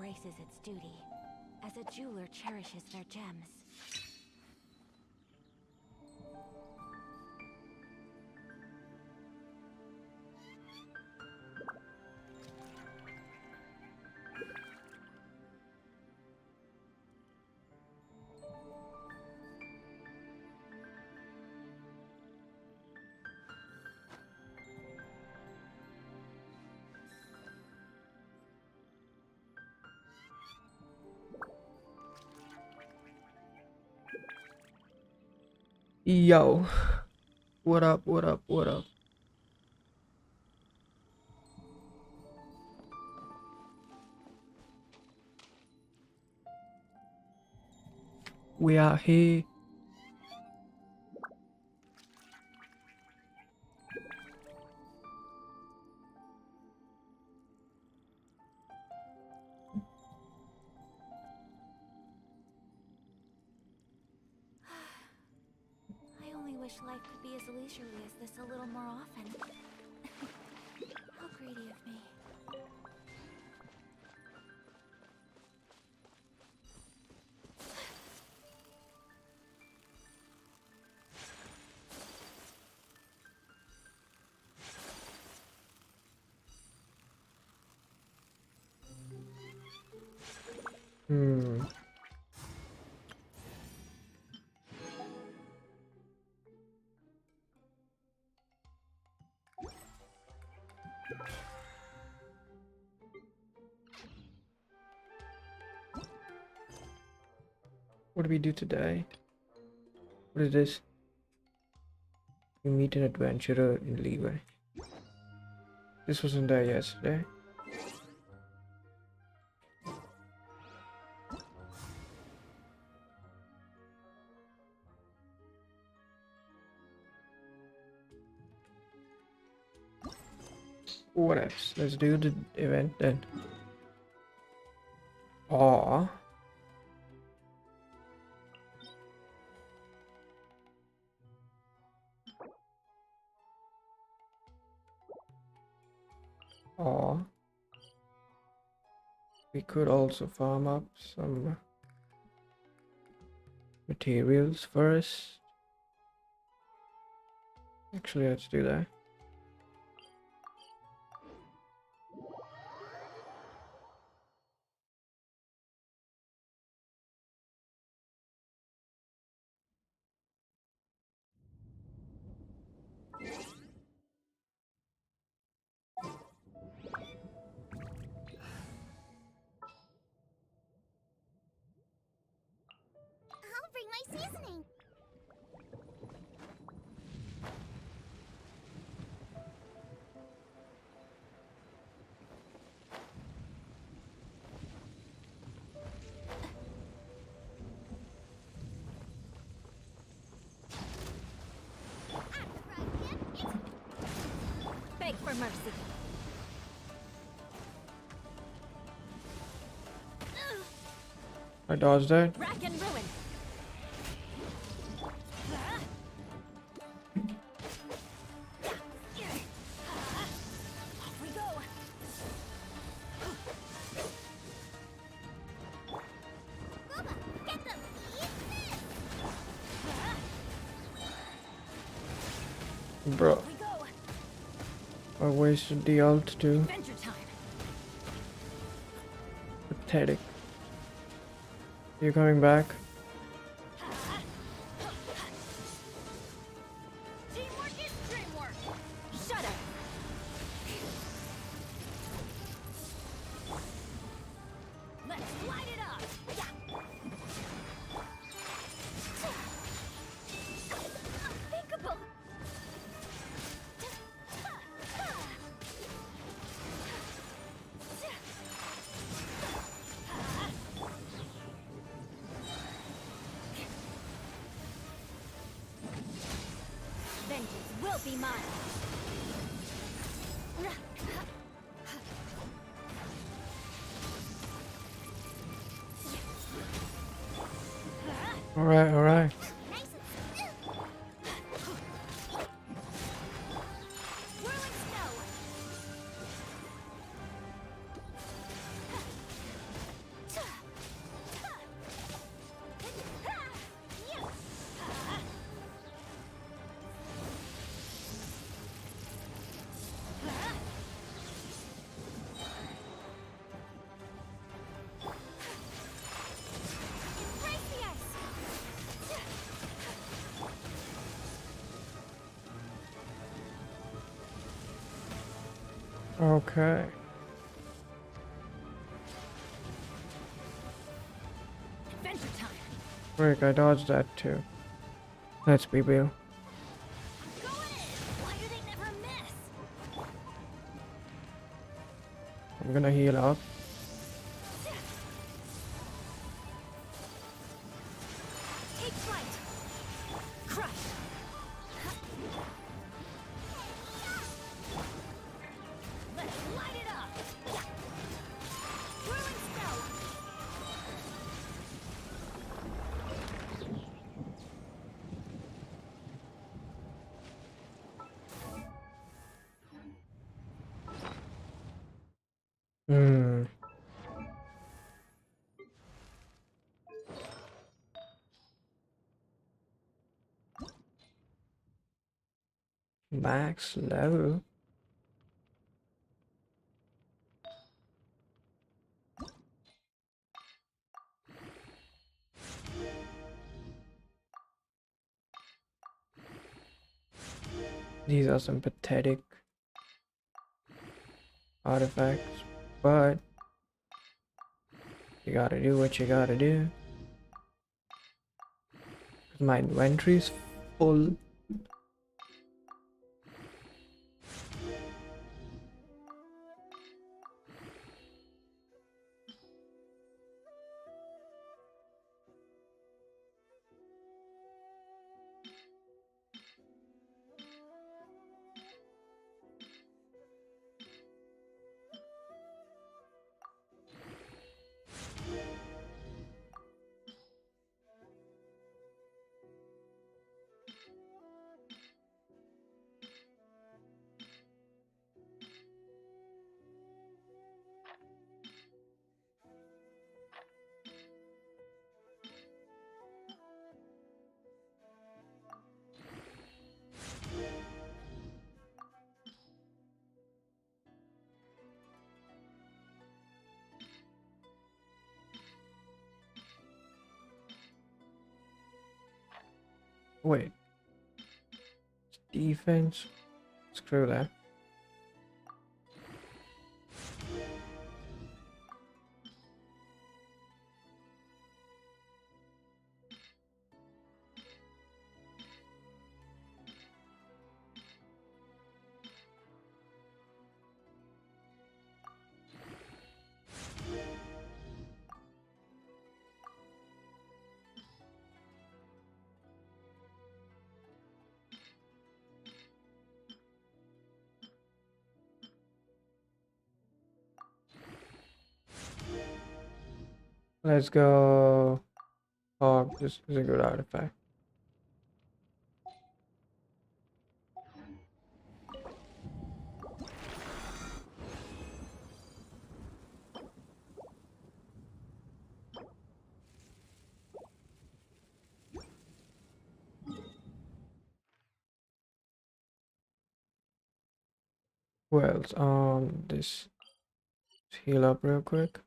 embraces its duty, as a jeweler cherishes their gems. Yo, what up, what up, what up? We are here. I only wish life could be as leisurely as this a little more often. How greedy of me. What do we do today? What is this? We meet an adventurer in Leeway. This wasn't there yesterday. What else? Let's do the event then. Aw. Aw. We could also farm up some materials first. Actually, let's do that. I'll bring my seasoning. Beg for mercy. I dodged that. Rack and ruin. Off we go. Bubba, get them. Bro, We go. I wasted the ult too. Adventure time. Pathetic. You coming back? Teamwork is dreamwork. Shudder. Let's light it up. Unthinkable. Vengeance will be mine. Alright, alright. Nice and whirling snow. Okay. Adventure time. Frick, I dodged that too. Let's be real. I'm going in. Why do they never miss? I'm gonna heal up. Take flight. Crush. Let's light it up. Whirling spell. Hmm. Max level. These are some pathetic artifacts, but you gotta do what you gotta do. 'Cause my inventory's full. Wait, defense? Screw that. Let's go. Oh, this is a good artifact. Who else? This heal up real quick.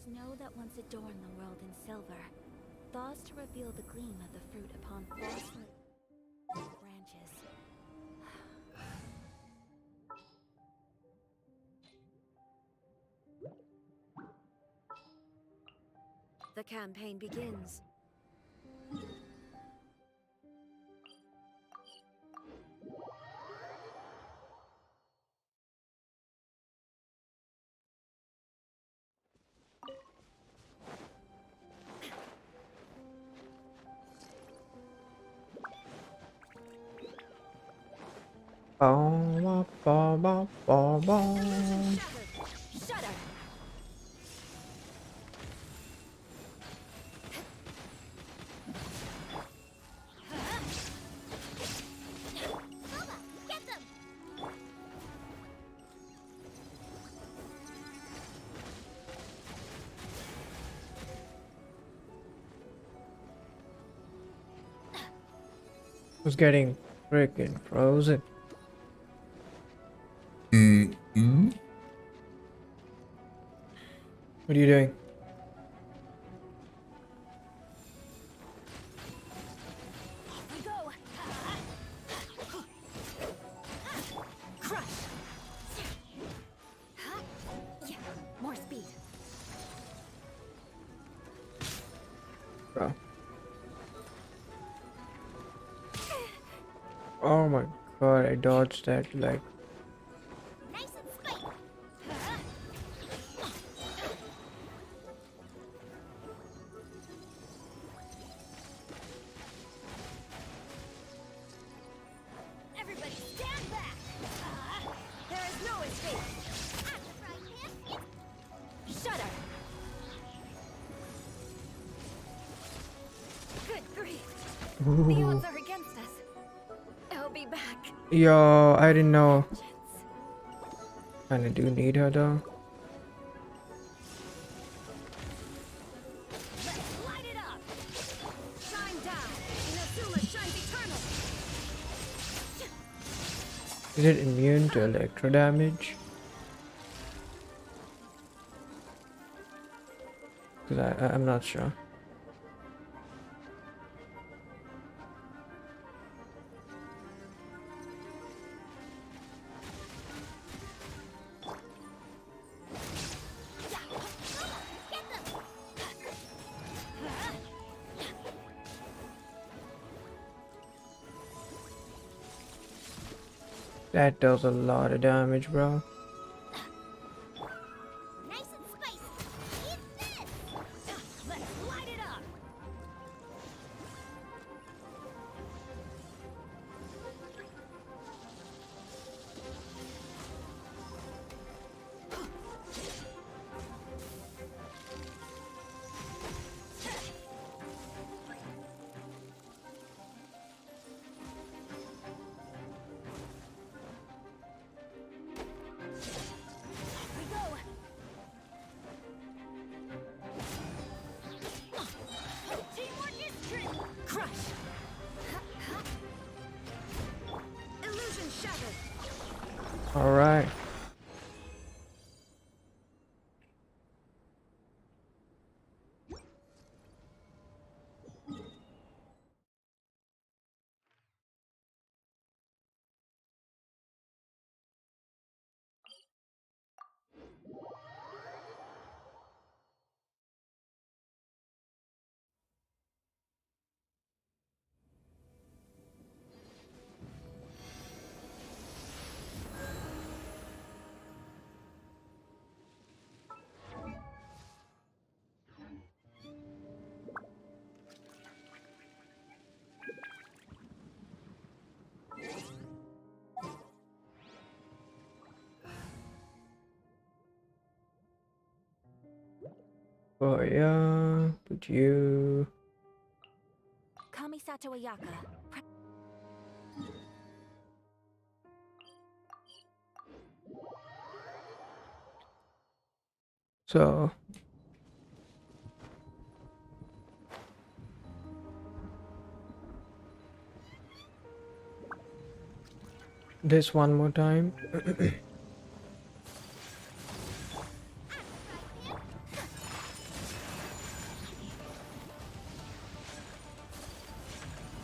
Snow that once adorned the world in silver, thaws to reveal the gleam of the fruit upon frostlit branches. The campaign begins. Ba, ba, ba, ba, ba. Illusion shattered. Shudder. Nova, get them. Was getting freaking frozen. What are you doing? We go. Crush. Yeah, more speed. Bro. Oh my god, I dodged that like. Nice and spiky. Everybody stand back. There is no escape. Shudder. Good grief. The Ooh. odds are against us. I'll be back. Yo, I didn't know. Vengeance. Kinda do need her though. Let's light it up. Shine down. Inazuma shines eternal. Is it immune to electro damage? Because I'm not sure. That does a lot of damage, bro. Nice and spicy. Eat this. Let's light it up. We go. Teamwork is strength. Crush. Illusion shattered. All right. Oh yeah, but you. Kamisato Ayaka. So. This one more time.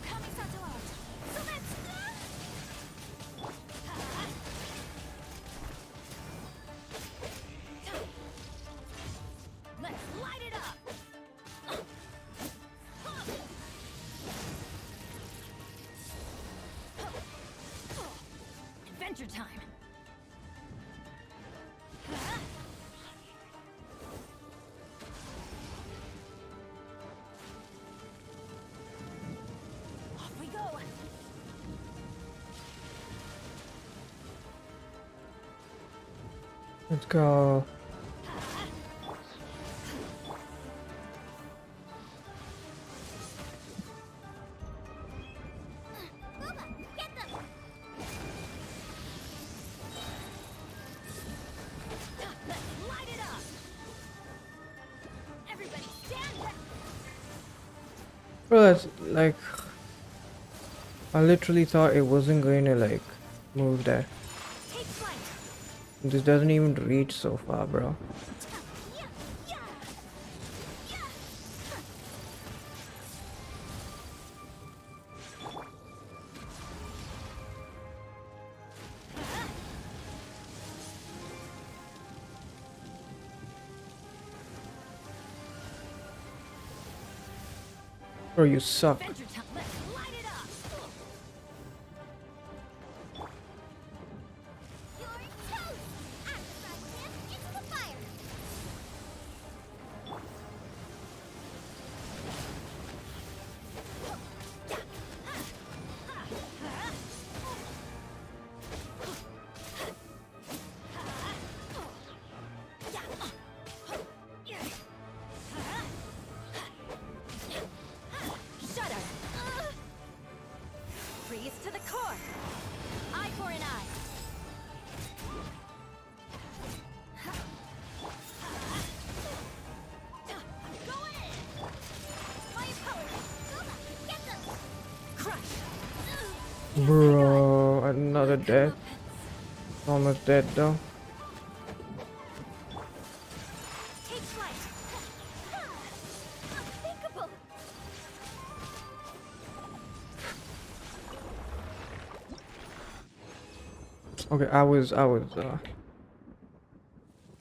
Kamisato out. So let's Let's light it up. Adventure time. Off we go. Let's go. Booba, get them. Let's light it up. Everybody stand back. Bro, that's like. I literally thought it wasn't going to like move there. Take flight. This doesn't even reach so far, bro. Bro, you suck. Adventure time. Let's light it up. You're toast. Add the fried pan into the fire. Shudder. Freeze to the core. Eye for an eye. I'm going in. Fire power. Goma, get them. Crush. Bro, another death. Almost dead though. Take flight. Unthinkable. Okay, I was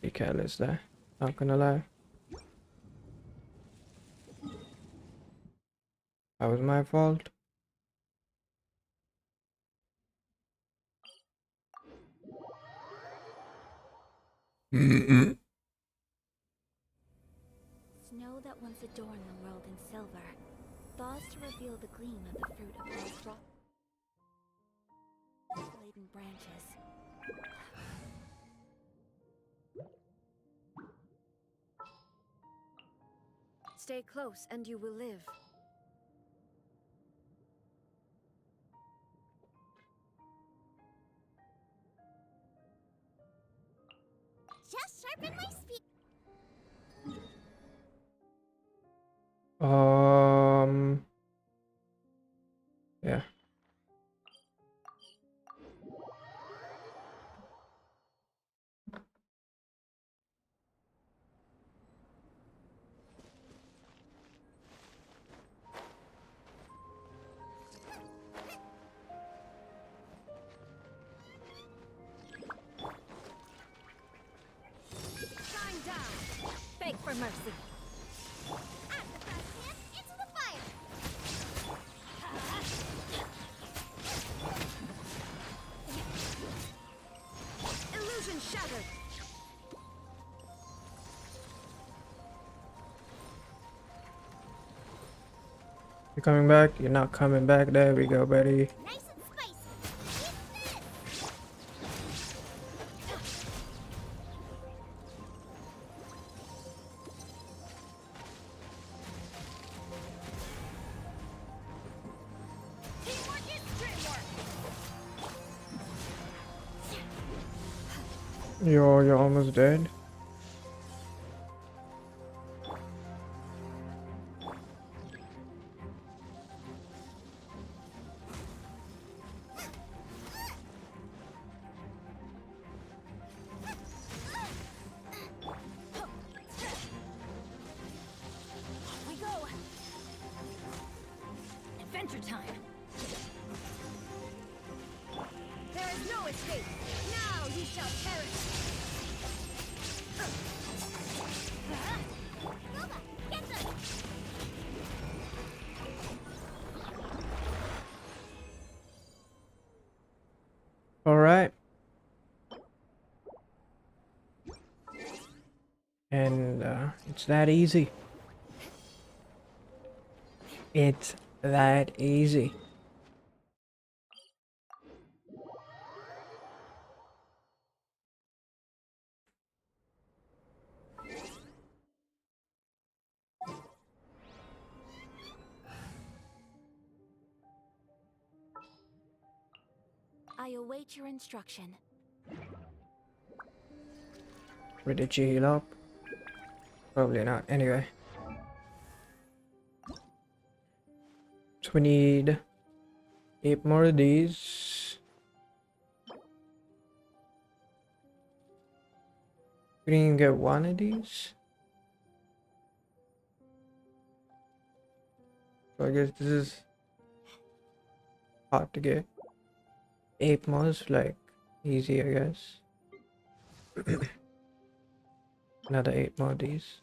pretty careless there. Not gonna lie. That was my fault. Snow that once adorned the world in silver, thaws to reveal the gleam of the fruit upon frost-laden branches. Stay close and you will live. Just sharpen my speed. Yeah. Shine down. Beg for mercy. Add the fried pan into the fire. Illusion shattered. You coming back? You're not coming back. There we go, buddy. Nice and spicy. Eat this. Teamwork is dreamwork. You're almost dead. Off we go. Adventure time. There is no escape. Now you shall perish. Goma, get them. All right. And it's that easy. It's that easy. I await your instruction. Ready to heal up? Probably not. Anyway. So we need 8 more of these. We didn't even get one of these. So I guess this is hard to get. 8 more is like easy, I guess. Another 8 more of these.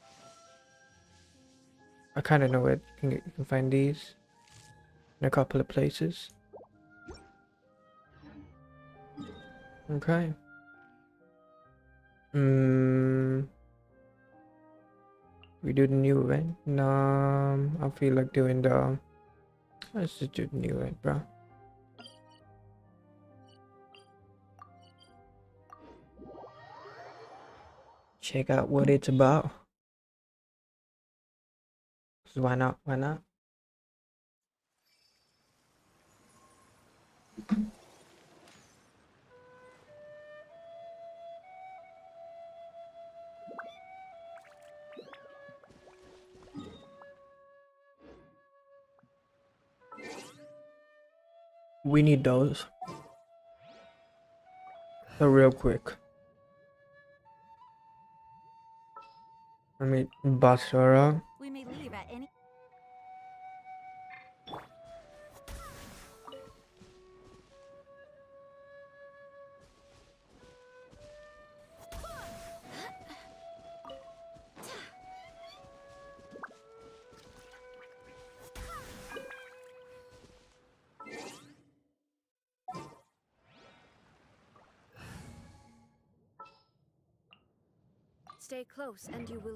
I kind of know where you can find these in a couple of places. Okay. We do the new event. No, I feel like doing the. Let's just do the new event, bro. Check out what it's about. So why not? Why not? We need those. So real quick. Let me bust her up. We may leave at any. Stay close, and you will.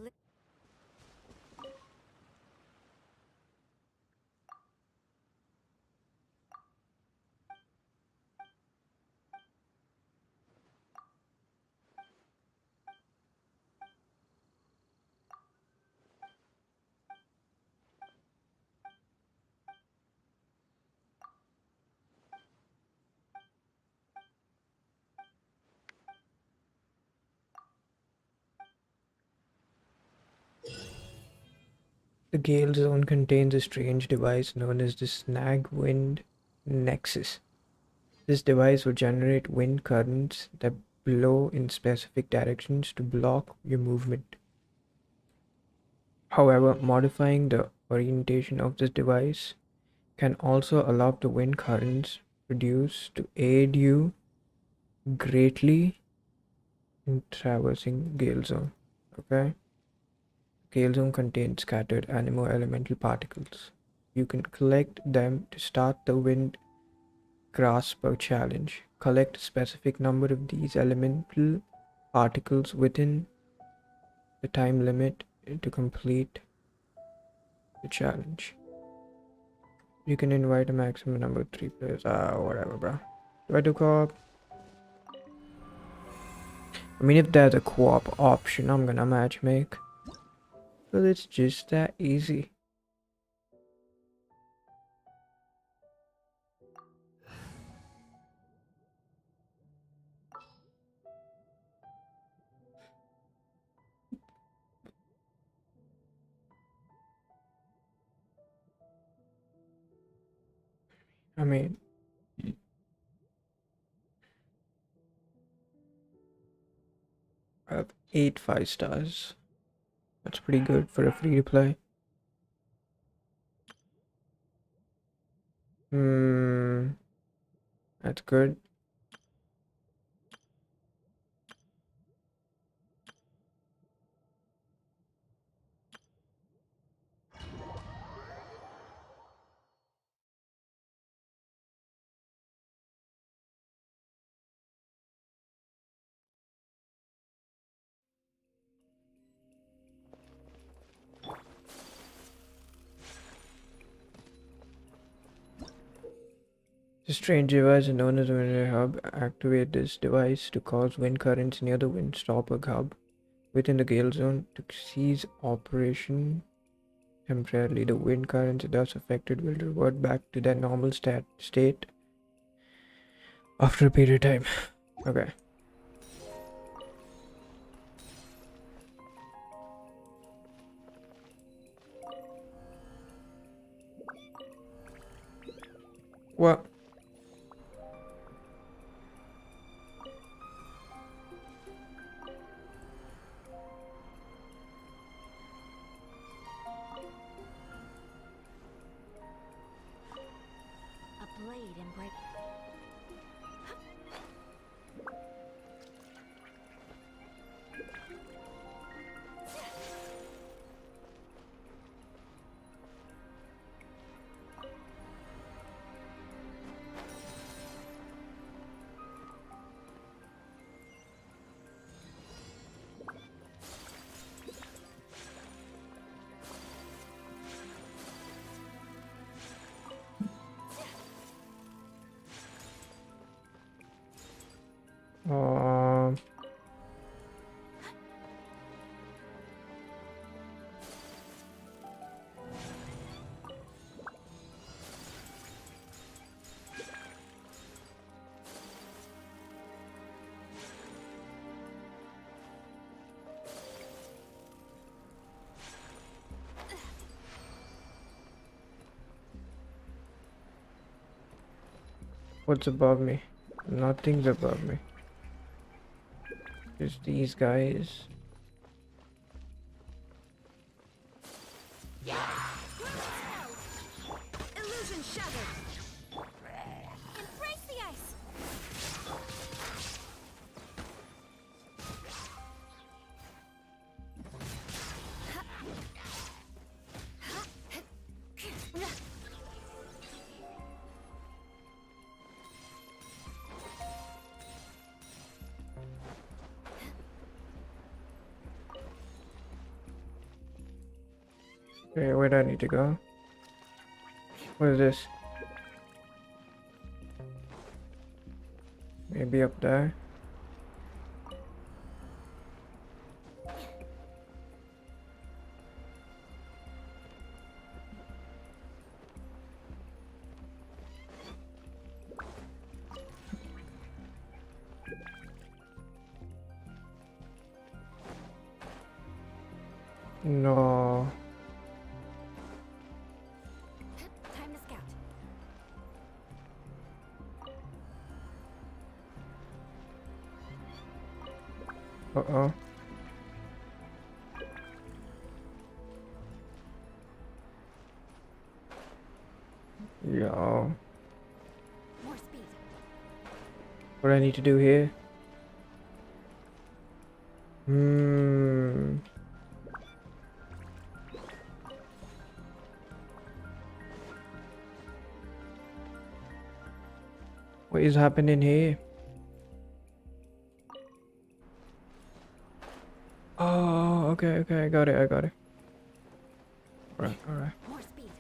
The Gale Zone contains a strange device known as the Snag Wind Nexus. This device will generate wind currents that blow in specific directions to block your movement. However, modifying the orientation of this device can also allow the wind currents produced to aid you greatly in traversing Gale Zone. Okay? Gale Zone contains scattered animal elemental particles. You can collect them to start the wind grasper challenge. Collect a specific number of these elemental particles within the time limit to complete the challenge. You can invite a maximum number of 3 players. Whatever, bro. Do I do co-op? I mean, if there's a co-op option, I'm gonna match make. But it's just that easy. I mean, I have 8 5-stars. That's pretty good for a free to play. That's good. The strange device known as a wind hub. Activate this device to cause wind currents near the wind stopper hub within the gale zone to cease operation temporarily. The wind currents thus affected will revert back to their normal state after a period of time. Okay. What? Um, what's above me? Nothing's above me. Just these guys. Illusion shattered. Embrace the ice. Okay, where do I need to go? What is this? Maybe up there? No. Time to scout. Uh-oh. Yo. More speed. What do I need to do here? Hmm. What is happening here? Oh, okay, I got it. Alright. More speed.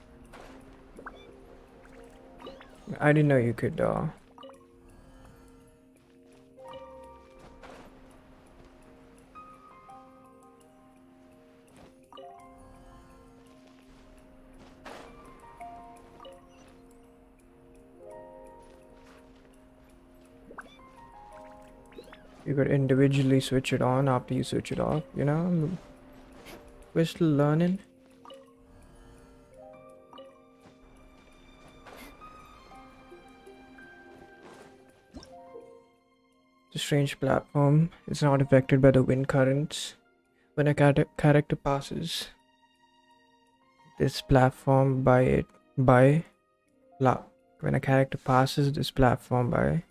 I didn't know you could, you could individually switch it on after you switch it off, you know? We're still learning. The strange platform is not affected by the wind currents. When a character passes this platform when a character passes this platform by,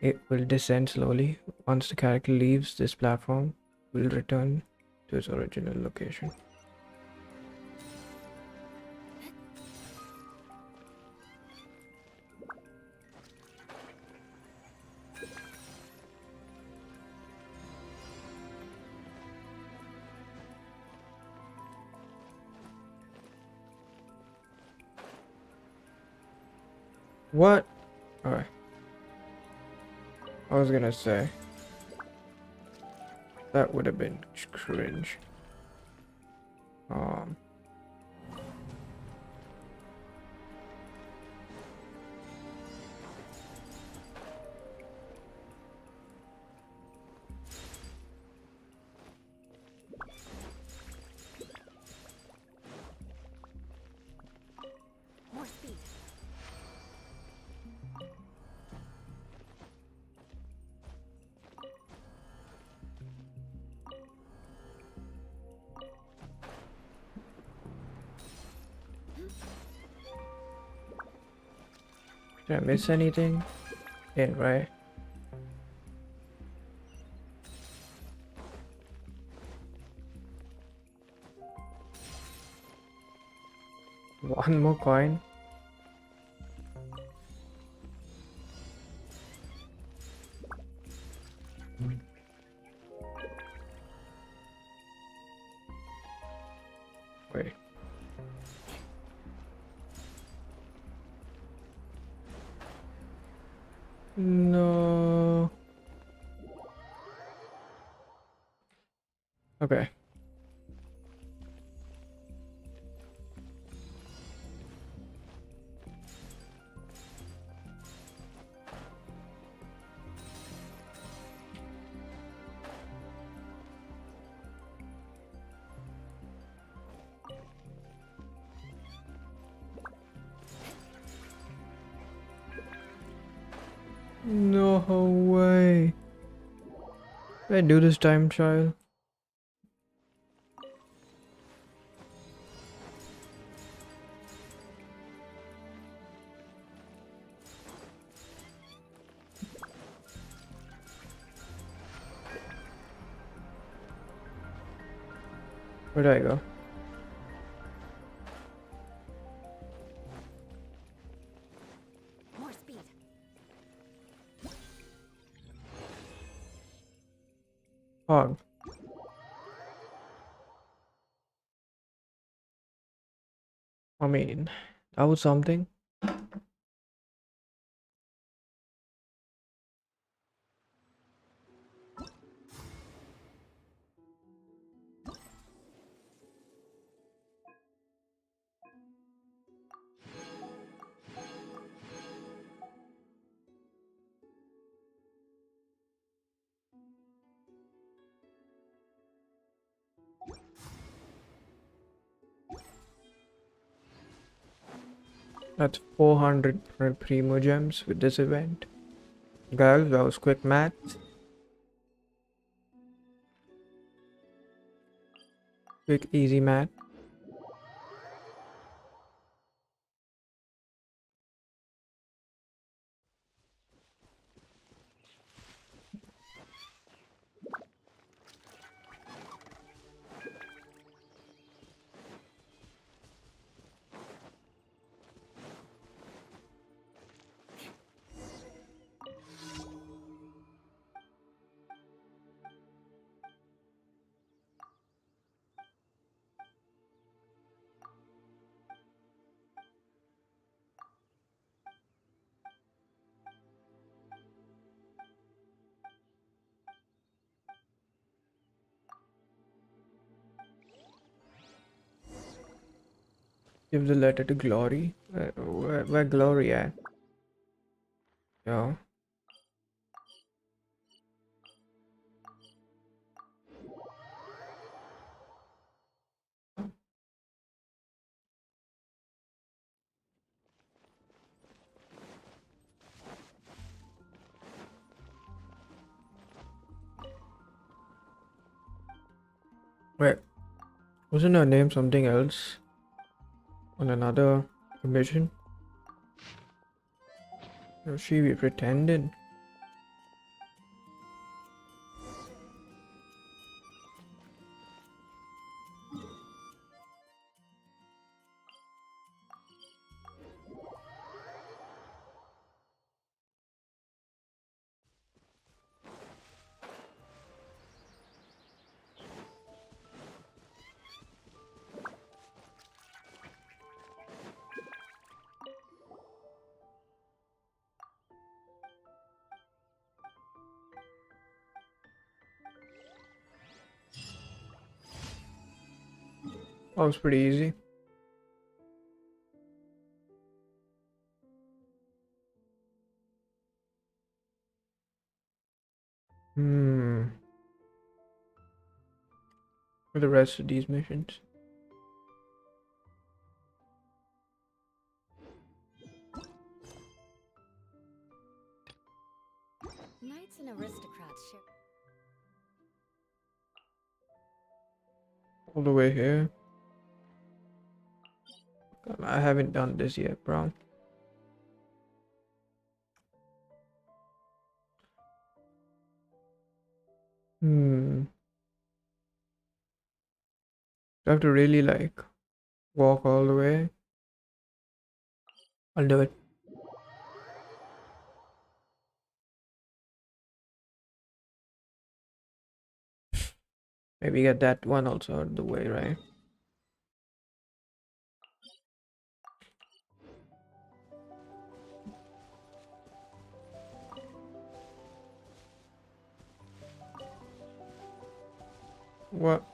it will descend slowly. Once the character leaves this platform, it will return to its original location. What? Alright. I was gonna say that would have been cringe. Um More speed. Did I miss anything? Didn't, right? One more coin. Wait. No. Okay. No way. Did I do this time, child? Where did I go? More speed. Fog. I mean, that was something. That's 400 primo gems with this event. Guys, that was quick math. Quick, easy math. Give the letter to Glory. Where Glory at? Yeah. Wait, wasn't her name something else on another commission? Or she be pretending? That was pretty easy. For the rest of these missions. Knights and aristocrats share. All the way here. I haven't done this yet, bro. I have to really like walk all the way. I'll do it. Maybe get that one also out of the way, right? What?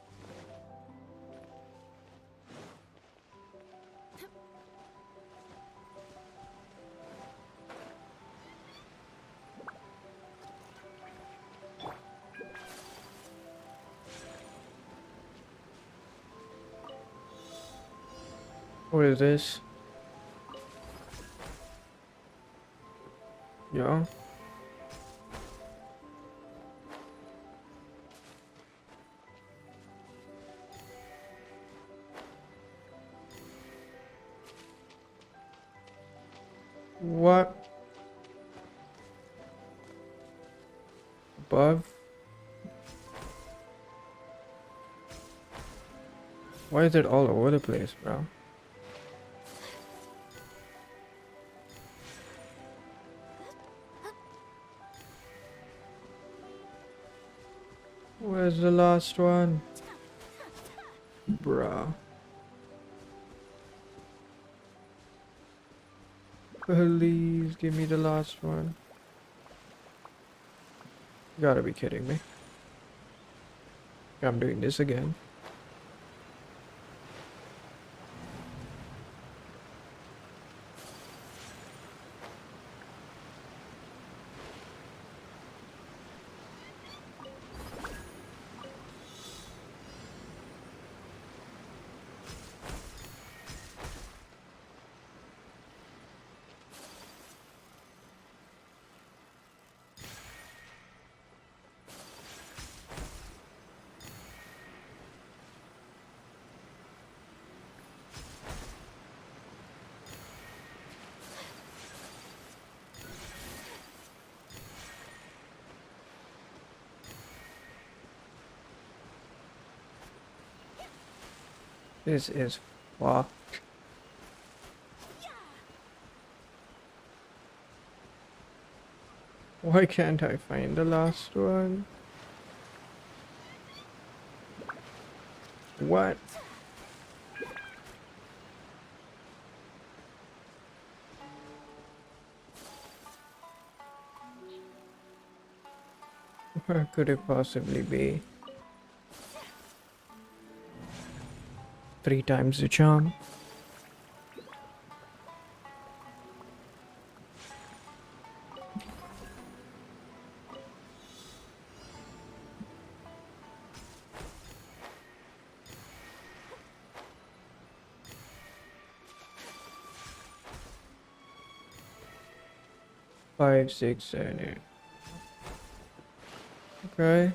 What is this? Yeah. What? Above? Why is it all over the place, bro? Where's the last one? Bruh. Please give me the last one. You gotta be kidding me. I'm doing this again. This is fucked. Why can't I find the last one? What? Where could it possibly be? 3 times the charm. Five, 6, 7, 8. Okay. I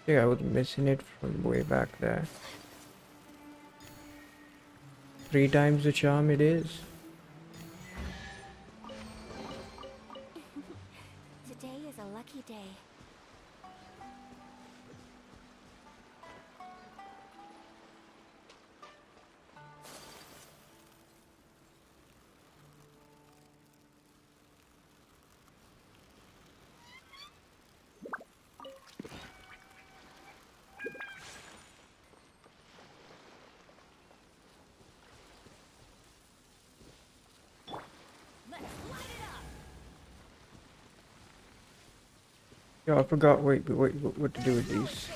think I was missing it from way back there. 3 times the charm it is. Today is a lucky day. Yo, I forgot. Wait, what to do with these?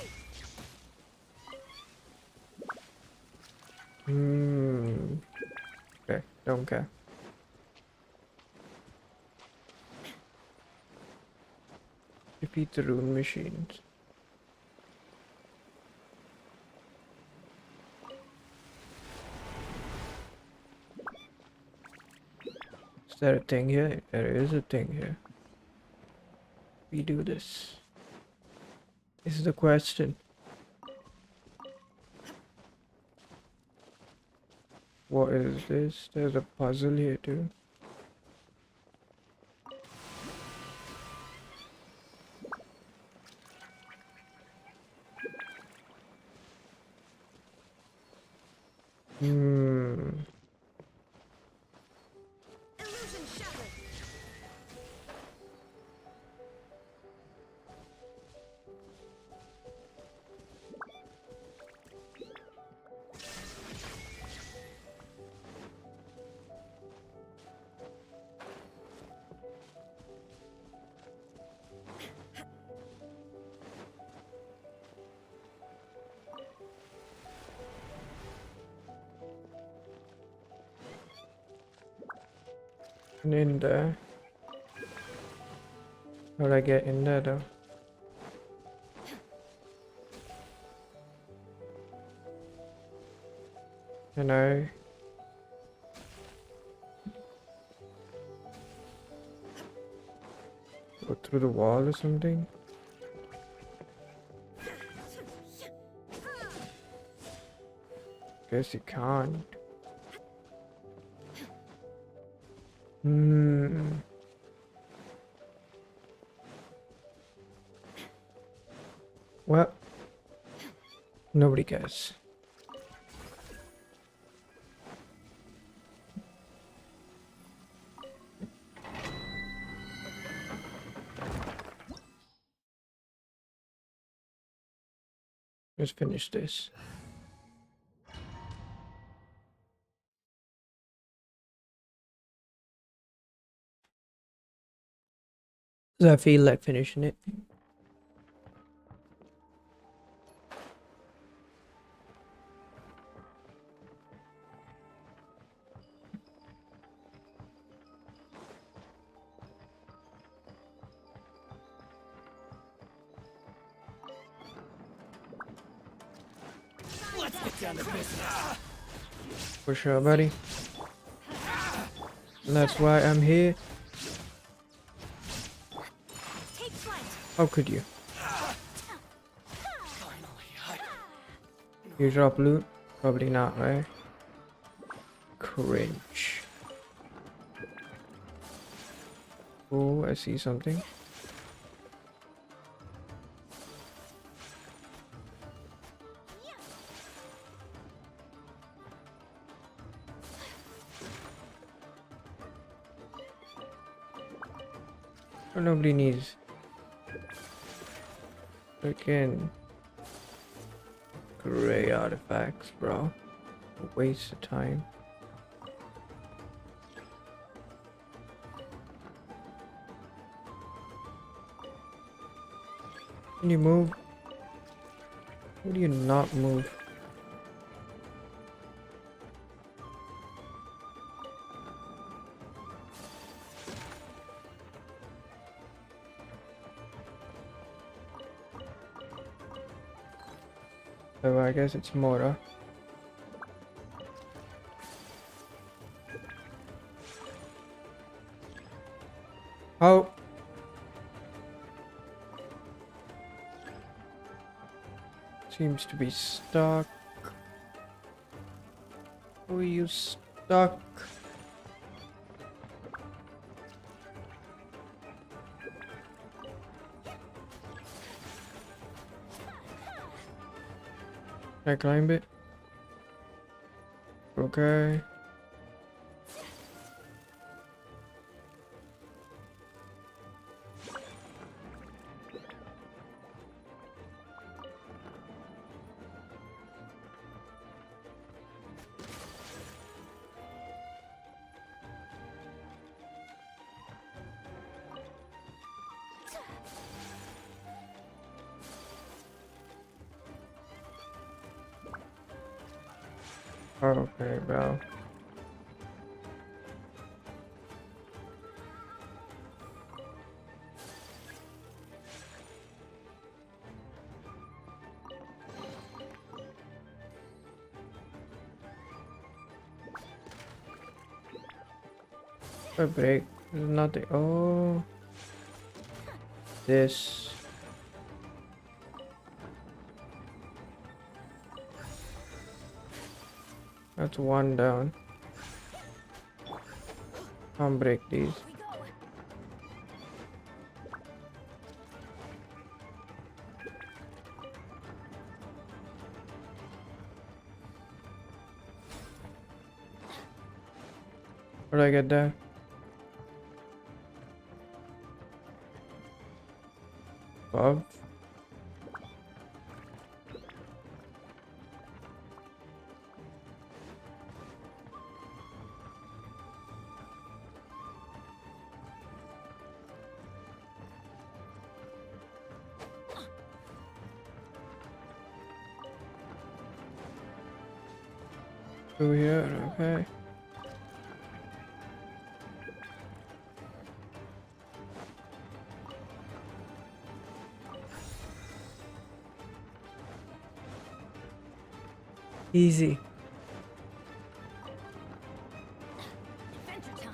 Okay, don't care. Defeat the rune machines. Is there a thing here? There is a thing here. We do this. This is the question. What is this? There's a puzzle here too. Illusion shattered. And in there. How do I get in there though? Can I? Go through the wall or something? Guess you can't. Well, nobody cares. Let's finish this. Does I feel like finishing it? Let's get down to business. For sure, buddy. And that's why I'm here. Take flight. How could you? Finally, You drop loot? Probably not, right? Cringe. Oh, I see something. Oh, nobody needs freaking gray artifacts, bro. A waste of time. Can you move? How do you not move? So I guess it's Mora. How? Seems to be stuck. Are you stuck? Can I climb it? Okay. Okay, bro. A break. There's nothing. Oh, this. That's one down. Can't break these. We go. Where do I get that? Above? Over here, okay. Easy. Adventure time.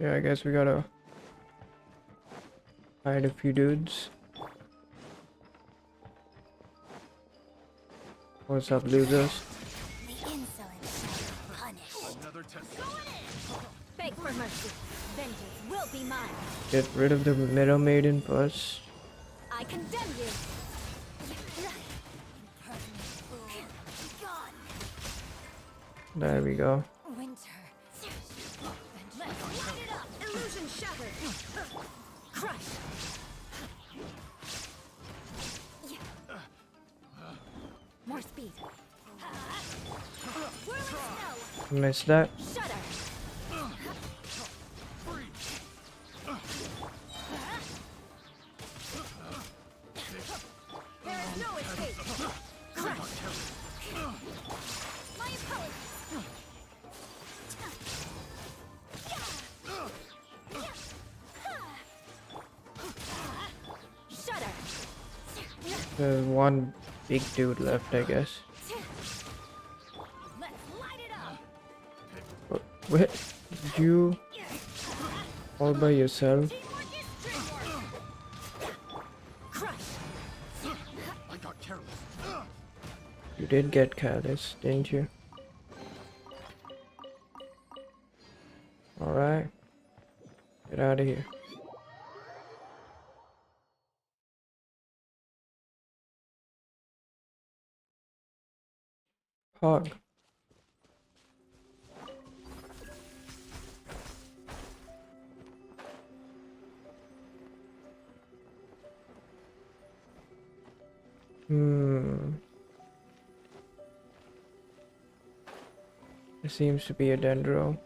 Yeah, I guess we gotta hide a few dudes. What's up, losers? The insolent shall be punished. Another test. Beg for mercy. Vengeance will be mine. Get rid of the Mirror Maiden first. I condemn you. Impertinent fool. Be gone. There we go. Winter. Let's light it up. Illusion shattered. Crush. More speed. Whirling snow. Missed that. Shudder. There is no escape. Crush. My opponent. Shudder. There's one big dude left, I guess. Let's light it up. Wait, you all by yourself? Teamwork is dreamwork. Crush. I got careless. You did get careless, didn't you? Alright. Get out of here. Hog. There seems to be a dendro.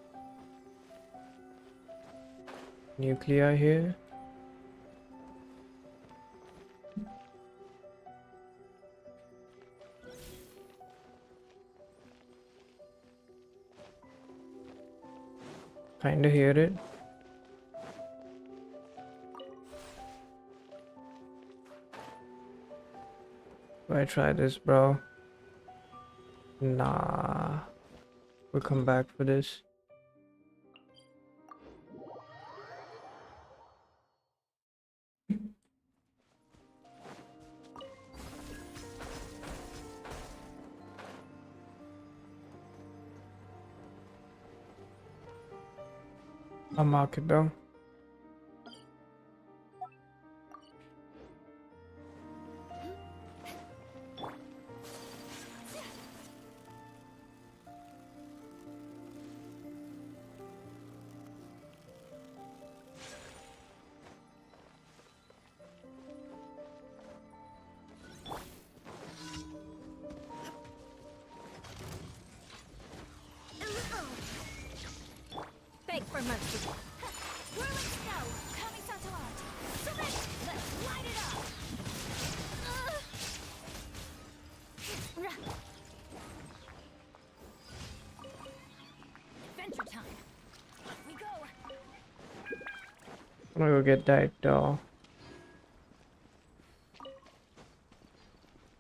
Nuclei here. Kinda hear it. Why try this, bro? Nah. We'll come back for this. I'll mark it down. Beg for mercy. Whirling snow. Coming satellite. Surrender. Let's light it up. Adventure time. Off we go. I'm gonna go get that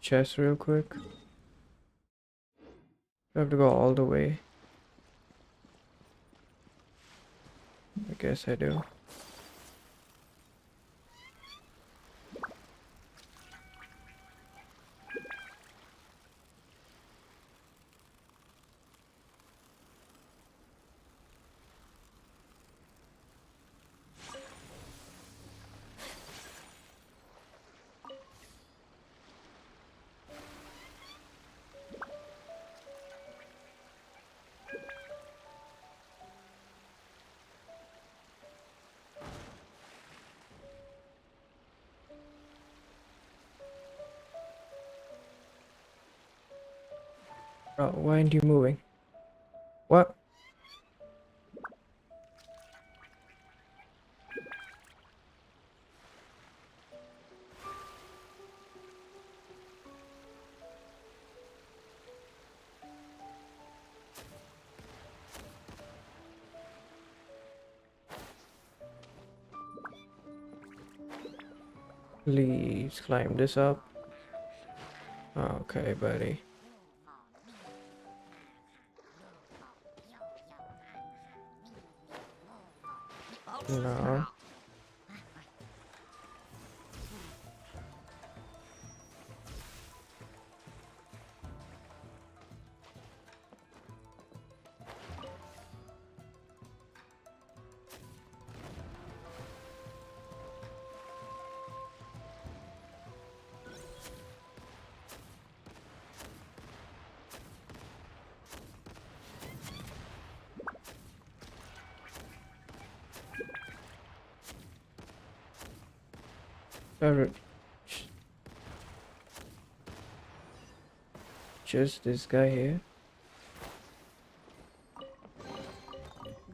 chest real quick. I have to go all the way. I guess I do. Bro, why aren't you moving? What? Please climb this up. Okay, buddy. No. Alright. Just this guy here.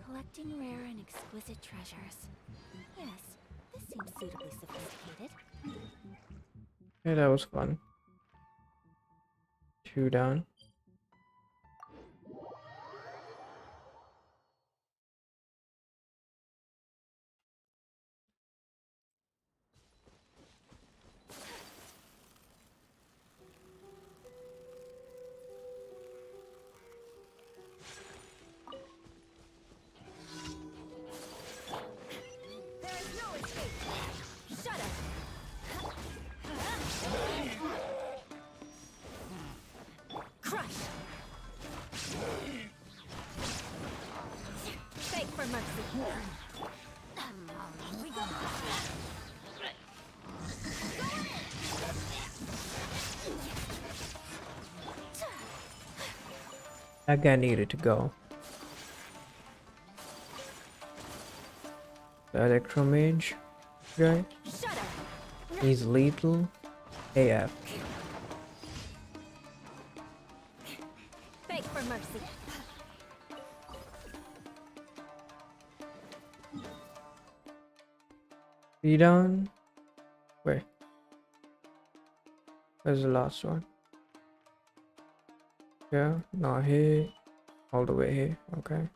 Collecting rare and exquisite treasures. Yes, this seems suitably sophisticated. Yeah, that was fun. 2 down. There is no escape. Shut up. Crush. Beg for mercy. We go. That guy needed to go. The Electromage guy. Shut up. He's lethal AF. Beg for mercy. 3 down. Wait. Where's the last one? Yeah, not here. All the way here. Okay.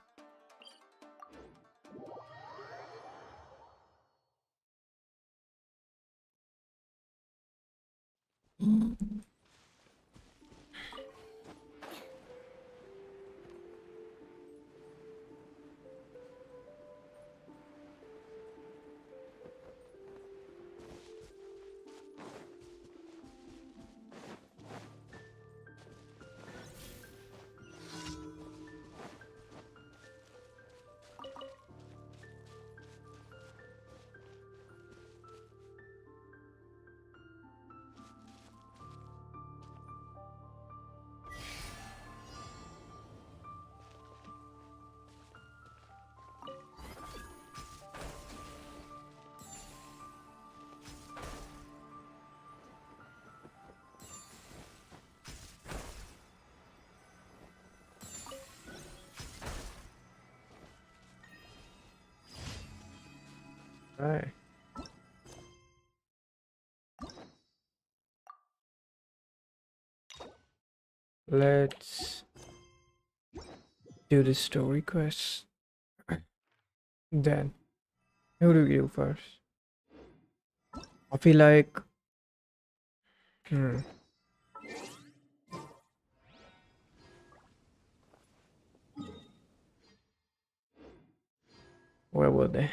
Right. Let's do the story quest. Then, who do we do first? I feel like, hmm, where were they?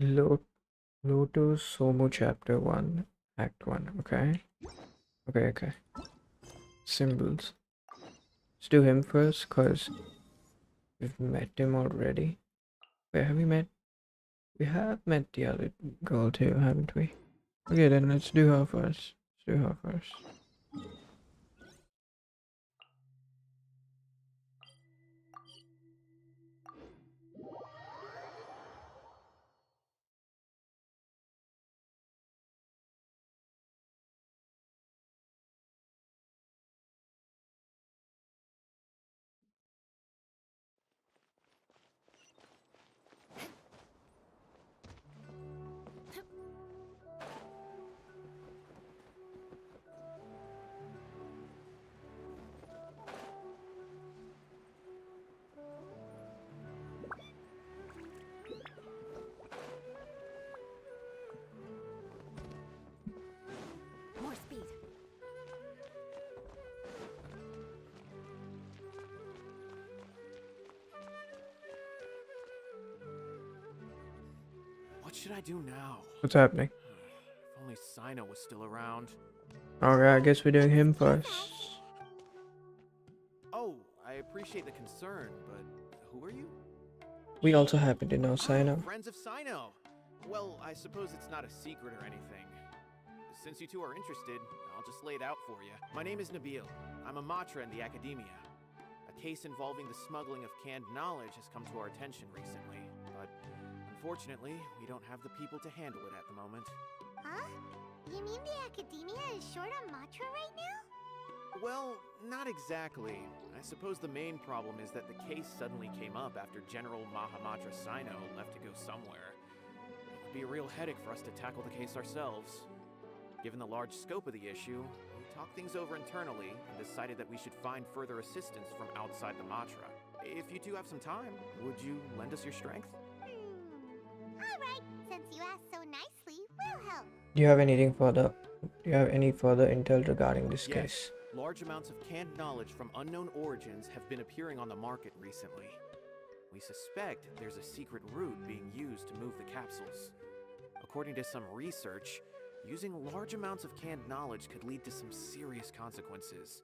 Lotus Somo Chapter 1, Act 1. Okay. Okay. Symbols. Let's do him first, because we've met him already. Where have we met? We have met the other girl too, haven't we? Okay, then let's do her first. Let's do her first. What should I do now? What's happening? If only Sino was still around. Okay, I guess we're doing him first. Oh, I appreciate the concern, but who are you? We also happen to know Sino. Friends of Sino. Well, I suppose it's not a secret or anything. Since you two are interested, I'll just lay it out for you. My name is Nabil. I'm a matra in the academia. A case involving the smuggling of canned knowledge has come to our attention recently, but unfortunately, we don't have the people to handle it at the moment. Huh? You mean the academia is short on Matra right now? Well, not exactly. I suppose the main problem is that the case suddenly came up after General Mahamatra Sino left to go somewhere. It would be a real headache for us to tackle the case ourselves. Given the large scope of the issue, we talked things over internally and decided that we should find further assistance from outside the Matra. If you two have some time, would you lend us your strength? Alright, since you asked so nicely, we'll help. Do you have anything further? Do you have any further intel regarding this case? Large amounts of canned knowledge from unknown origins have been appearing on the market recently. We suspect there's a secret route being used to move the capsules. According to some research, using large amounts of canned knowledge could lead to some serious consequences.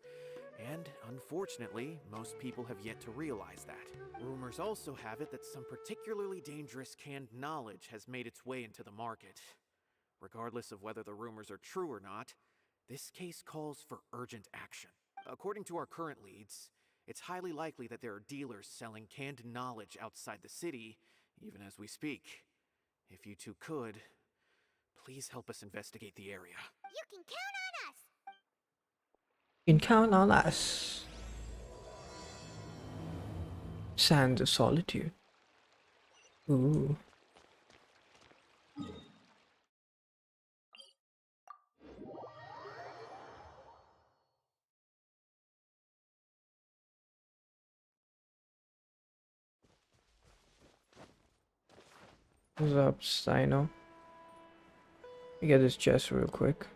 And unfortunately, most people have yet to realize that. Rumors also have it that some particularly dangerous canned knowledge has made its way into the market. Regardless of whether the rumors are true or not, this case calls for urgent action. According to our current leads, it's highly likely that there are dealers selling canned knowledge outside the city, even as we speak. If you two could, please help us investigate the area. You can count on us! You can count on us. Sands of Solitude. Ooh. What's up, Sino? Let me get this chest real quick.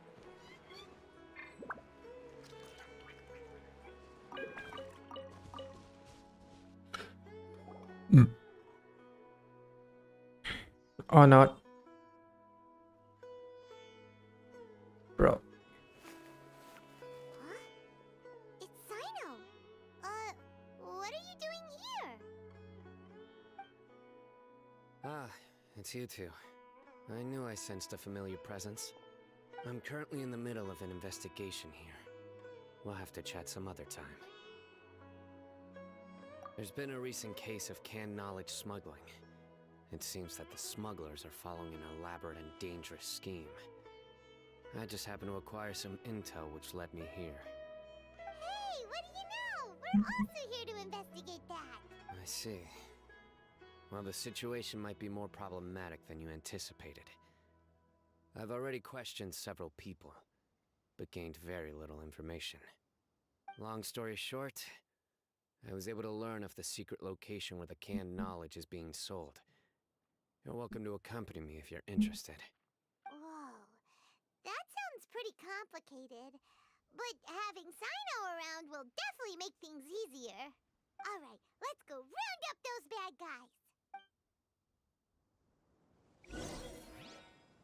Or not. Bro. Huh? It's Sino! What are you doing here? Ah, it's you two. I knew I sensed a familiar presence. I'm currently in the middle of an investigation here. We'll have to chat some other time. There's been a recent case of canned knowledge smuggling. It seems that the smugglers are following an elaborate and dangerous scheme. I just happened to acquire some intel which led me here. Hey, what do you know? We're also here to investigate that. I see. Well, the situation might be more problematic than you anticipated. I've already questioned several people, but gained very little information. Long story short, I was able to learn of the secret location where the canned knowledge is being sold. You're welcome to accompany me if you're interested. Whoa, that sounds pretty complicated. But having Sino around will definitely make things easier. Alright, let's go round up those bad guys.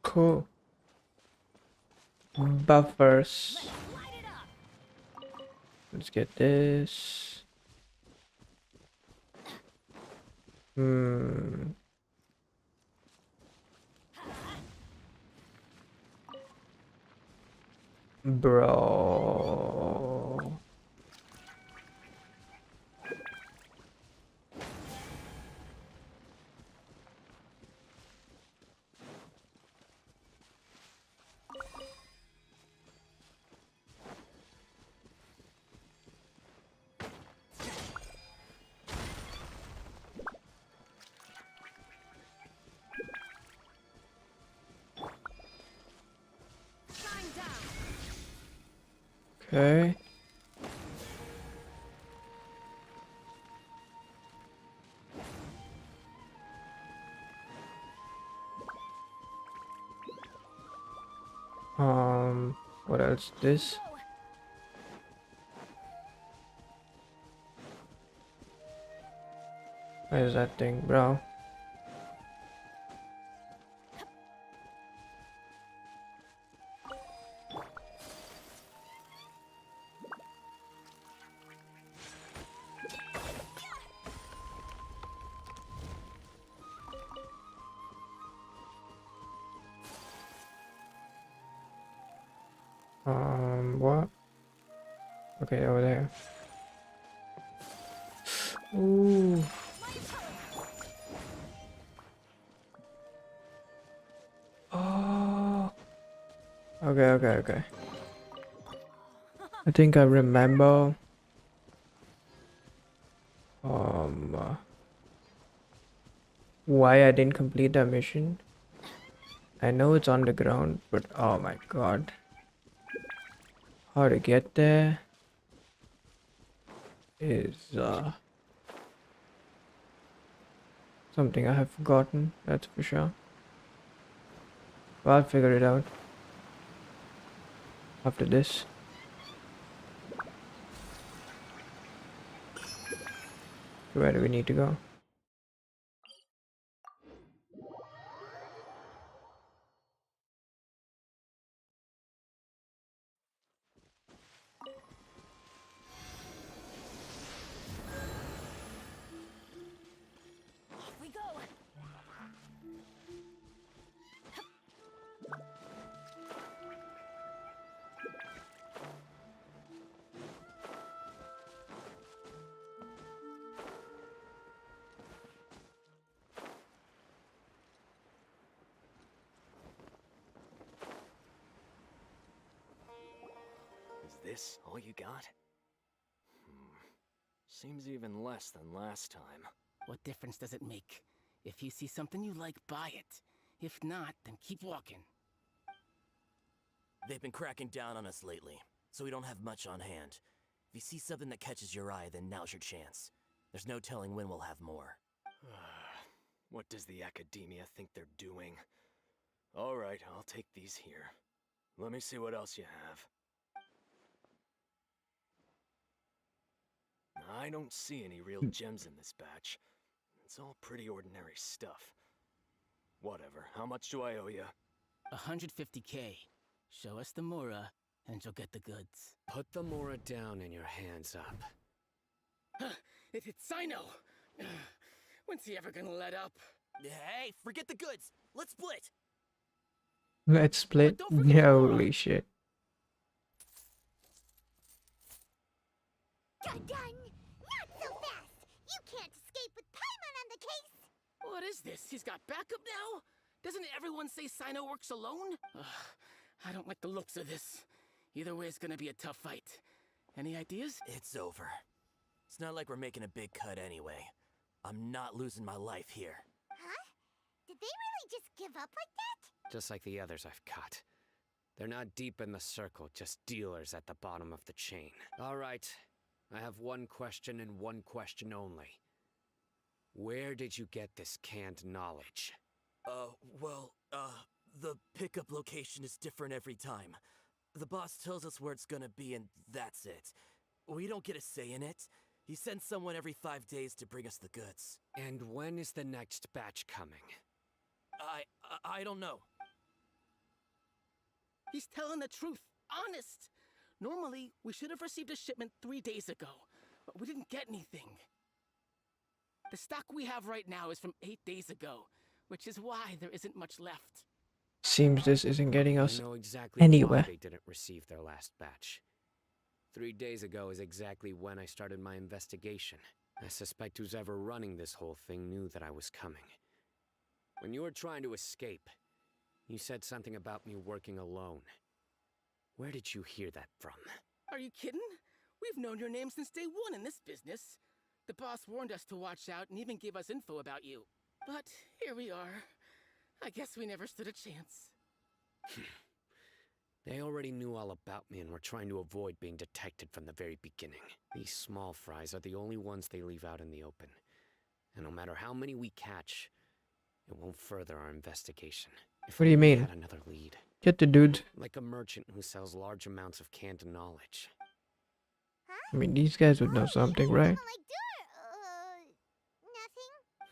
Cool. Buffers. Light it up! Let's get this. Bro. Shine down! Okay. What else? This? Where's that thing, bro? What? Okay, over there. Ooh. Oh. Okay. I think I remember. Why I didn't complete that mission. I know it's underground, but oh my god. How to get there is something I have forgotten, that's for sure. But I'll figure it out after this. Where do we need to go? Off we go. Is this all you got? Seems even less than last time. What difference does it make? If you see something you like, buy it. If not, then keep walking. They've been cracking down on us lately, so we don't have much on hand. If you see something that catches your eye, then now's your chance. There's no telling when we'll have more. What does the academia think they're doing? Alright, I'll take these here. Let me see what else you have. I don't see any real gems in this batch. It's all pretty ordinary stuff. Whatever, how much do I owe you? 150K. Show us the Mora, and you'll get the goods. Put the Mora down and your hands up. It hit Sino! When's he ever gonna let up? Hey, forget the goods! Let's split! Let's split. don't forget Holy shit. Done! Not so fast! You can't escape with Paimon on the case! What is this? He's got backup now? Doesn't everyone say Sino works alone? I don't like the looks of this. Either way, it's gonna be a tough fight. Any ideas? It's over. It's not like we're making a big cut anyway. I'm not losing my life here. Huh? Did they really just give up like that? Just like the others I've cut. They're not deep in the circle, just dealers at the bottom of the chain. All right, I have one question and one question only. Where did you get this canned knowledge? The pickup location is different every time. The boss tells us where it's gonna be and that's it. We don't get a say in it. He sends someone every 5 days to bring us the goods. And when is the next batch coming? I don't know. He's telling the truth. Honest. Normally, we should have received a shipment 3 days ago, but we didn't get anything. The stock we have right now is from 8 days ago, which is why there isn't much left. Seems this isn't getting us I know exactly anywhere. why they didn't receive their last batch. 3 days ago is exactly when I started my investigation. I suspect who's ever running this whole thing knew that I was coming. When you were trying to escape, you said something about me working alone. Where did you hear that from? Are you kidding? We've known your name since day one in this business. The boss warned us to watch out and even gave us info about you. But here we are. I guess we never stood a chance. They already knew all about me and were trying to avoid being detected from the very beginning. These small fries are the only ones they leave out in the open. And no matter how many we catch, it won't further our investigation. If What do you only we mean? had another lead. Get the dude. Like a merchant who sells large amounts of canned knowledge. I mean, these guys would know something, right?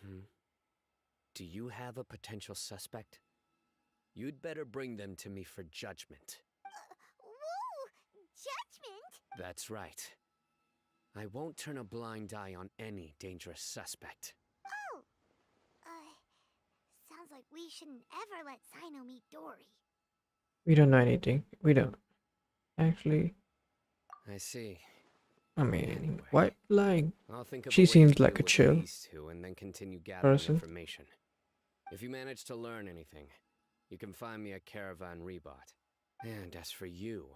Nothing. Do you have a potential suspect? You'd better bring them to me for judgment. Whoa! Judgment? That's right. I won't turn a blind eye on any dangerous suspect. Oh! Sounds like we shouldn't ever let Sino meet Dory. We don't know anything. We don't. Actually, I see. I mean, Anyway, what? Like, I'll think of she a way seems to like deal a with chill these two and then continue gathering person. information. If you manage to learn anything, you can find me at Caravan Rebot. And as for you,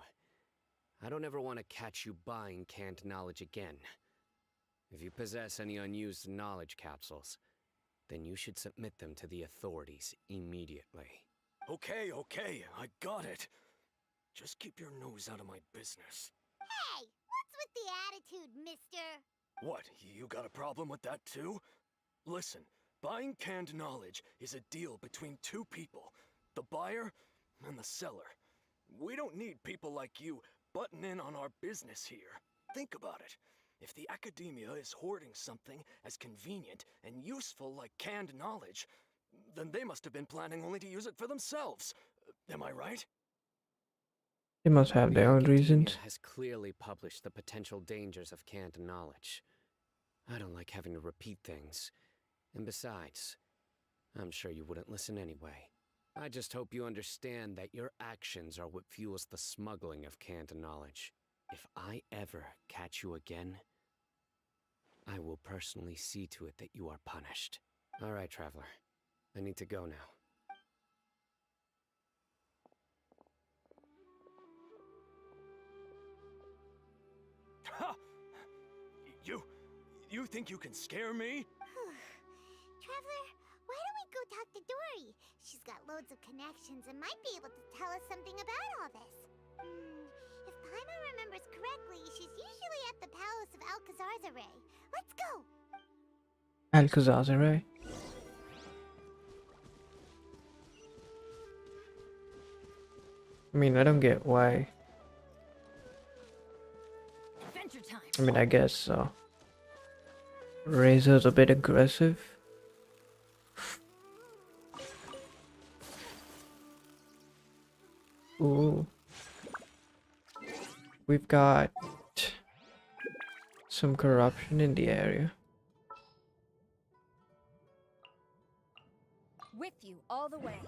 I don't ever want to catch you buying canned knowledge again. If you possess any unused knowledge capsules, then you should submit them to the authorities immediately. Okay, okay, I got it. Just keep your nose out of my business. Hey, what's with the attitude, mister? What, you got a problem with that too? Listen, buying canned knowledge is a deal between two people, the buyer and the seller. We don't need people like you butting in on our business here. Think about it. If the academia is hoarding something as convenient and useful like canned knowledge, then they must have been planning only to use it for themselves. Am I right? They must have The their own academia reasons. has clearly published the potential dangers of canned knowledge. I don't like having to repeat things. And besides, I'm sure you wouldn't listen anyway. I just hope you understand that your actions are what fuels the smuggling of canned knowledge. If I ever catch you again, I will personally see to it that you are punished. All right, Traveler. I need to go now. Ha! You think you can scare me? Traveler, why don't we go talk to Dory? She's got loads of connections and might be able to tell us something about all this. If Paimon remembers correctly, she's usually at the palace of Alcazarzaray. Let's go! Alcazar, I mean, I don't get why. Adventure time. I mean, I guess Razor's a bit aggressive. Ooh. We've got some corruption in the area. With you all the way.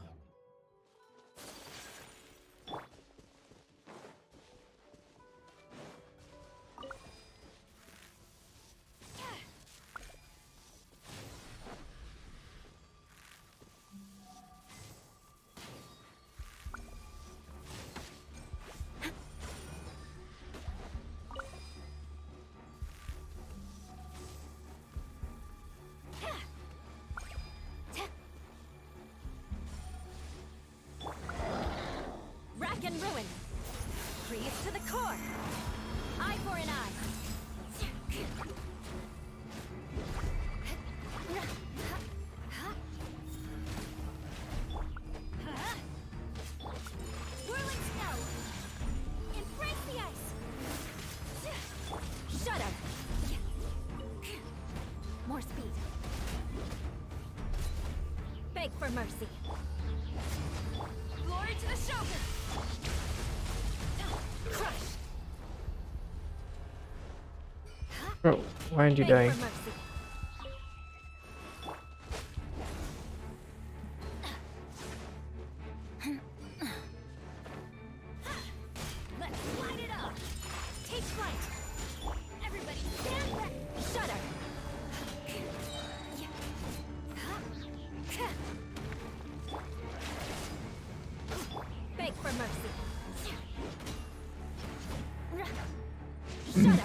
Rack and ruin. Freeze to the core. Eye for an eye. Whirling snow. Embrace the ice. Shudder. More speed. Beg for mercy. Glory to the Shogun! Crush! Bro, why aren't you Beg dying? for mercy. Let's light it up! Take flight! Everybody stand back! Shudder! Beg for mercy. Shudder.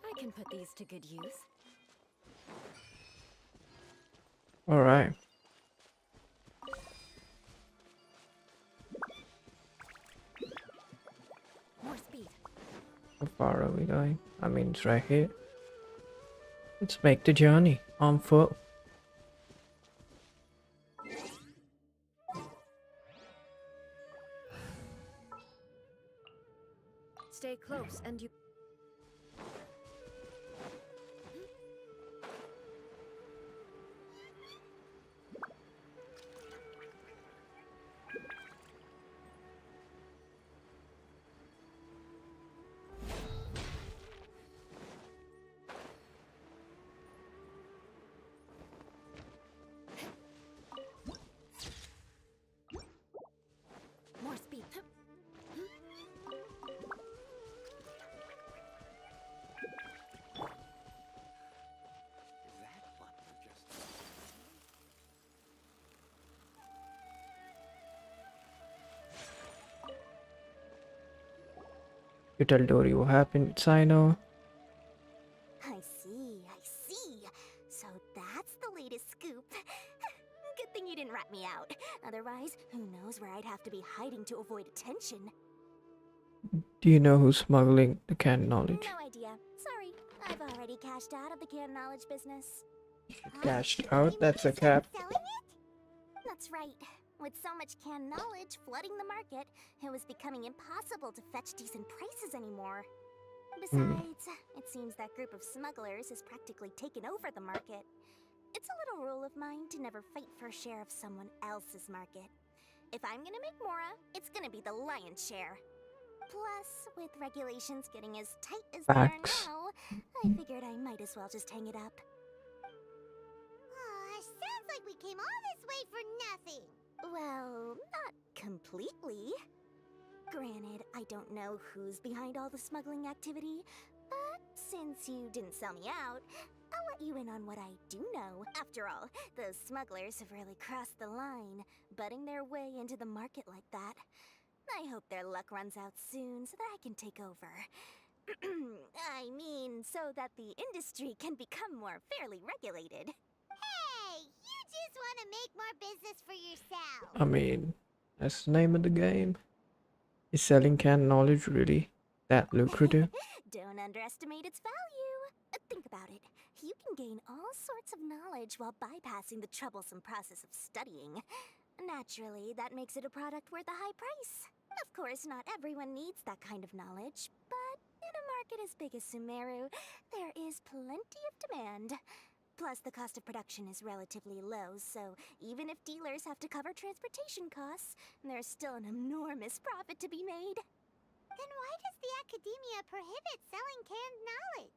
I can put these to good use. All right. More speed. How far are we going? I mean, it's right here. Let's make the journey on foot. Stay close and you... More speed. That butler just... You tell Dory what happened, Sino. I see. So that's the latest scoop. Good thing you didn't rat me out. Otherwise, who knows where I'd have to be hiding to avoid attention. Do you know who's smuggling the canned knowledge? No idea. Sorry. I've already cashed out of the canned knowledge business. Cashed out? That's a cap. Selling it? That's right. With so much canned knowledge flooding the market, it was becoming impossible to fetch decent prices anymore. Besides, it seems that group of smugglers has practically taken over the market. It's a little rule of mine to never fight for a share of someone else's market. If I'm gonna make Mora, it's gonna be the lion's share. Plus, with regulations getting as tight as they are Facts. now, I figured I might as well just hang it up. Sounds like we came all this way for nothing. Well, not completely. Granted, I don't know who's behind all the smuggling activity, but since you didn't sell me out, I'll let you in on what I do know. After all, those smugglers have really crossed the line, butting their way into the market like that. I hope their luck runs out soon so that I can take over. I mean, so that the industry can become more fairly regulated. Hey, you just want to make more business for yourself. I mean, that's the name of the game. Is selling canned knowledge really that lucrative? Don't underestimate its value. Think about it. You can gain all sorts of knowledge while bypassing the troublesome process of studying. Naturally, that makes it a product worth a high price. Of course, not everyone needs that kind of knowledge, but in a market as big as Sumeru, there is plenty of demand. Plus, the cost of production is relatively low, so even if dealers have to cover transportation costs, there's still an enormous profit to be made. Then why does the academia prohibit selling canned knowledge?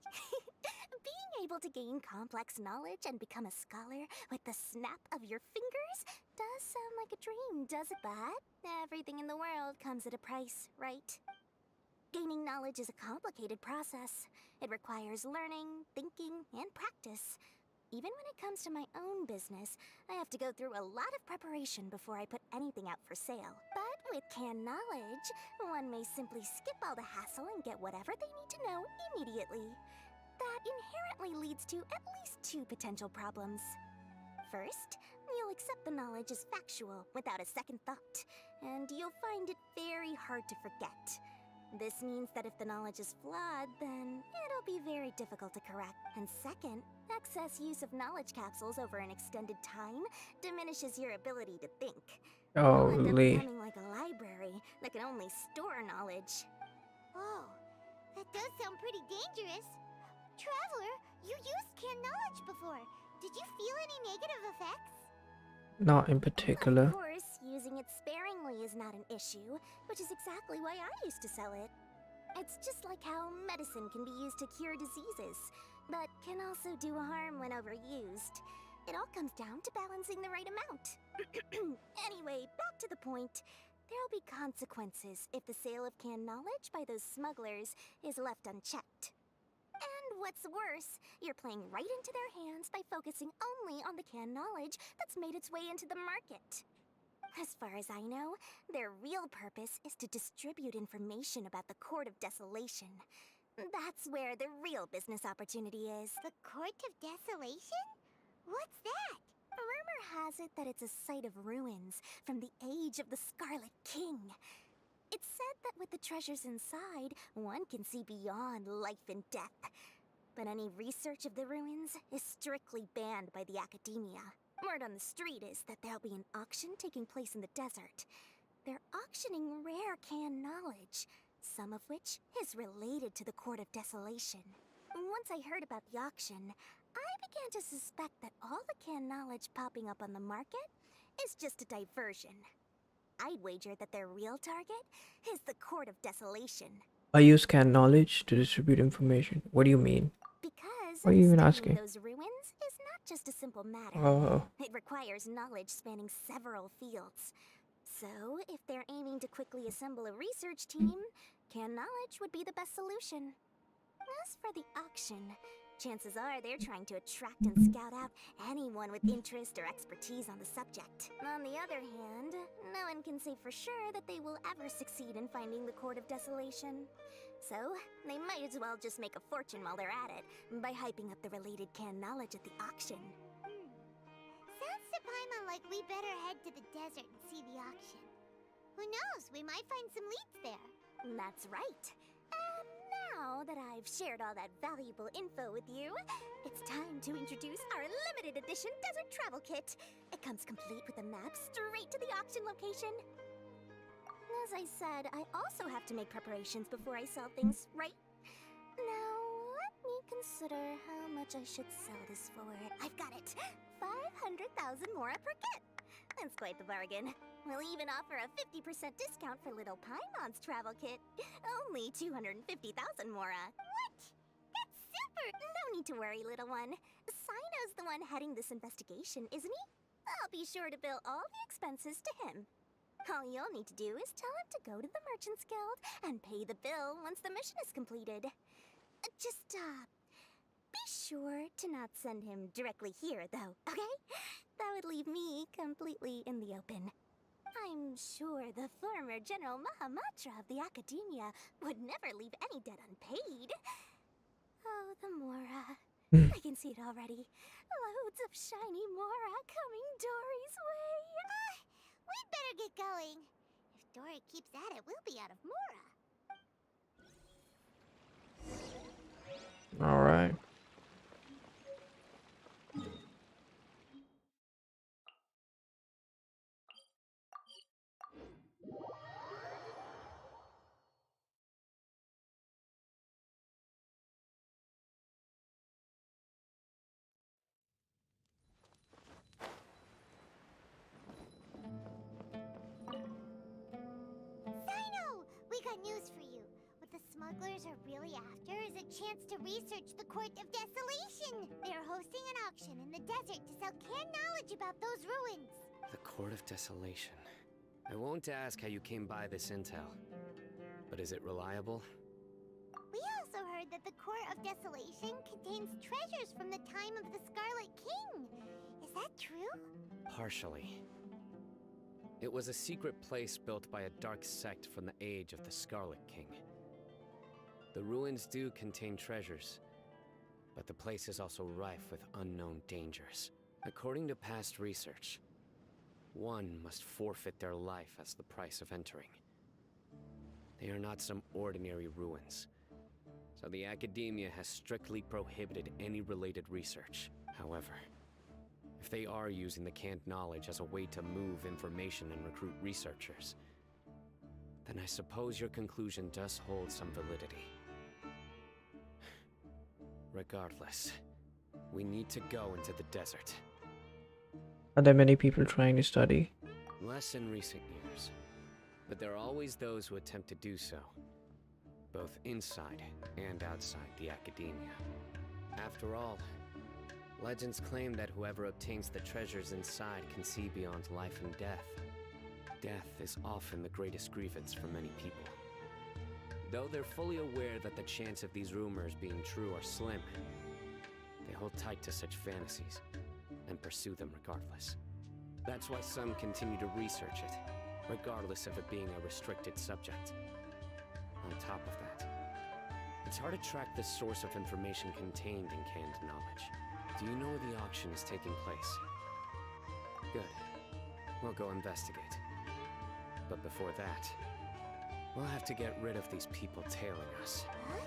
Being able to gain complex knowledge and become a scholar with the snap of your fingers does sound like a dream, does it? But everything in the world comes at a price, right? Gaining knowledge is a complicated process. It requires learning, thinking, and practice. Even when it comes to my own business, I have to go through a lot of preparation before I put anything out for sale. But with canned knowledge, one may simply skip all the hassle and get whatever they need to know immediately. That inherently leads to at least two potential problems. First, you'll accept the knowledge as factual without a second thought, and you'll find it very hard to forget. This means that if the knowledge is flawed, then it'll be very difficult to correct. And second, excess use of knowledge capsules over an extended time diminishes your ability to think. You'll end up Holy. becoming like a library that can only store knowledge. Oh, that does sound pretty dangerous. Traveler, you used canned knowledge before. Did you feel any negative effects? Not in particular. Of course, using it sparingly is not an issue, which is exactly why I used to sell it. It's just like how medicine can be used to cure diseases, but can also do harm when overused. It all comes down to balancing the right amount. Anyway, back to the point. There'll be consequences if the sale of canned knowledge by those smugglers is left unchecked. And what's worse, you're playing right into their hands by focusing only on the canned knowledge that's made its way into the market. As far as I know, their real purpose is to distribute information about the Court of Desolation. That's where the real business opportunity is. The Court of Desolation? What's that? Rumor has it that it's a site of ruins from the age of the Scarlet King. It's said that with the treasures inside, one can see beyond life and death. But any research of the ruins is strictly banned by the academia. Word on the street is that there'll be an auction taking place in the desert. They're auctioning rare canned knowledge. some of which is related to the Court of Desolation. Once I heard about the auction, I began to suspect that all the canned knowledge popping up on the market is just a diversion. I'd wager that their real target is the Court of Desolation. I use canned knowledge to distribute information. What do you mean? Because What are you even studying asking? those ruins is not just a simple matter. Oh, It requires knowledge spanning several fields. So, if they're aiming to quickly assemble a research team, canned knowledge would be the best solution. As for the auction, chances are they're trying to attract and scout out anyone with interest or expertise on the subject. On the other hand, no one can say for sure that they will ever succeed in finding the Court of Desolation. So, they might as well just make a fortune while they're at it by hyping up the related canned knowledge at the auction. Sounds to Paimon like we better head to the desert and see the auction. Who knows, we might find some leads there. That's right. And now that I've shared all that valuable info with you, it's time to introduce our limited edition desert travel kit. It comes complete with a map straight to the auction location. As I said, I also have to make preparations before I sell things, right? Now, let me consider how much I should sell this for. I've got it! 500,000 mora per kit! That's quite the bargain. We'll even offer a 50% discount for little Paimon's travel kit. Only 250,000 mora. What? That's super! No need to worry, little one. Sino's the one heading this investigation, isn't he? I'll be sure to bill all the expenses to him. All you'll need to do is tell him to go to the Merchants Guild and pay the bill once the mission is completed. Just, be sure to not send him directly here, though, okay? That would leave me completely in the open. I'm sure the former General Mahamatra of the Academia would never leave any debt unpaid. Oh, the Mora. I can see it already. Loads of shiny Mora coming Dory's way. We'd better get going. If Dory keeps at it, we'll be out of Mora. all right. Sino! We got news for you. What the smugglers are really after is a chance to research the Court of Desolation. They're hosting an auction in the desert to sell canned knowledge about those ruins. The Court of Desolation. I won't ask how you came by this intel, but is it reliable? We also heard that the Court of Desolation contains treasures from the time of the Scarlet King. Is that true? Partially. It was a secret place built by a dark sect from the age of the Scarlet King. The ruins do contain treasures, but the place is also rife with unknown dangers. According to past research, one must forfeit their life as the price of entering. They are not some ordinary ruins, so the Academia has strictly prohibited any related research. However, if they are using the canned knowledge as a way to move information and recruit researchers, then I suppose your conclusion does hold some validity. Regardless, we need to go into the desert. Are there many people trying to study? Less in recent years, but there are always those who attempt to do so, both inside and outside the Academia. After all, legends claim that whoever obtains the treasures inside can see beyond life and death. Death is often the greatest grievance for many people. Though they're fully aware that the chance of these rumors being true are slim, they hold tight to such fantasies and pursue them regardless. That's why some continue to research it, regardless of it being a restricted subject. On top of that, it's hard to track the source of information contained in canned knowledge. Do you know where the auction is taking place? Good. We'll go investigate. But before that, we'll have to get rid of these people tailing us. What?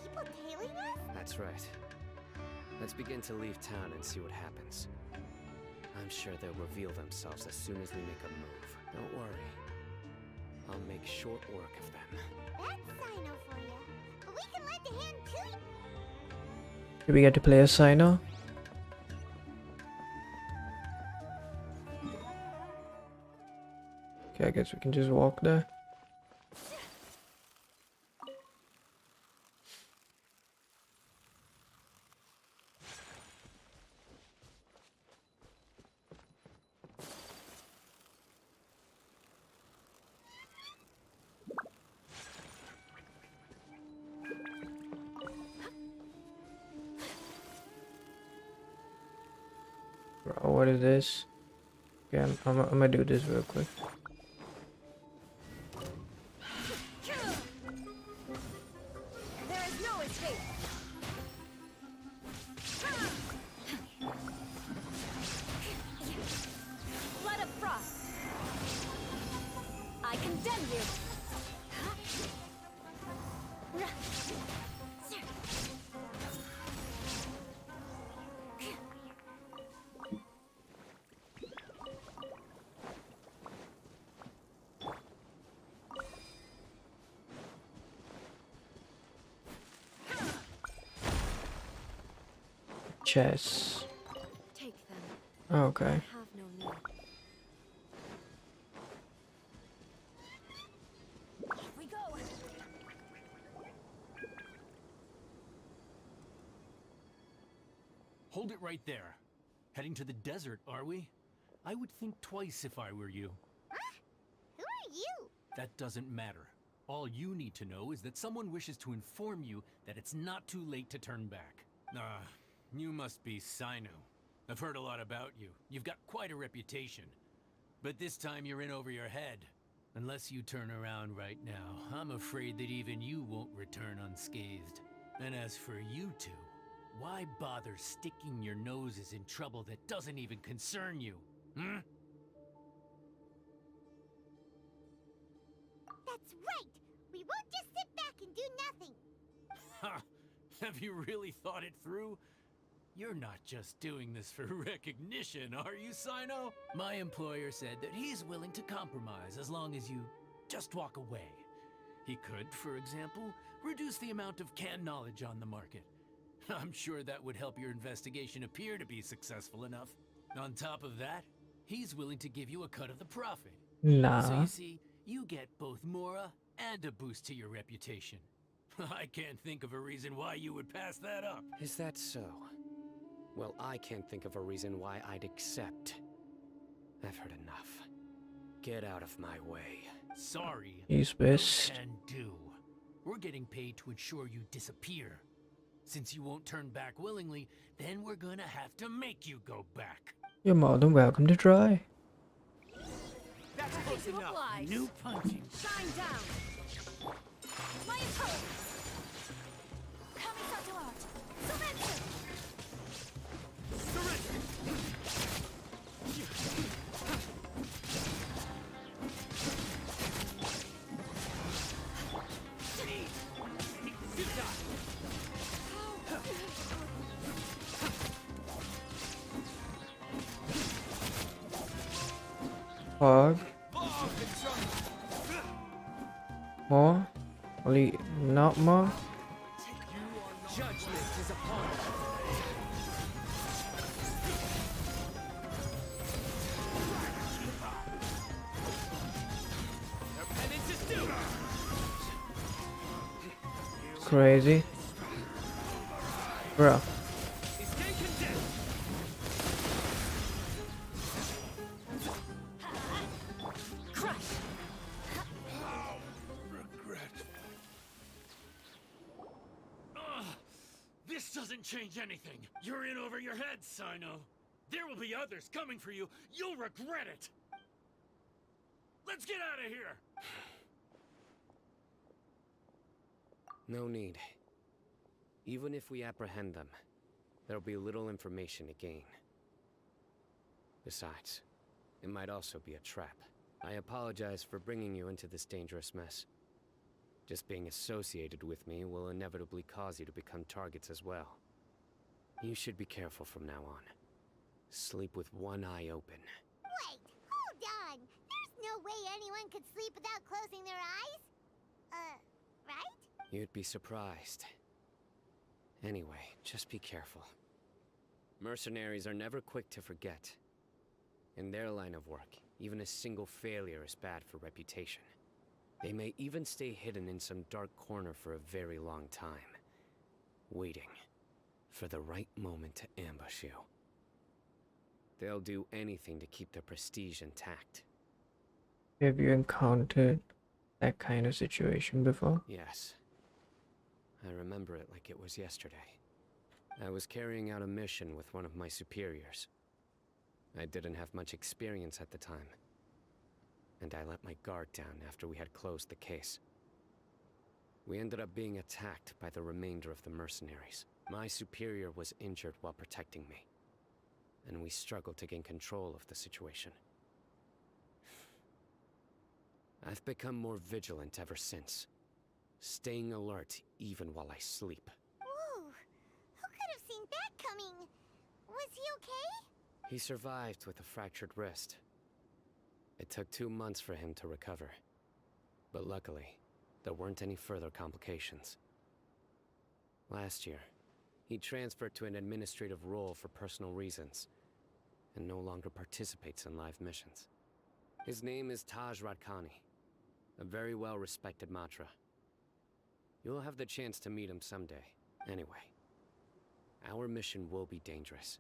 People tailing us? That's right. Let's begin to leave town and see what happens. I'm sure they'll reveal themselves as soon as we make a move. Don't worry. I'll make short work of them. That's Sino for you. But we can lend a hand too. Do we get to play as Sino? Okay, I guess we can just walk there. Bro, what is this? Okay, I'm gonna do this real quick. There is no escape. Blood of frost. I condemn you. Chess. Take them. Okay. I have no need. Off we go. Hold it right there. Heading to the desert, are we? I would think twice if I were you. Who are you? That doesn't matter. All you need to know is that someone wishes to inform you that it's not too late to turn back. You must be Sino. I've heard a lot about you. You've got quite a reputation. But this time you're in over your head. Unless you turn around right now, I'm afraid that even you won't return unscathed. And as for you two, why bother sticking your noses in trouble that doesn't even concern you? Hmm? That's right. We won't just sit back and do nothing. Ha! Have you really thought it through? You're not just doing this for recognition, are you, Sino? My employer said that he's willing to compromise as long as you just walk away. He could, for example, reduce the amount of canned knowledge on the market. I'm sure that would help your investigation appear to be successful enough. On top of that, he's willing to give you a cut of the profit. So Nah. you see, you get both Mora and a boost to your reputation. I can't think of a reason why you would pass that up. Is that so? Well, I can't think of a reason why I'd accept. I've heard enough. Get out of my way. Sorry. He's no pissed. can do. We're getting paid to ensure you disappear. Since you won't turn back willingly, then we're gonna have to make you go back. You're more than welcome to try. That's close You enough. oblige. New punching. Shine down. My opponent. Kamisato art. Surrender. Fog. More. Only not more. Judgment is upon us. Their penance is due. Crazy. Bro. He's getting condemned. Crush. This doesn't change anything. You're in over your head, Sino. There will be others coming for you. You'll regret it. Let's get out of here. No need. Even if we apprehend them, there'll be little information to gain. Besides, it might also be a trap. I apologize for bringing you into this dangerous mess. Just being associated with me will inevitably cause you to become targets as well. You should be careful from now on. Sleep with one eye open. Wait, hold on. There's no way anyone could sleep without closing their eyes? Right? You'd be surprised. Anyway, just be careful. Mercenaries are never quick to forget. In their line of work, even a single failure is bad for reputation. They may even stay hidden in some dark corner for a very long time, waiting for the right moment to ambush you. They'll do anything to keep their prestige intact. Have you encountered that kind of situation before? Yes. I remember it like it was yesterday. I was carrying out a mission with one of my superiors. I didn't have much experience at the time, and I let my guard down after we had closed the case. We ended up being attacked by the remainder of the mercenaries. My superior was injured while protecting me, and we struggled to gain control of the situation. I've become more vigilant ever since, staying alert even while I sleep. Whoa! Who could have seen that coming? Was he okay? He survived with a fractured wrist. It took 2 months for him to recover, but luckily, there weren't any further complications. Last year, he transferred to an administrative role for personal reasons, and no longer participates in live missions. His name is Taj Radkani, a very well-respected Matra. You'll have the chance to meet him someday. Anyway, our mission will be dangerous.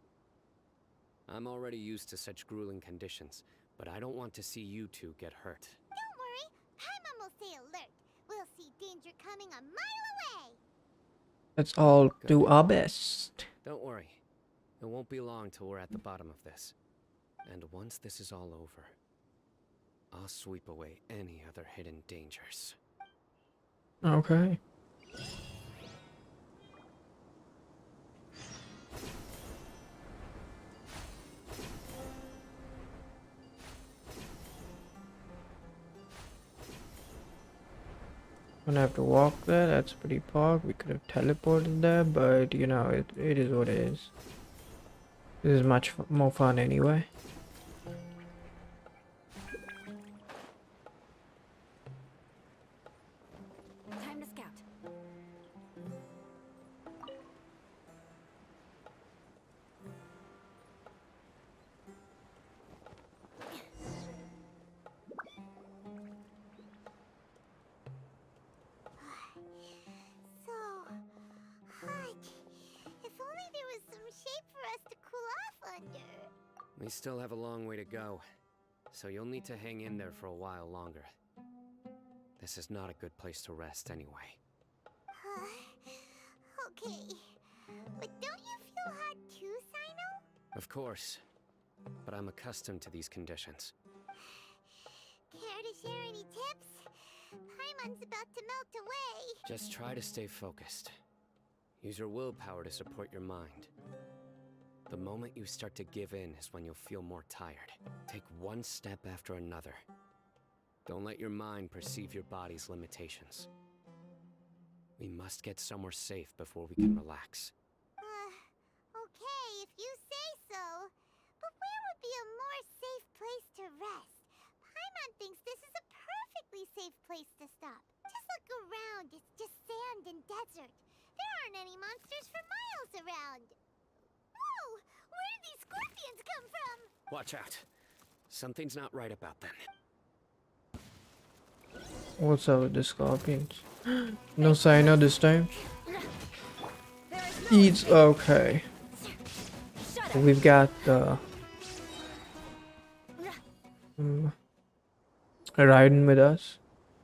I'm already used to such grueling conditions, but I don't want to see you two get hurt. Don't worry, Paimon will stay alert. We'll see danger coming a mile away. Let's all Good. do our best. Don't worry. It won't be long till we're at the bottom of this. And once this is all over, I'll sweep away any other hidden dangers. Okay. Gonna have to walk there. That's pretty park. We could have teleported there, but you know, it is what it is. This is much more fun anyway. Time to scout. So hot. If only there was some shape for us to cool off under. We still have a long way to go, so you'll need to hang in there for a while longer. This is not a good place to rest anyway. Okay. But don't you feel hot too, Sino? Of course, but I'm accustomed to these conditions. Care to share any tips? Paimon's about to melt away. Just try to stay focused. Use your willpower to support your mind. The moment you start to give in is when you'll feel more tired. Take one step after another. Don't let your mind perceive your body's limitations. We must get somewhere safe before we can relax. Okay, if you say so. But where would be a more safe place to rest? Paimon thinks this is a perfectly safe place to stop. Just look around, it's just sand and desert. There aren't any monsters for miles around. Whoa! Where did these scorpions come from? Watch out. Something's not right about them. What's up with the scorpions? No Sino this time. It's okay. We've got the Raiden with us.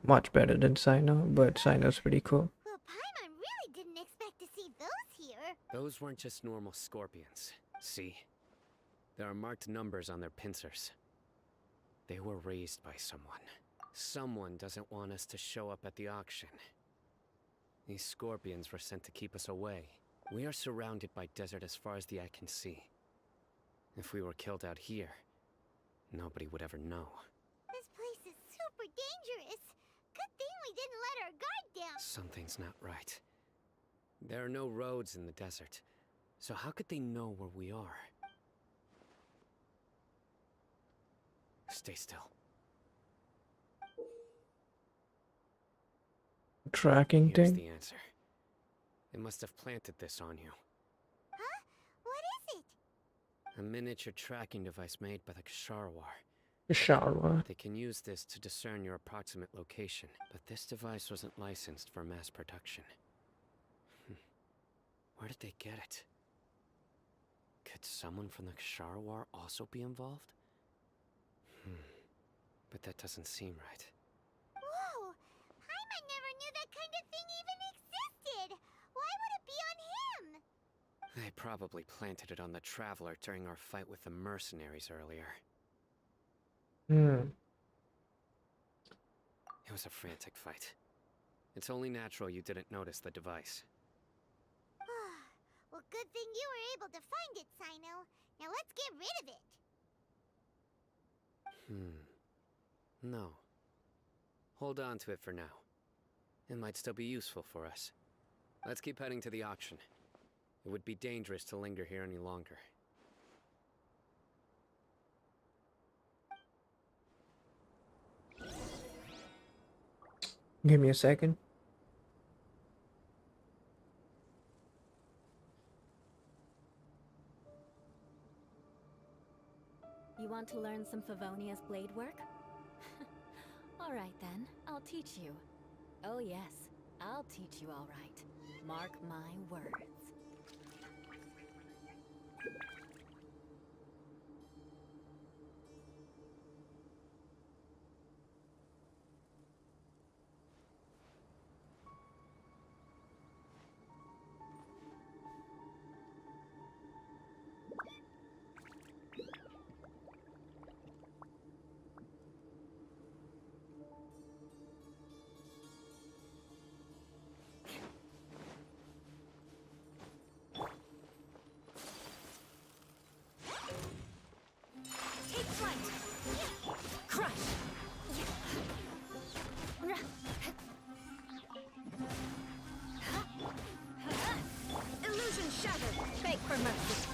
Much better than Sino, but Sino's pretty cool. Well, Paimon really didn't expect to see those here. Those weren't just normal scorpions. See? There are marked numbers on their pincers. They were raised by someone. Someone doesn't want us to show up at the auction. These scorpions were sent to keep us away. We are surrounded by desert as far as the eye can see. If we were killed out here, nobody would ever know. This place is super dangerous. Good thing we didn't let our guard down. Something's not right. There are no roads in the desert, so how could they know where we are? Stay still. Tracking Here's thing? the answer. They must have planted this on you. Huh? What is it? A miniature tracking device made by the Ksharwar. Sharwa. They can use this to discern your approximate location, but this device wasn't licensed for mass production. Where did they get it? Could someone from the Ksharwar also be involved? But that doesn't seem right. Whoa! Paimon never knew that kind of thing even existed! Why would it be on him? They probably planted it on the Traveler during our fight with the mercenaries earlier. Hmm. It was a frantic fight. It's only natural you didn't notice the device. Well, good thing you were able to find it, Sino. Now let's get rid of it. No. Hold on to it for now. It might still be useful for us. Let's keep heading to the auction. It would be dangerous to linger here any longer. Give me a second. You want to learn some Favonia's blade work? Alright then, I'll teach you. Oh yes, I'll teach you alright. Mark my words. Take flight! Crush! Illusion shattered! Beg for mercy!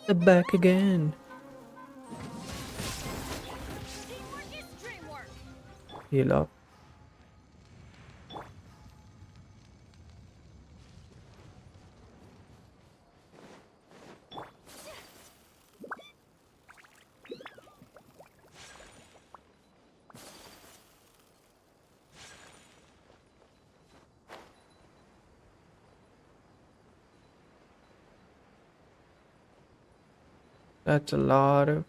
They're back again. Heal up. That's a lot of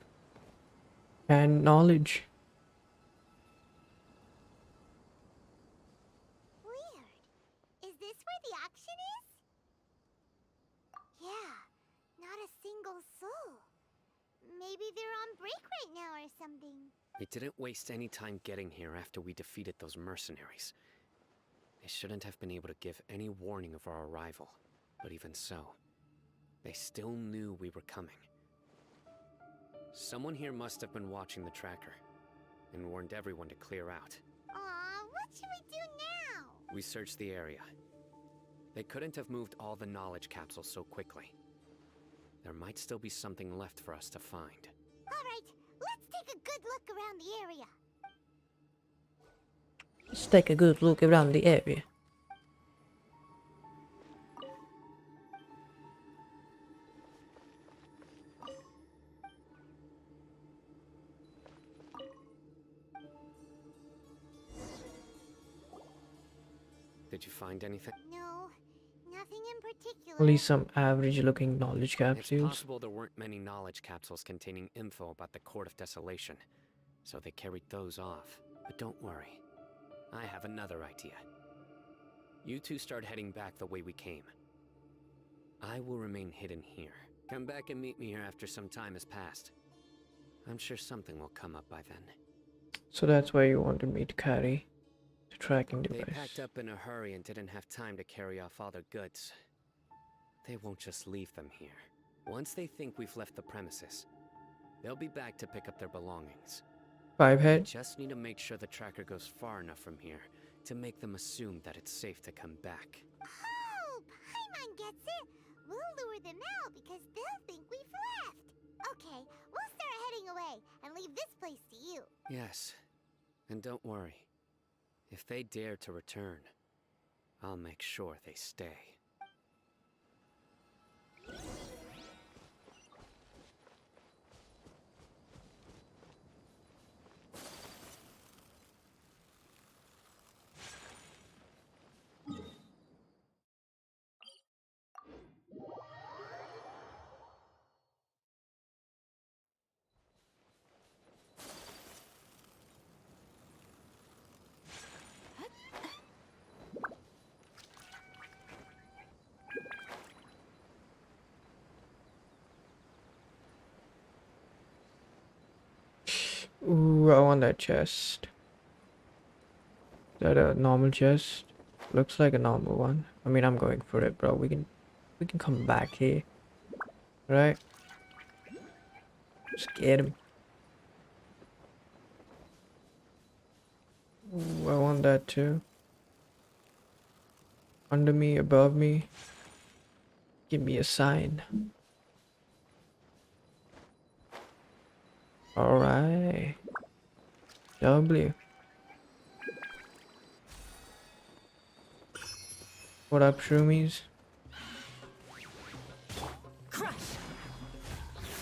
and knowledge. Weird. Is this where the auction is? Yeah, not a single soul. Maybe they're on break right now or something. We didn't waste any time getting here after we defeated those mercenaries. They shouldn't have been able to give any warning of our arrival. But even so, they still knew we were coming. Someone here must have been watching the tracker and warned everyone to clear out. Aw, what should we do now? We searched the area. They couldn't have moved all the knowledge capsules so quickly. There might still be something left for us to find. Alright, let's take a good look around the area. Let's take a good look around the area. Did you find anything? No, nothing in particular. Only some average looking knowledge It's capsules. possible there weren't many knowledge capsules containing info about the Court of Desolation, so they carried those off. But don't worry. I have another idea. You two start heading back the way we came. I will remain hidden here. Come back and meet me here after some time has passed. I'm sure something will come up by then. So that's why you wanted me to carry the tracking They device. packed up in a hurry and didn't have time to carry off all their goods. They won't just leave them here. Once they think we've left the premises, they'll be back to pick up their belongings. Five We head. just need to make sure the tracker goes far enough from here to make them assume that it's safe to come back. Oh, Paimon gets it. We'll lure them out because they'll think we've left. Okay, we'll start heading away and leave this place to you. Yes. And don't worry. If they dare to return, I'll make sure they stay. Ooh, I want that chest. Is that a normal chest? Looks like a normal one. I mean, I'm going for it, bro. We can come back here. Right? Scared me. Ooh, I want that too. Under me, above me. Give me a sign. Alright. W. What up, shroomies? Crush!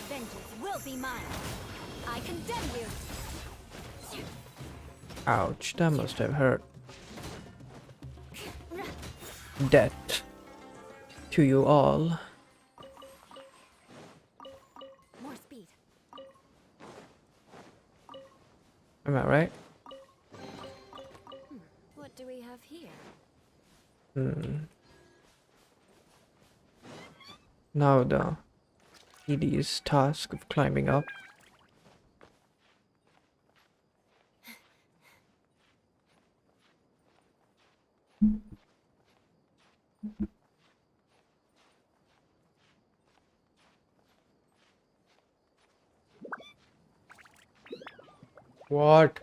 Vengeance will be mine. I condemn you. Ouch, that must have hurt. Death to you all. More speed. Am I right? What do we have here? Now the tedious task of climbing up. What?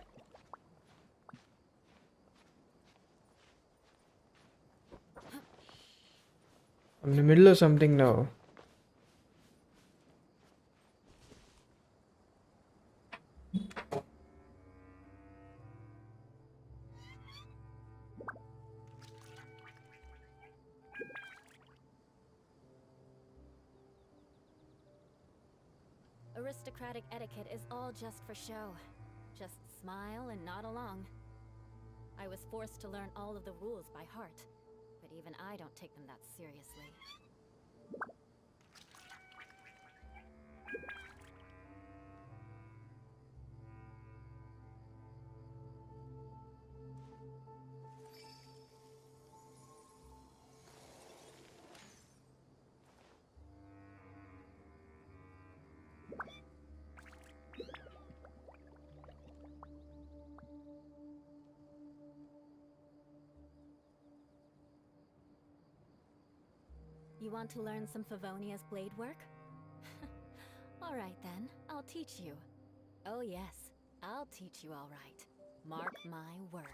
I'm in the middle of something now. Aristocratic etiquette is all just for show. Just smile and nod along. I was forced to learn all of the rules by heart, but even I don't take them that seriously. You want to learn some Favonia's blade work? Alright then, I'll teach you. Oh yes, I'll teach you alright. Mark my words.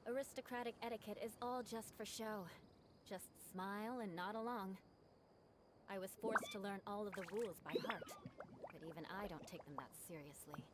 Aristocratic etiquette is all just for show. Just smile and nod along. I was forced to learn all of the rules by heart, but even I don't take them that seriously.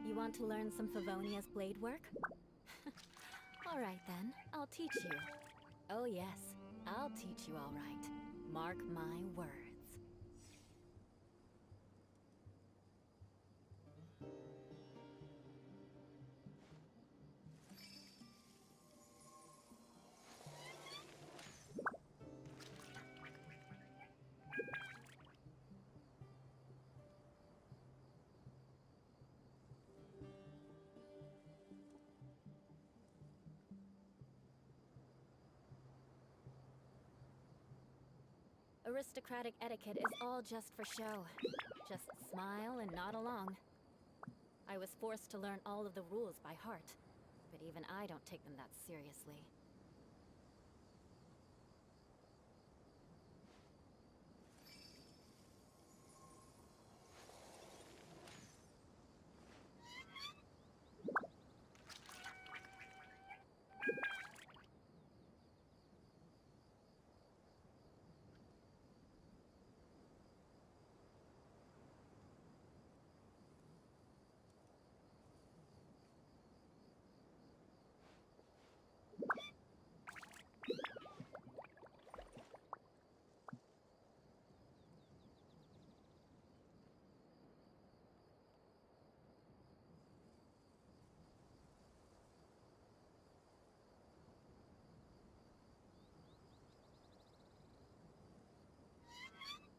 You want to learn some Favonia's blade work? Alright then, I'll teach you. Oh yes, I'll teach you alright. Mark my words. Aristocratic etiquette is all just for show. Just smile and nod along. I was forced to learn all of the rules by heart, but even I don't take them that seriously.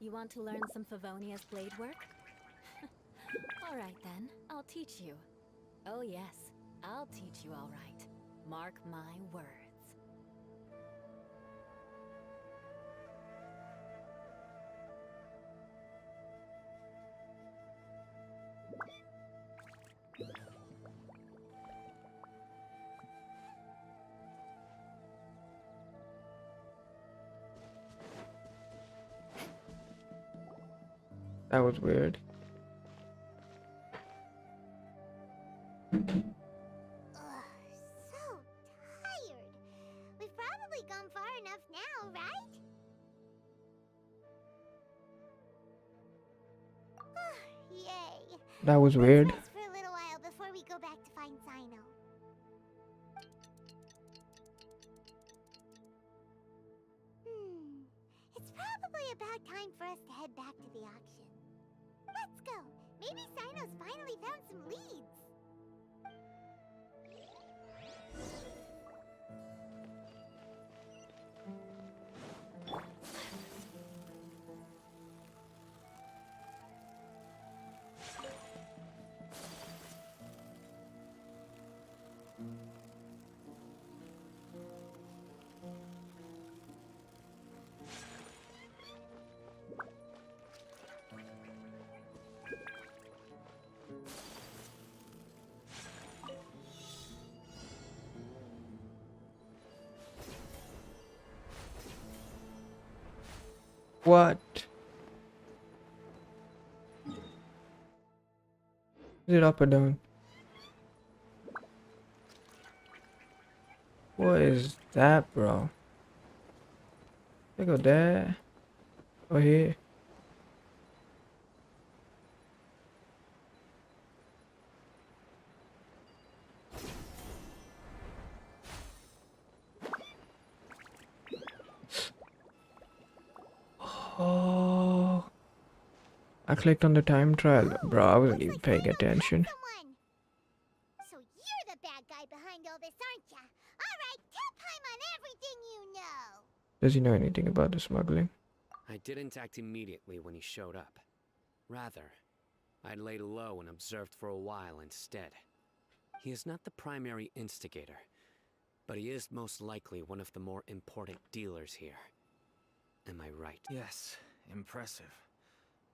You want to learn some Favonia's blade work? Alright then, I'll teach you. Oh yes, I'll teach you alright. Mark my words. That was weird. Ugh, so tired. We've probably gone far enough now, right? Yay. That was Let's weird. rest for a little while before we go back to find Sino. It's probably about time for us to head back to the auction. Let's go. Maybe Sino's finally found some leads. What? Is it up or down? What is that, bro? They go there or here? Oh, I clicked on the time trial, bro. I wasn't even paying attention. Someone. So you're the bad guy behind all this, aren't ya? Alright, tell Paimon everything you know. Does he know anything about the smuggling? I didn't act immediately when he showed up. Rather, I laid low and observed for a while instead. He is not the primary instigator, but he is most likely one of the more important dealers here. Am I right? Yes, impressive.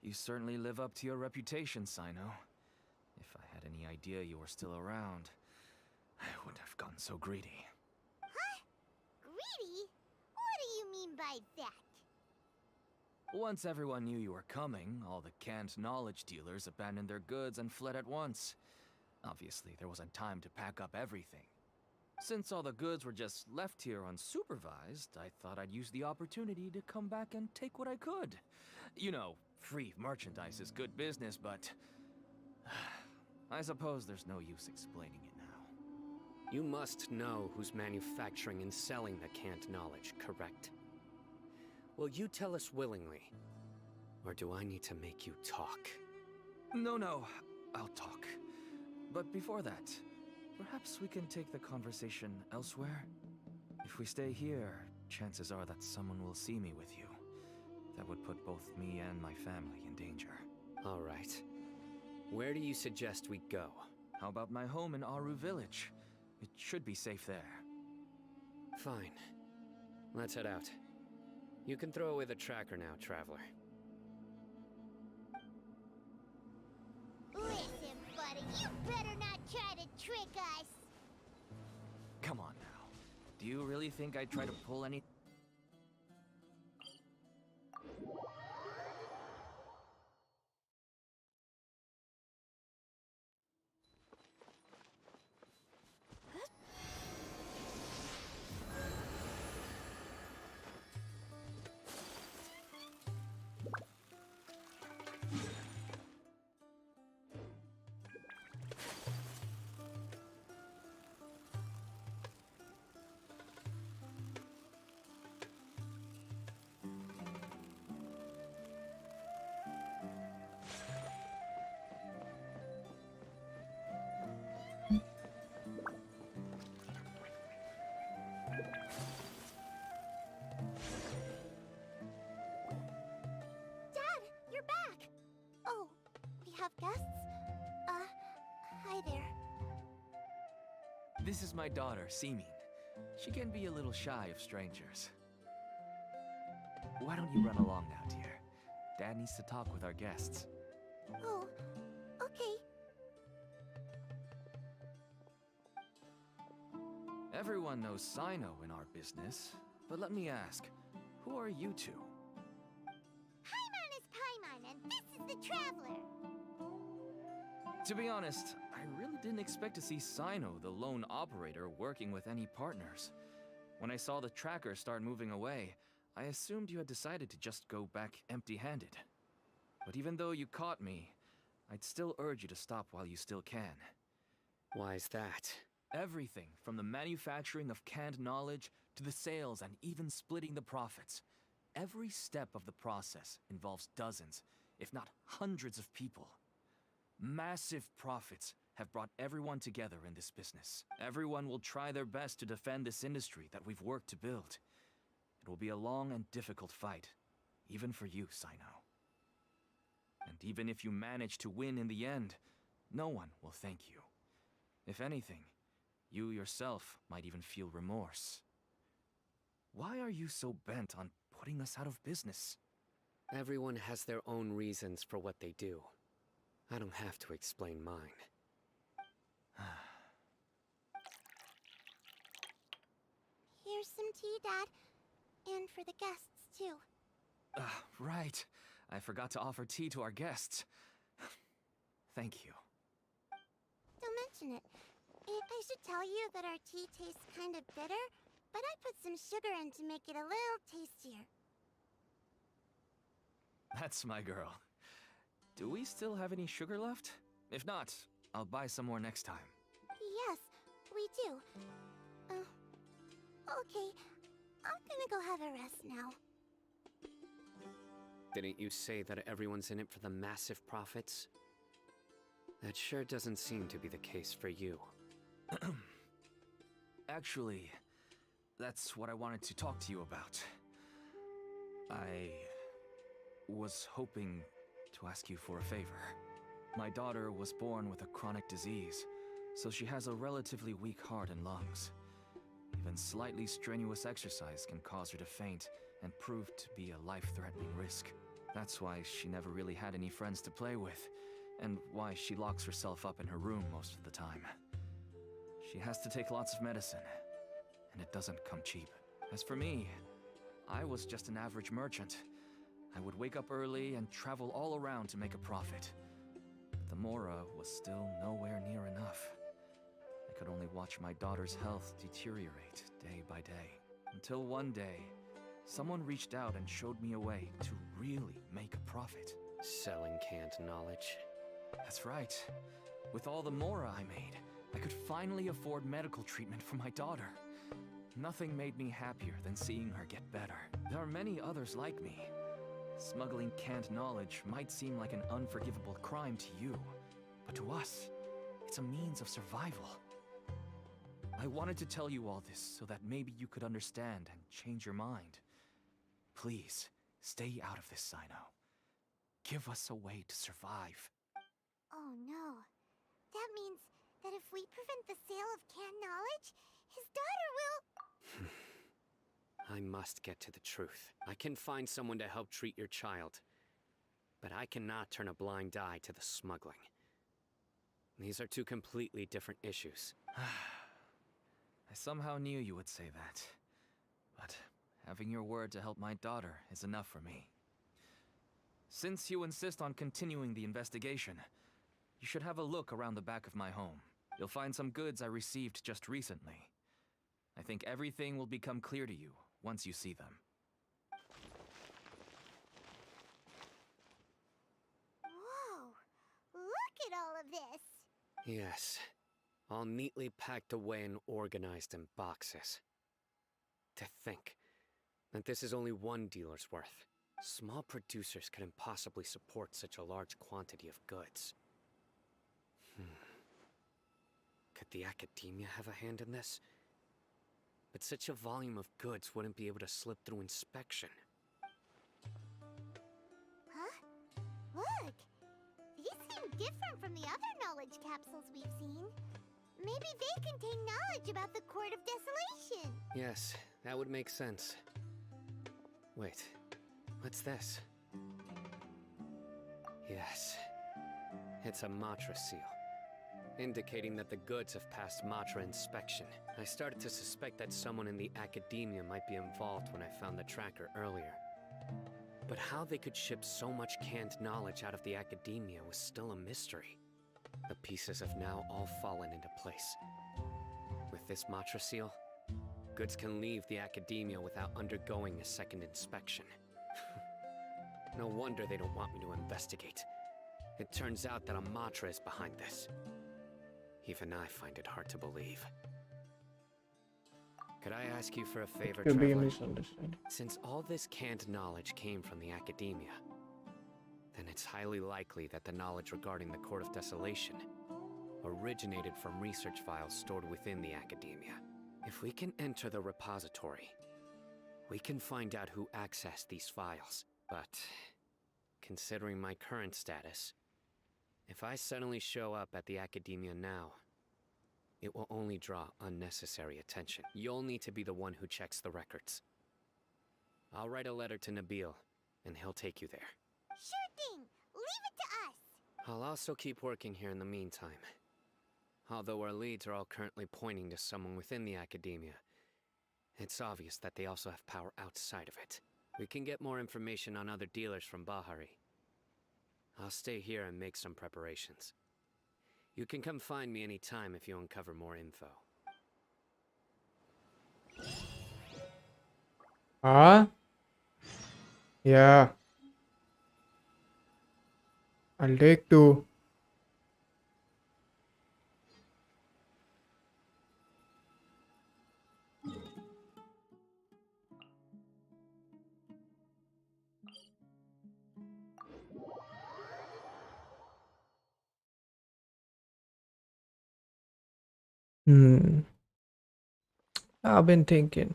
You certainly live up to your reputation, Sino. If I had any idea you were still around, I wouldn't have gotten so greedy. Huh? Greedy? What do you mean by that? Once everyone knew you were coming, all the canned knowledge dealers abandoned their goods and fled at once. Obviously, there wasn't time to pack up everything. Since all the goods were just left here unsupervised, I thought I'd use the opportunity to come back and take what I could. You know, free merchandise is good business, but I suppose there's no use explaining it now. You must know who's manufacturing and selling the canned knowledge, correct? Will you tell us willingly? Or do I need to make you talk? No, I'll talk. But before that, perhaps we can take the conversation elsewhere? If we stay here, chances are that someone will see me with you. That would put both me and my family in danger. All right. Where do you suggest we go? How about my home in Aru Village? It should be safe there. Fine. Let's head out. You can throw away the tracker now, traveler. Listen, buddy, you better not try to trick us. Come on now. Do you really think I'd try to pull any... Dad, you're back. Oh, we have guests? Hi there. This is my daughter, Simin. She can be a little shy of strangers. Why don't you run along now, dear? Dad needs to talk with our guests. Oh, okay. Everyone knows Sino in our business, but let me ask, who are you two? Paimon is Paimon, and this is the Traveler. To be honest, I really didn't expect to see Sino, the lone operator, working with any partners. When I saw the tracker start moving away, I assumed you had decided to just go back empty-handed. But even though you caught me, I'd still urge you to stop while you still can. Why is that? Everything from the manufacturing of canned knowledge to the sales and even splitting the profits. Every step of the process involves dozens, if not hundreds of people. Massive profits have brought everyone together in this business. Everyone will try their best to defend this industry that we've worked to build. It will be a long and difficult fight, even for you, Sino. And even if you manage to win in the end, no one will thank you. If anything, you yourself might even feel remorse. Why are you so bent on putting us out of business? Everyone has their own reasons for what they do. I don't have to explain mine. Here's some tea, Dad. And for the guests, too. Right. I forgot to offer tea to our guests. Thank you. Don't mention it. I should tell you that our tea tastes kind of bitter, but I put some sugar in to make it a little tastier. That's my girl. Do we still have any sugar left? If not, I'll buy some more next time. Yes, we do. Okay. I'm gonna go have a rest now. Didn't you say that everyone's in it for the massive profits? That sure doesn't seem to be the case for you. Actually, that's what I wanted to talk to you about. I was hoping to ask you for a favor. My daughter was born with a chronic disease, so she has a relatively weak heart and lungs. Even slightly strenuous exercise can cause her to faint and prove to be a life-threatening risk. That's why she never really had any friends to play with, and why she locks herself up in her room most of the time. She has to take lots of medicine, and it doesn't come cheap. As for me, I was just an average merchant. I would wake up early and travel all around to make a profit. But the Mora was still nowhere near enough. I could only watch my daughter's health deteriorate day by day. Until one day, someone reached out and showed me a way to really make a profit. Selling canned knowledge. That's right. With all the Mora I made, I could finally afford medical treatment for my daughter. Nothing made me happier than seeing her get better. There are many others like me. Smuggling canned knowledge might seem like an unforgivable crime to you, but to us, it's a means of survival. I wanted to tell you all this so that maybe you could understand and change your mind. Please, stay out of this, Sino. Give us a way to survive. Oh no. That means that if we prevent the sale of canned knowledge, his daughter will... I must get to the truth. I can find someone to help treat your child, but I cannot turn a blind eye to the smuggling. These are two completely different issues. I somehow knew you would say that. But having your word to help my daughter is enough for me. Since you insist on continuing the investigation, you should have a look around the back of my home. You'll find some goods I received just recently. I think everything will become clear to you once you see them. Whoa! Look at all of this! Yes, all neatly packed away and organized in boxes. To think that this is only one dealer's worth. Small producers couldn't possibly support such a large quantity of goods. Could the academia have a hand in this? But such a volume of goods wouldn't be able to slip through inspection. Huh? Look! These seem different from the other knowledge capsules we've seen. Maybe they contain knowledge about the Court of Desolation. Yes, that would make sense. Wait, what's this? Yes, it's a Matra seal, indicating that the goods have passed Matra inspection. I started to suspect that someone in the academia might be involved when I found the tracker earlier. But how they could ship so much canned knowledge out of the academia was still a mystery. The pieces have now all fallen into place. With this Matra seal, goods can leave the academia without undergoing a second inspection. No wonder they don't want me to investigate. It turns out that a Matra is behind this. Even I find it hard to believe. Could I ask you for a favor, Could be a Traveler? misunderstanding. Since all this canned knowledge came from the academia, then it's highly likely that the knowledge regarding the Court of Desolation originated from research files stored within the academia. If we can enter the repository, we can find out who accessed these files. But, considering my current status, if I suddenly show up at the academia now, it will only draw unnecessary attention. You'll need to be the one who checks the records. I'll write a letter to Nabil, and he'll take you there. Sure thing! Leave it to us! I'll also keep working here in the meantime. Although our leads are all currently pointing to someone within the academia, it's obvious that they also have power outside of it. We can get more information on other dealers from Bahari. I'll stay here and make some preparations. You can come find me anytime if you uncover more info. Ah? Yeah. I'll take two. I've been thinking.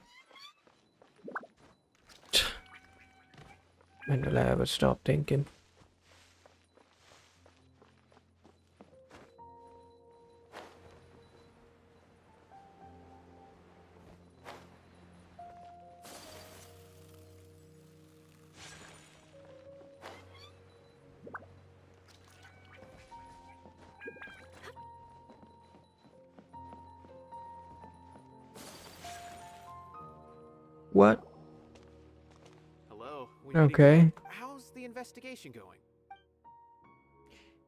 When will I ever stop thinking? What? Hello. We Okay. How's the investigation going?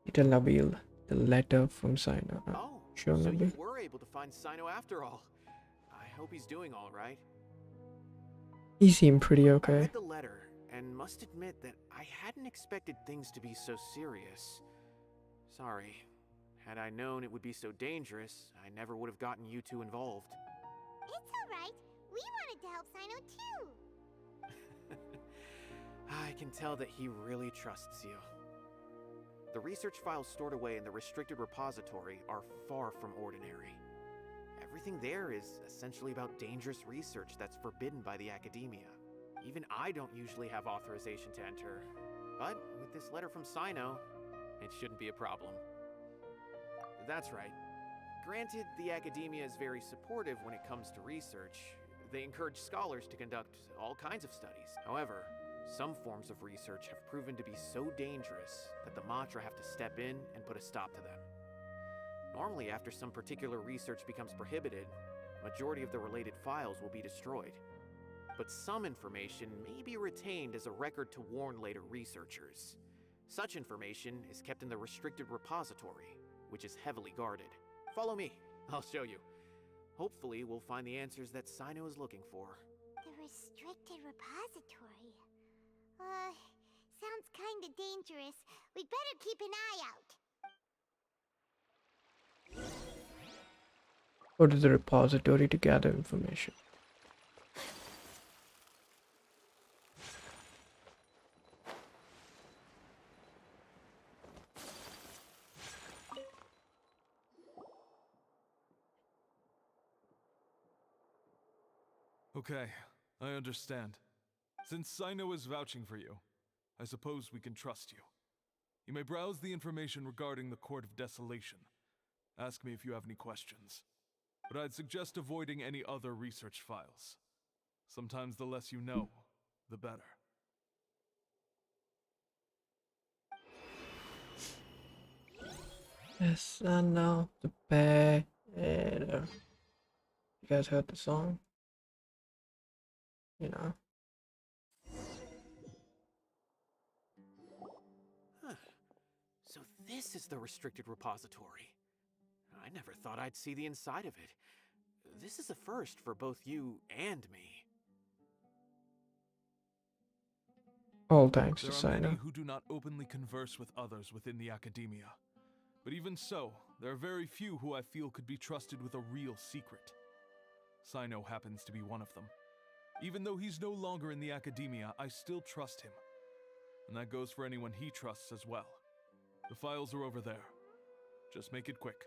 Little Nabil, the letter from Sino. Oh, Sure, so Nabil. you were able to find Sino after all. I hope he's doing all right. He seemed pretty I okay. read the letter and must admit that I hadn't expected things to be so serious. Sorry. Had I known it would be so dangerous, I never would have gotten you two involved. It's alright. We wanted to help Sino too. I can tell that he really trusts you. The research files stored away in the restricted repository are far from ordinary. Everything there is essentially about dangerous research that's forbidden by the academia. Even I don't usually have authorization to enter, but with this letter from Sino, it shouldn't be a problem. That's right. Granted, the academia is very supportive when it comes to research. They encourage scholars to conduct all kinds of studies. However, some forms of research have proven to be so dangerous that the Matra have to step in and put a stop to them. Normally, after some particular research becomes prohibited, majority of the related files will be destroyed. But some information may be retained as a record to warn later researchers. Such information is kept in the restricted repository, which is heavily guarded. Follow me, I'll show you. Hopefully, we'll find the answers that Sino is looking for. The restricted repository. Sounds kinda dangerous. We'd better keep an eye out. Go to the repository to gather information. Okay, I understand. Since Sino is vouching for you, I suppose we can trust you. You may browse the information regarding the Court of Desolation. Ask me if you have any questions. But I'd suggest avoiding any other research files. Sometimes the less you know, the better. Yes, I know the better. You guys heard the song? You know. Huh. So this is the restricted repository. I never thought I'd see the inside of it. This is a first for both you and me. All thanks to There are many Sino. who do not openly converse with others within the academia. But even so, there are very few who I feel could be trusted with a real secret. Sino happens to be one of them. Even though he's no longer in the academia, I still trust him. And that goes for anyone he trusts as well. The files are over there. Just make it quick.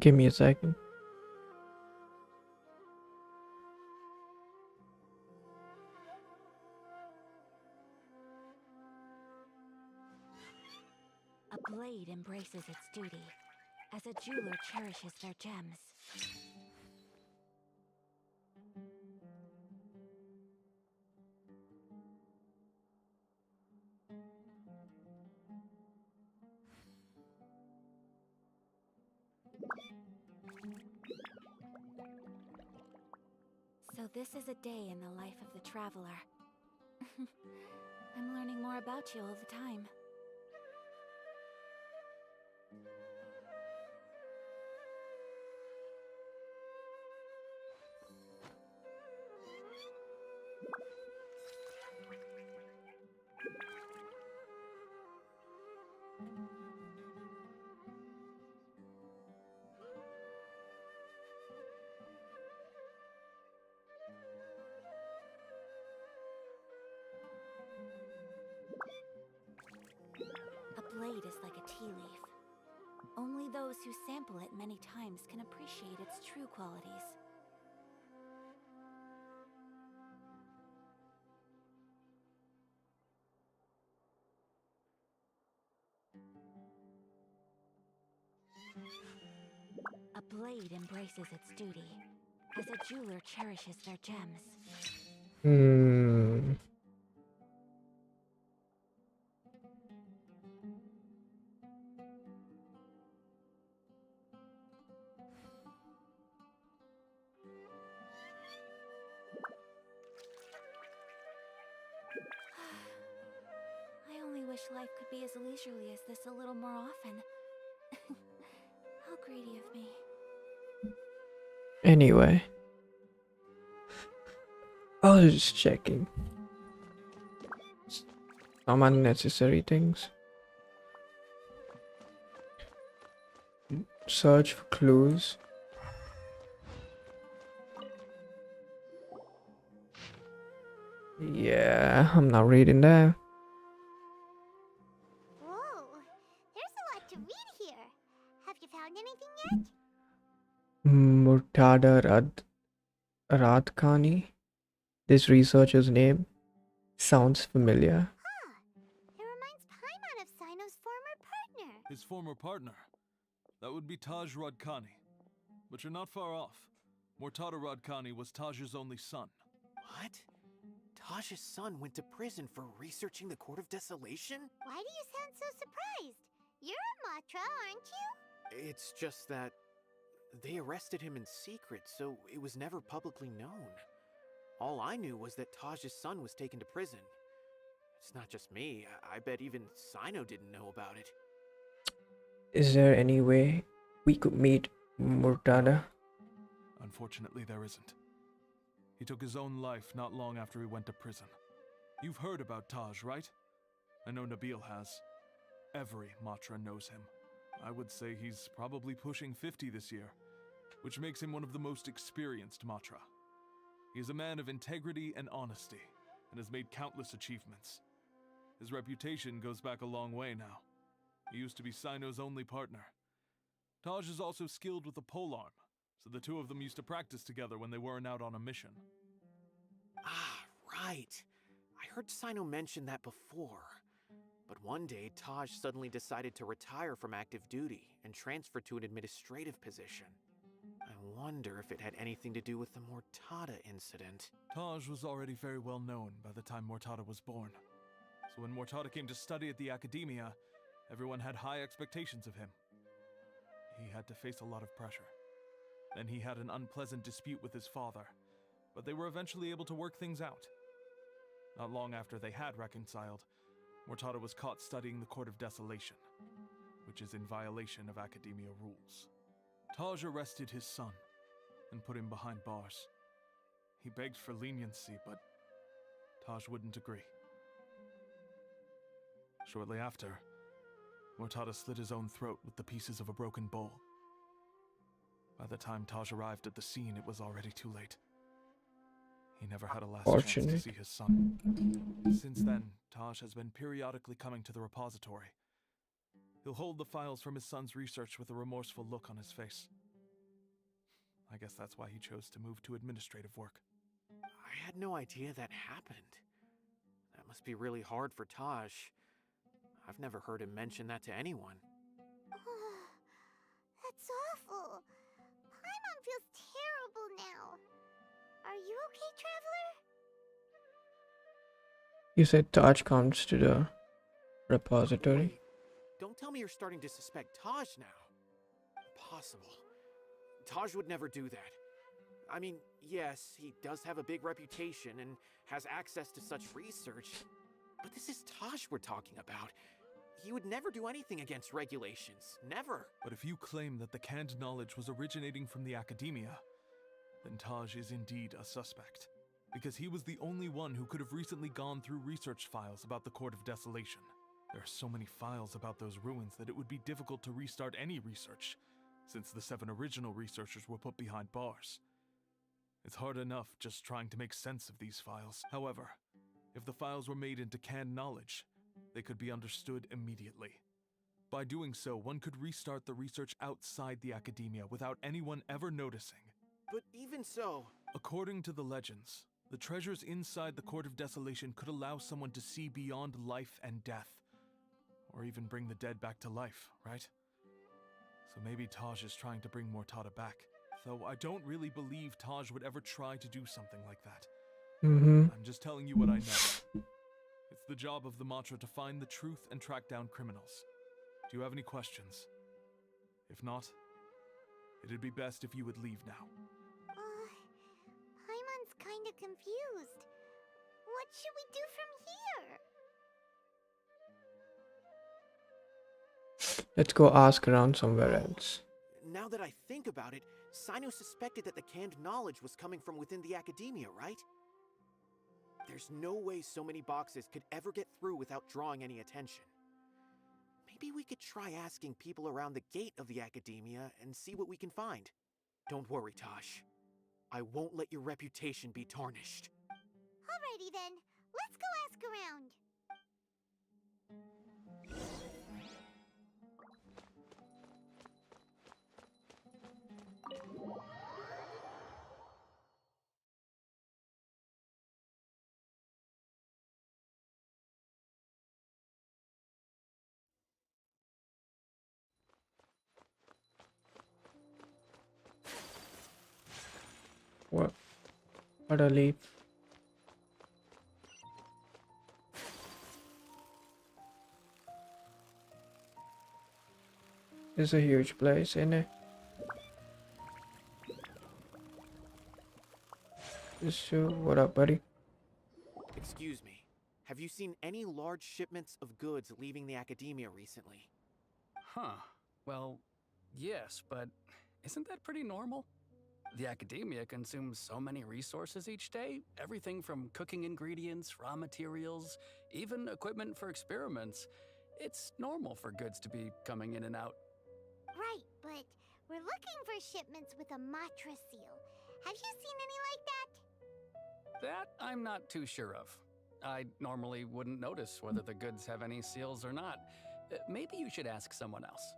Give me a second. A blade embraces its duty, as a jeweler cherishes their gems. this is a day in the life of the traveler. I'm learning more about you all the time. A blade is like a tea leaf. Only those who sample it many times can appreciate its true qualities. A blade embraces its duty, as a jeweler cherishes their gems. Hmm. I only wish life could be as leisurely as this a little more often. How greedy of me. Anyway, I was just checking some unnecessary things. Search for clues. Yeah, I'm not reading that. Whoa, there's a lot to read here. Have you found anything yet? Murtada Radkani. This researcher's name sounds familiar. Huh. It reminds Paimon of Sino's former partner. His former partner. That would be Taj Radkani. But you're not far off. Murtada Radkani was Taj's only son. What? Taj's son went to prison for researching the Court of Desolation? Why do you sound so surprised? You're a Matra, aren't you? It's just that they arrested him in secret, so it was never publicly known. All I knew was that Taj's son was taken to prison. It's not just me. I bet even Sino didn't know about it. Is there any way we could meet Murtada? Unfortunately, there isn't. He took his own life not long after he went to prison. You've heard about Taj, right? I know Nabil has. Every Matra knows him. I would say he's probably pushing 50 this year, which makes him one of the most experienced Matra. He is a man of integrity and honesty, and has made countless achievements. His reputation goes back a long way now. He used to be Sino's only partner. Taj is also skilled with the polearm, so the two of them used to practice together when they weren't out on a mission. Ah, right. I heard Sino mention that before. But one day, Taj suddenly decided to retire from active duty and transfer to an administrative position. I wonder if it had anything to do with the Murtada incident. Taj was already very well known by the time Murtada was born. So when Murtada came to study at the academia, everyone had high expectations of him. He had to face a lot of pressure. Then he had an unpleasant dispute with his father, but they were eventually able to work things out. Not long after they had reconciled, Murtada was caught studying the Court of Desolation, which is in violation of academia rules. Taj arrested his son and put him behind bars. He begged for leniency, but Taj wouldn't agree. Shortly after, Murtada slit his own throat with the pieces of a broken bowl. By the time Taj arrived at the scene, it was already too late. He never had a last chance to see his son. Since then, Taj has been periodically coming to the repository. He'll hold the files from his son's research with a remorseful look on his face. I guess that's why he chose to move to administrative work. I had no idea that happened. That must be really hard for Taj. I've never heard him mention that to anyone. That's awful. Paimon feels terrible now. Are you okay, Traveler? You said Taj comes to the repository. Wait, don't tell me you're starting to suspect Taj now. Impossible. Taj would never do that. I mean, yes, he does have a big reputation and has access to such research, but this is Taj we're talking about. He would never do anything against regulations. Never. But if you claim that the canned knowledge was originating from the academia, then Taj is indeed a suspect. Because he was the only one who could have recently gone through research files about the Court of Desolation. There are so many files about those ruins that it would be difficult to restart any research, since the 7 original researchers were put behind bars. It's hard enough just trying to make sense of these files. However, if the files were made into canned knowledge, they could be understood immediately. By doing so, one could restart the research outside the academia without anyone ever noticing. But even so... According to the legends, the treasures inside the Court of Desolation could allow someone to see beyond life and death. Or even bring the dead back to life, right? So maybe Taj is trying to bring Mortada back. Though I don't really believe Taj would ever try to do something like that. I'm just telling you what I know. It's the job of the Matra to find the truth and track down criminals. Do you have any questions? If not, it'd be best if you would leave now. Paimon's kinda confused. What should we do from here? Let's go ask around somewhere else. Now that I think about it, Sino suspected that the canned knowledge was coming from within the academia, right? There's no way so many boxes could ever get through without drawing any attention. Maybe we could try asking people around the gate of the academia and see what we can find. Don't worry, Taj. I won't let your reputation be tarnished. Alrighty then, let's go ask around. What a leap. It's a huge place, isn't it? So, what up, buddy? Excuse me. Have you seen any large shipments of goods leaving the academia recently? Huh. Well, yes, but isn't that pretty normal? The academia consumes so many resources each day. Everything from cooking ingredients, raw materials, even equipment for experiments. It's normal for goods to be coming in and out. Right, but we're looking for shipments with a Matra seal. Have you seen any like that? That I'm not too sure of. I normally wouldn't notice whether the goods have any seals or not. Maybe you should ask someone else.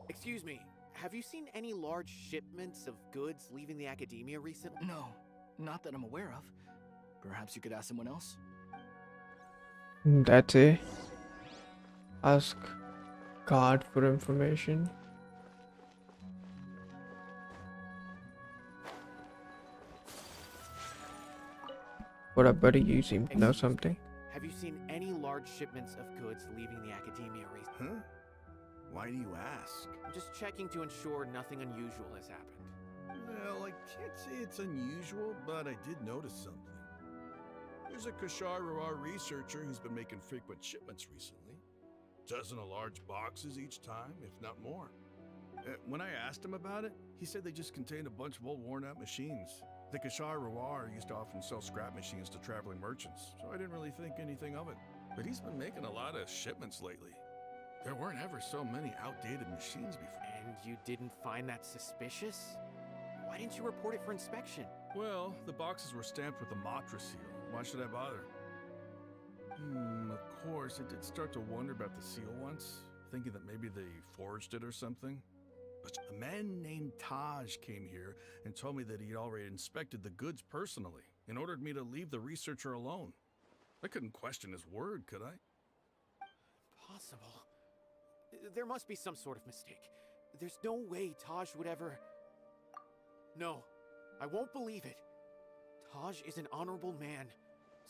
Excuse me, have you seen any large shipments of goods leaving the academia recently? No, not that I'm aware of. Perhaps you could ask someone else? That's it. Ask guard for information. What up, buddy? You seem to know something. Have you seen any large shipments of goods leaving the academia recently? Huh? Why do you ask? I'm just checking to ensure nothing unusual has happened. Well, I can't say it's unusual, but I did notice something. There's a Kashar researcher who's been making frequent shipments recently. Dozen of large boxes each time, if not more. When I asked him about it, he said they just contained a bunch of old worn-out machines. The Kashar used to often sell scrap machines to traveling merchants, so I didn't really think anything of it. But he's been making a lot of shipments lately. There weren't ever so many outdated machines before. And you didn't find that suspicious? Why didn't you report it for inspection? Well, the boxes were stamped with a Matra seal. Why should I bother? Of course, I did start to wonder about the seal once, thinking that maybe they forged it or something. But a man named Taj came here and told me that he'd already inspected the goods personally and ordered me to leave the researcher alone. I couldn't question his word, could I? Impossible. There must be some sort of mistake. There's no way Taj would ever... No, I won't believe it. Taj is an honorable man.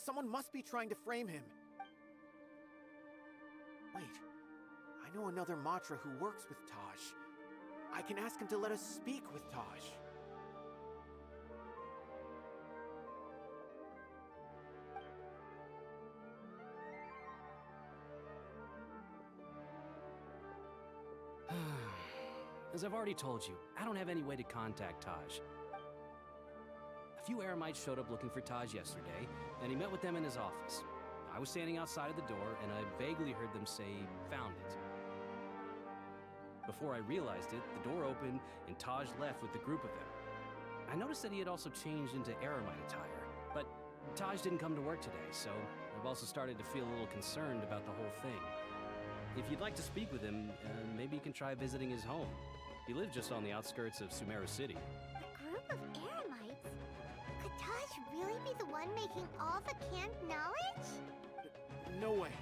Someone must be trying to frame him. Wait, I know another Matra who works with Taj. I can ask him to let us speak with Taj. As I've already told you, I don't have any way to contact Taj. A few Eremites showed up looking for Taj yesterday, and he met with them in his office. I was standing outside of the door, and I vaguely heard them say, "Found it." Before I realized it, the door opened, and Taj left with the group of them. I noticed that he had also changed into Eremite attire, but Taj didn't come to work today, so I've also started to feel a little concerned about the whole thing. If you'd like to speak with him, maybe you can try visiting his home. He lives just on the outskirts of Sumeru City. A group of Eremites? Could Taj really be the one making all the canned knowledge? No way.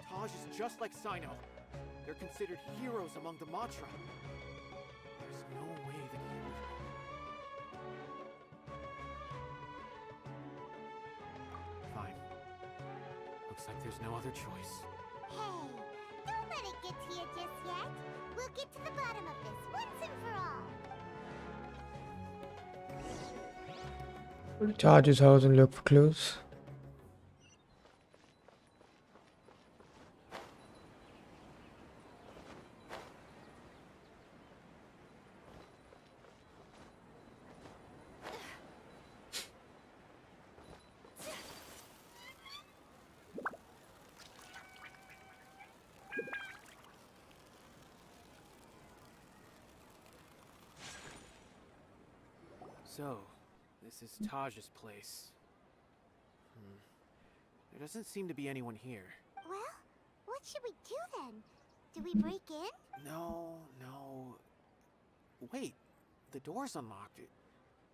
Taj is just like Sino. They're considered heroes among the Matra. There's no way that he would... Fine. Looks like there's no other choice. Hey, don't let it get to you just yet. We'll get to the bottom of this once and for all. Go to Taj's house and look for clues. So, this is Taj's place. There doesn't seem to be anyone here. Well, what should we do then? Do we break in? No. Wait, the door's unlocked.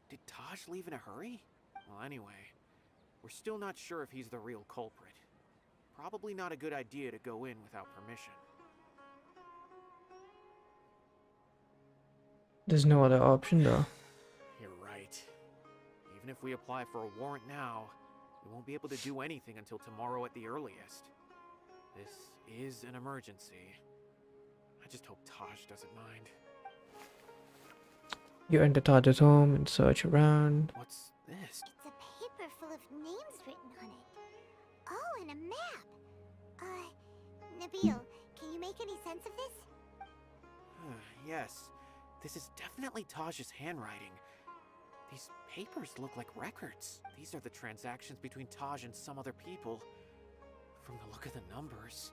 Did Taj leave in a hurry? Well, anyway, we're still not sure if he's the real culprit. Probably not a good idea to go in without permission. There's no other option though. You're right. Even if we apply for a warrant now, we won't be able to do anything until tomorrow at the earliest. This is an emergency. I just hope Taj doesn't mind. You enter Taj's home and search around. What's this? It's a paper full of names written on it. Oh, and a map. Nabil, can you make any sense of this? Yes, this is definitely Taj's handwriting. These papers look like records. These are the transactions between Taj and some other people. From the look of the numbers,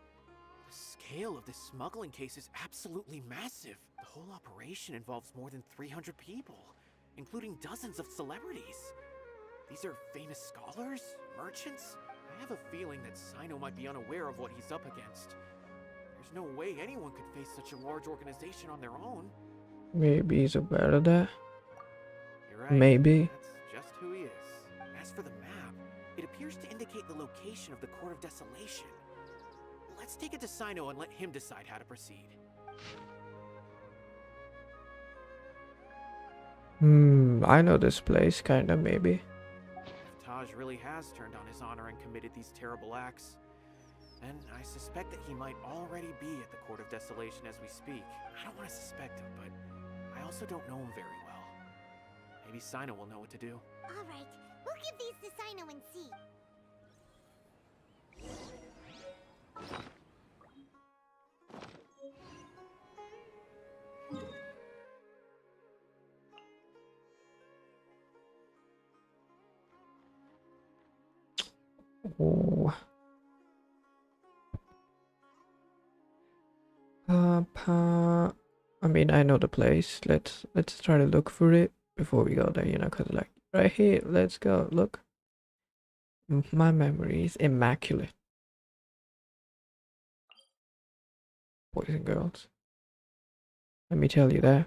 the scale of this smuggling case is absolutely massive. The whole operation involves more than 300 people, including dozens of celebrities. These are famous scholars, merchants. I have a feeling that Sino might be unaware of what he's up against. There's no way anyone could face such a large organization on their own. Maybe he's aware of that. You're right. Maybe. That's just who he is. As for the map, it appears to indicate the location of the Court of Desolation. Let's take it to Sino and let him decide how to proceed. I know this place, kinda, maybe. If Taj really has turned on his honor and committed these terrible acts, then I suspect that he might already be at the Court of Desolation as we speak. I don't want to suspect him, but I also don't know him very well. Maybe Sino will know what to do. All right, we'll give these to Sino and see. Oh. I mean, I know the place. Let's try to look for it before we go there, you know, cause like right here, let's go. Look, my memory is immaculate. Boys and girls, let me tell you that.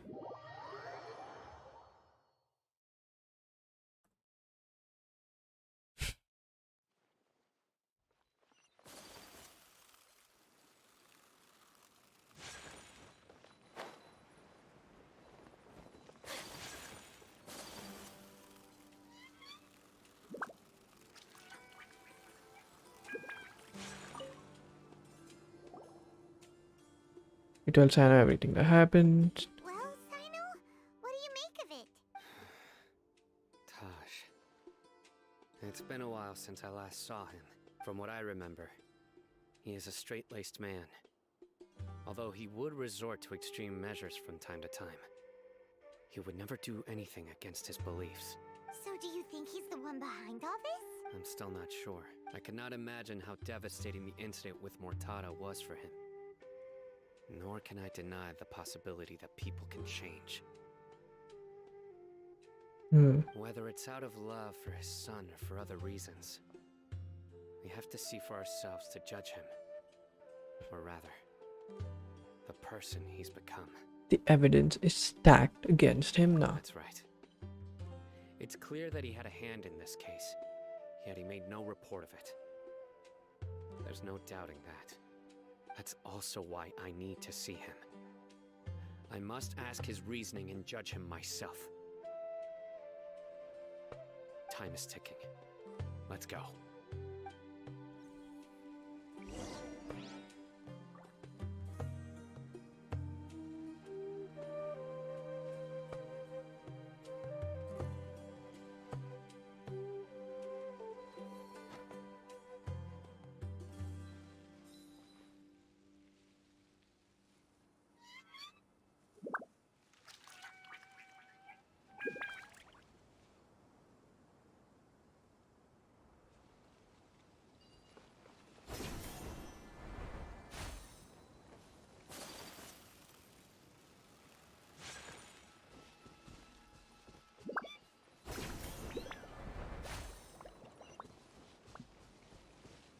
You tell Santa everything that happened. Well, Sino, what do you make of it? Taj. It's been a while since I last saw him. From what I remember, he is a straight-laced man. Although he would resort to extreme measures from time to time, he would never do anything against his beliefs. So do you think he's the one behind all this? I'm still not sure. I cannot imagine how devastating the incident with Mortada was for him. Nor can I deny the possibility that people can change. Whether it's out of love for his son or for other reasons, we have to see for ourselves to judge him. Or rather, the person he's become. The evidence is stacked against him now. That's right. It's clear that he had a hand in this case, yet he made no report of it. There's no doubting that. That's also why I need to see him. I must ask his reasoning and judge him myself. Time is ticking. Let's go.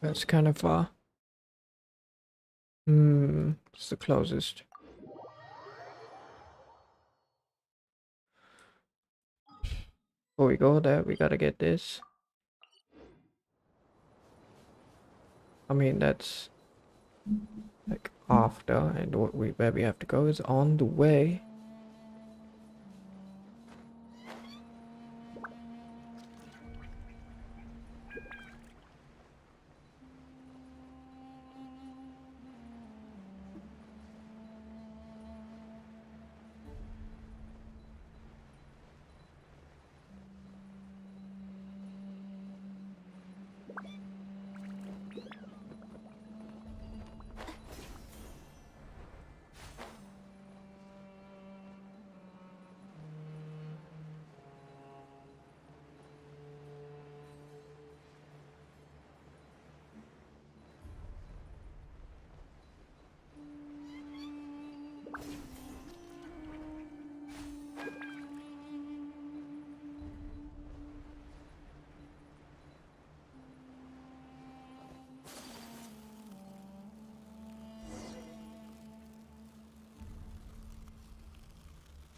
That's kind of far. It's the closest. Before we go there, we gotta get this. I mean, that's like after, and where we have to go is on the way.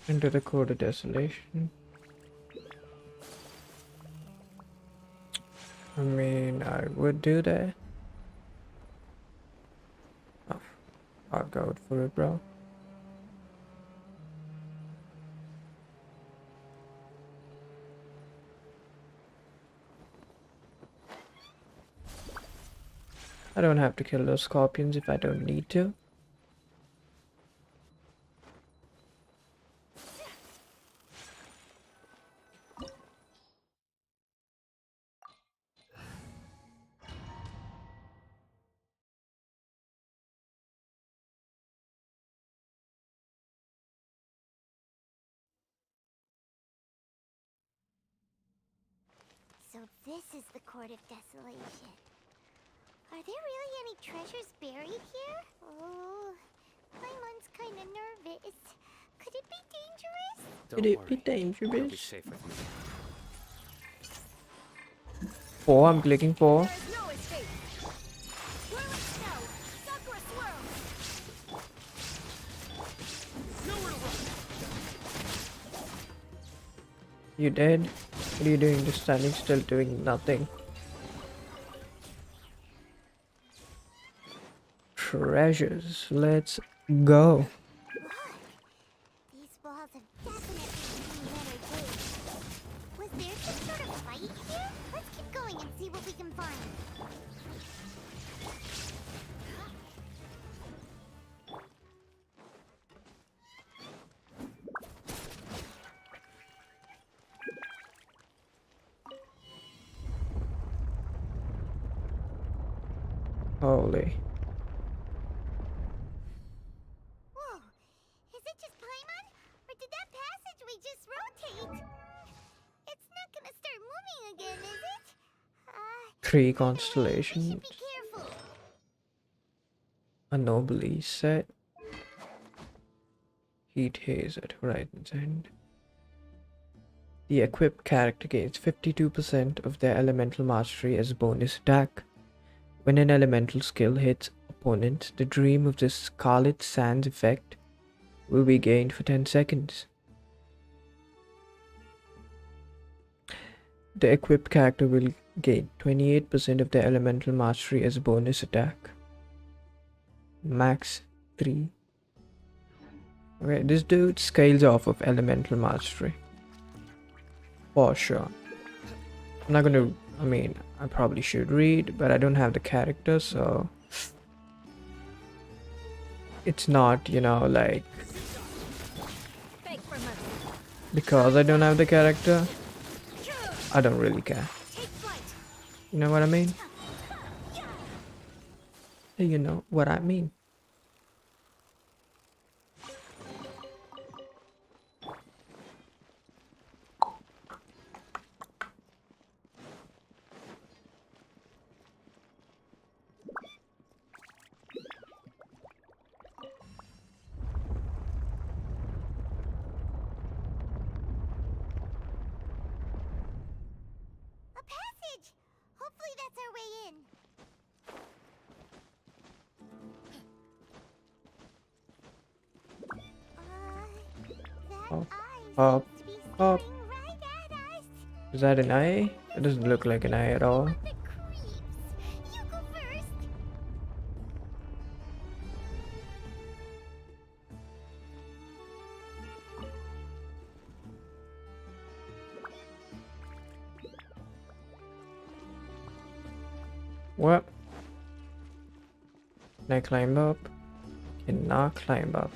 Into the coded desolation. I mean, I would do that. Oh, I'll go for it, bro. I don't have to kill those scorpions if I don't need to. So this is the Court of Desolation. Are there really any treasures buried here? Oh, Paimon's kinda nervous. Could it be dangerous? Could it be dangerous? You'll be safe with me. 4, I'm clicking 4. There is no escape. Swirl of snow. Sakura swirl. Nowhere to run. You dead? What are you doing? Just standing still doing nothing. Treasures. Let's go. These walls have definitely seen better days. Was there some sort of fight here? Let's keep going and see what we can find. Holy. Whoa, is it just Paimon? Or did that passageway just rotate? It's not gonna start moving again, is it? 3 Either way, we should constellations. be careful. A nobly set. Heat haze at horizon's end. The equipped character gains 52% of their elemental mastery as a bonus attack. When an elemental skill hits opponents, the dream of the Scarlet Sands effect will be gained for 10 seconds. The equipped character will gain 28% of their elemental mastery as a bonus attack. Max 3. Okay, this dude scales off of elemental mastery. For sure. I'm not gonna, I mean, I probably should read, but I don't have the character, so it's not, you know, like, because I don't have the character, I don't really care. You know what I mean? You know what I mean. A passage! Hopefully that's our way in. Up, up, up. Is that an eye? It doesn't look like an eye at all. What? Can I climb up? Cannot climb up.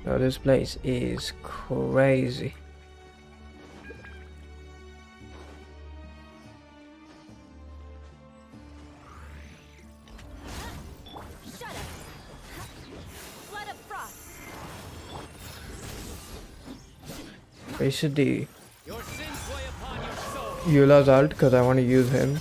So this place is crazy. Basically, Eula's ult because I want to use him.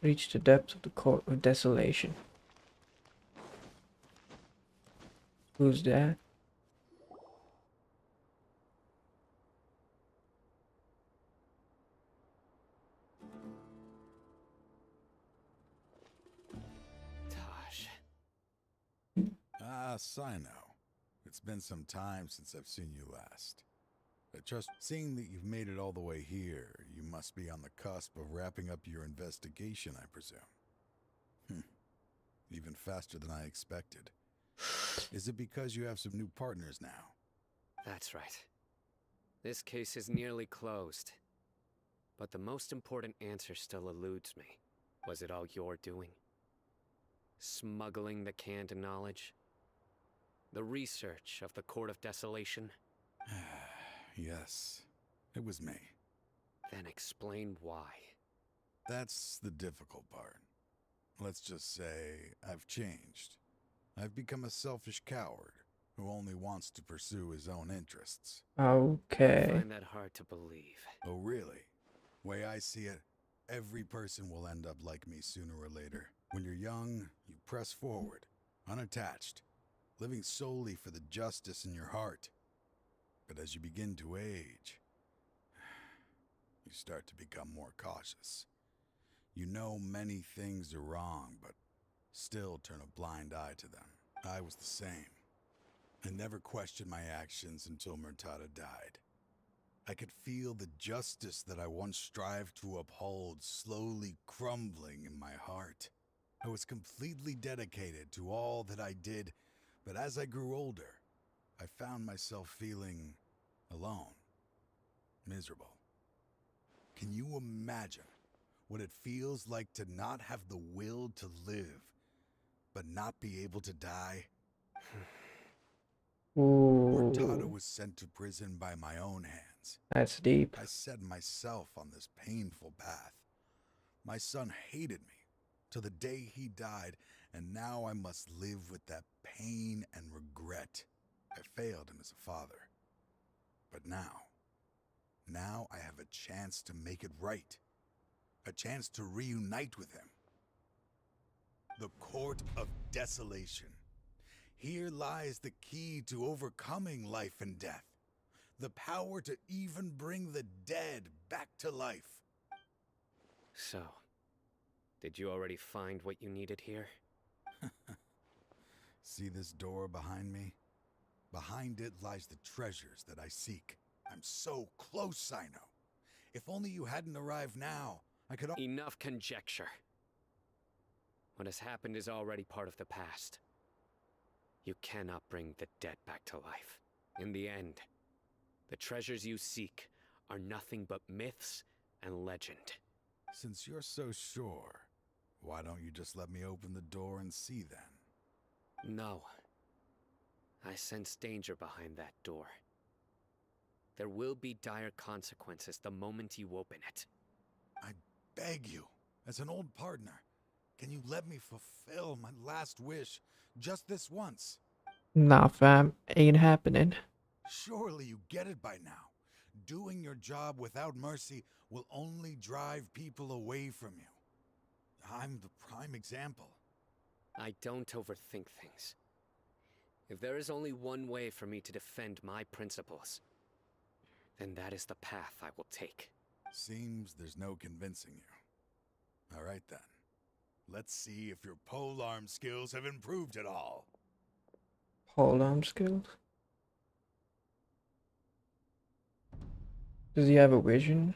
Reach the depths of the court of desolation. Who's that? Ah, Sino. It's been some time since I've seen you last. I trust, seeing that you've made it all the way here, you must be on the cusp of wrapping up your investigation, I presume. Even faster than I expected. Is it because you have some new partners now? That's right. This case is nearly closed. But the most important answer still eludes me. Was it all your doing? Smuggling the canned knowledge? The research of the Court of Desolation? Yes, it was me. Then explain why. That's the difficult part. Let's just say I've changed. I've become a selfish coward who only wants to pursue his own interests. Okay. I find that hard to believe. Oh, really? Way I see it, every person will end up like me sooner or later. When you're young, you press forward, unattached, living solely for the justice in your heart. But as you begin to age, you start to become more cautious. You know many things are wrong, but still turn a blind eye to them. I was the same. I never questioned my actions until Murtada died. I could feel the justice that I once strived to uphold slowly crumbling in my heart. I was completely dedicated to all that I did, but as I grew older, I found myself feeling alone, miserable. Can you imagine what it feels like to not have the will to live, but not be able to die? Cortado Ooh, was sent to prison by my own hands. that's deep. I set myself on this painful path. My son hated me till the day he died, and now I must live with that pain and regret. I failed him as a father. But now I have a chance to make it right. A chance to reunite with him. The Court of Desolation. Here lies the key to overcoming life and death. The power to even bring the dead back to life. So, did you already find what you needed here? See this door behind me? Behind it lies the treasures that I seek. I'm so close, Sino. If only you hadn't arrived now, I could... Enough conjecture. What has happened is already part of the past. You cannot bring the dead back to life. In the end, the treasures you seek are nothing but myths and legend. Since you're so sure, why don't you just let me open the door and see then? No. I sense danger behind that door. There will be dire consequences the moment you open it. I beg you, as an old partner, can you let me fulfill my last wish just this once? Nah, fam, ain't happening. Surely you get it by now. Doing your job without mercy will only drive people away from you. I'm the prime example. I don't overthink things. If there is only one way for me to defend my principles, then that is the path I will take. Seems there's no convincing you. All right then. Let's see if your polearm skills have improved at all. Hold on skills. Does he have a vision?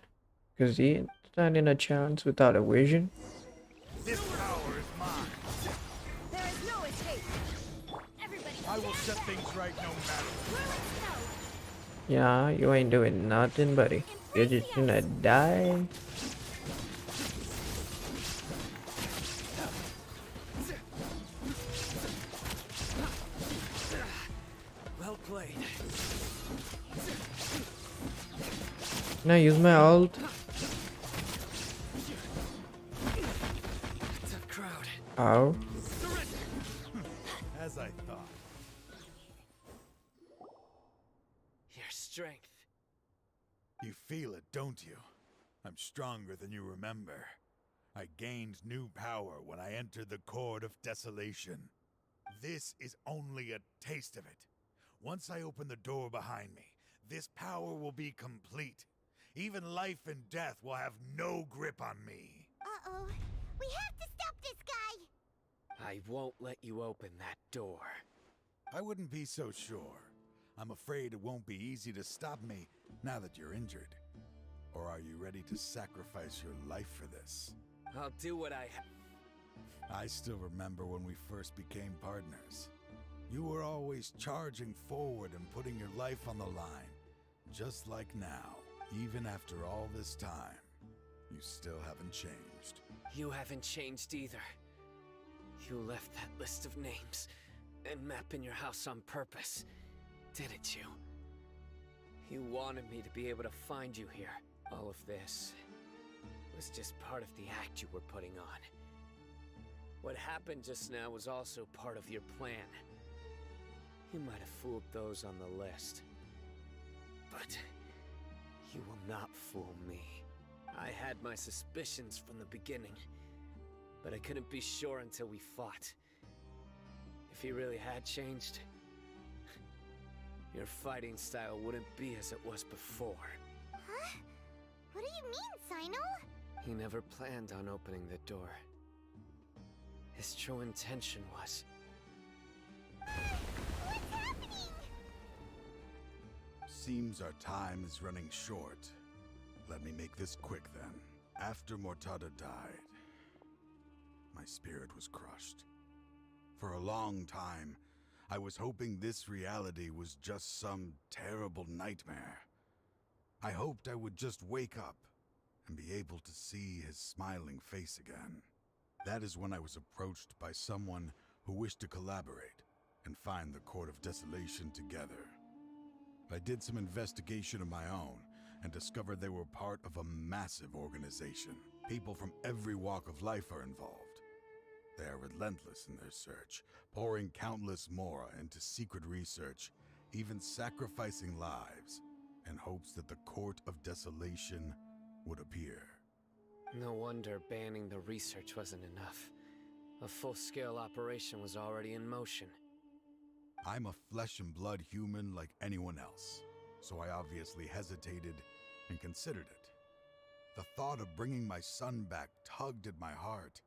Because he ain't standing a chance without a vision. This power is mine. There is no escape. Everybody I will set things right no matter what. Yeah, you ain't doing nothing, buddy. You're just gonna die. Well played. Can I use my ult? Tough crowd. Ow. As I thought. Your strength. You feel it, don't you? I'm stronger than you remember. I gained new power when I entered the Court of Desolation. This is only a taste of it. Once I open the door behind me, this power will be complete. Even life and death will have no grip on me. Uh-oh. We have to stop this guy! I won't let you open that door. I wouldn't be so sure. I'm afraid it won't be easy to stop me now that you're injured. Or are you ready to sacrifice your life for this? I'll do what I still remember when we first became partners. You were always charging forward and putting your life on the line. Just like now, even after all this time, you still haven't changed. You haven't changed either. You left that list of names and map in your house on purpose, didn't you? You wanted me to be able to find you here. All of this was just part of the act you were putting on. What happened just now was also part of your plan. You might have fooled those on the list, but you will not fool me. I had my suspicions from the beginning, but I couldn't be sure until we fought. If he really had changed, your fighting style wouldn't be as it was before. Huh? What do you mean, Sino? He never planned on opening the door. His true intention was... What's happening? Seems our time is running short. Let me make this quick then. After Mortada died, my spirit was crushed. For a long time, I was hoping this reality was just some terrible nightmare. I hoped I would just wake up and be able to see his smiling face again. That is when I was approached by someone who wished to collaborate and find the Court of Desolation together. I did some investigation of my own and discovered they were part of a massive organization. People from every walk of life are involved. They are relentless in their search, pouring countless mora into secret research, even sacrificing lives in hopes that the Court of Desolation would appear. No wonder banning the research wasn't enough. A full-scale operation was already in motion. I'm a flesh and blood human like anyone else, so I obviously hesitated and considered it. The thought of bringing my son back tugged at my heart,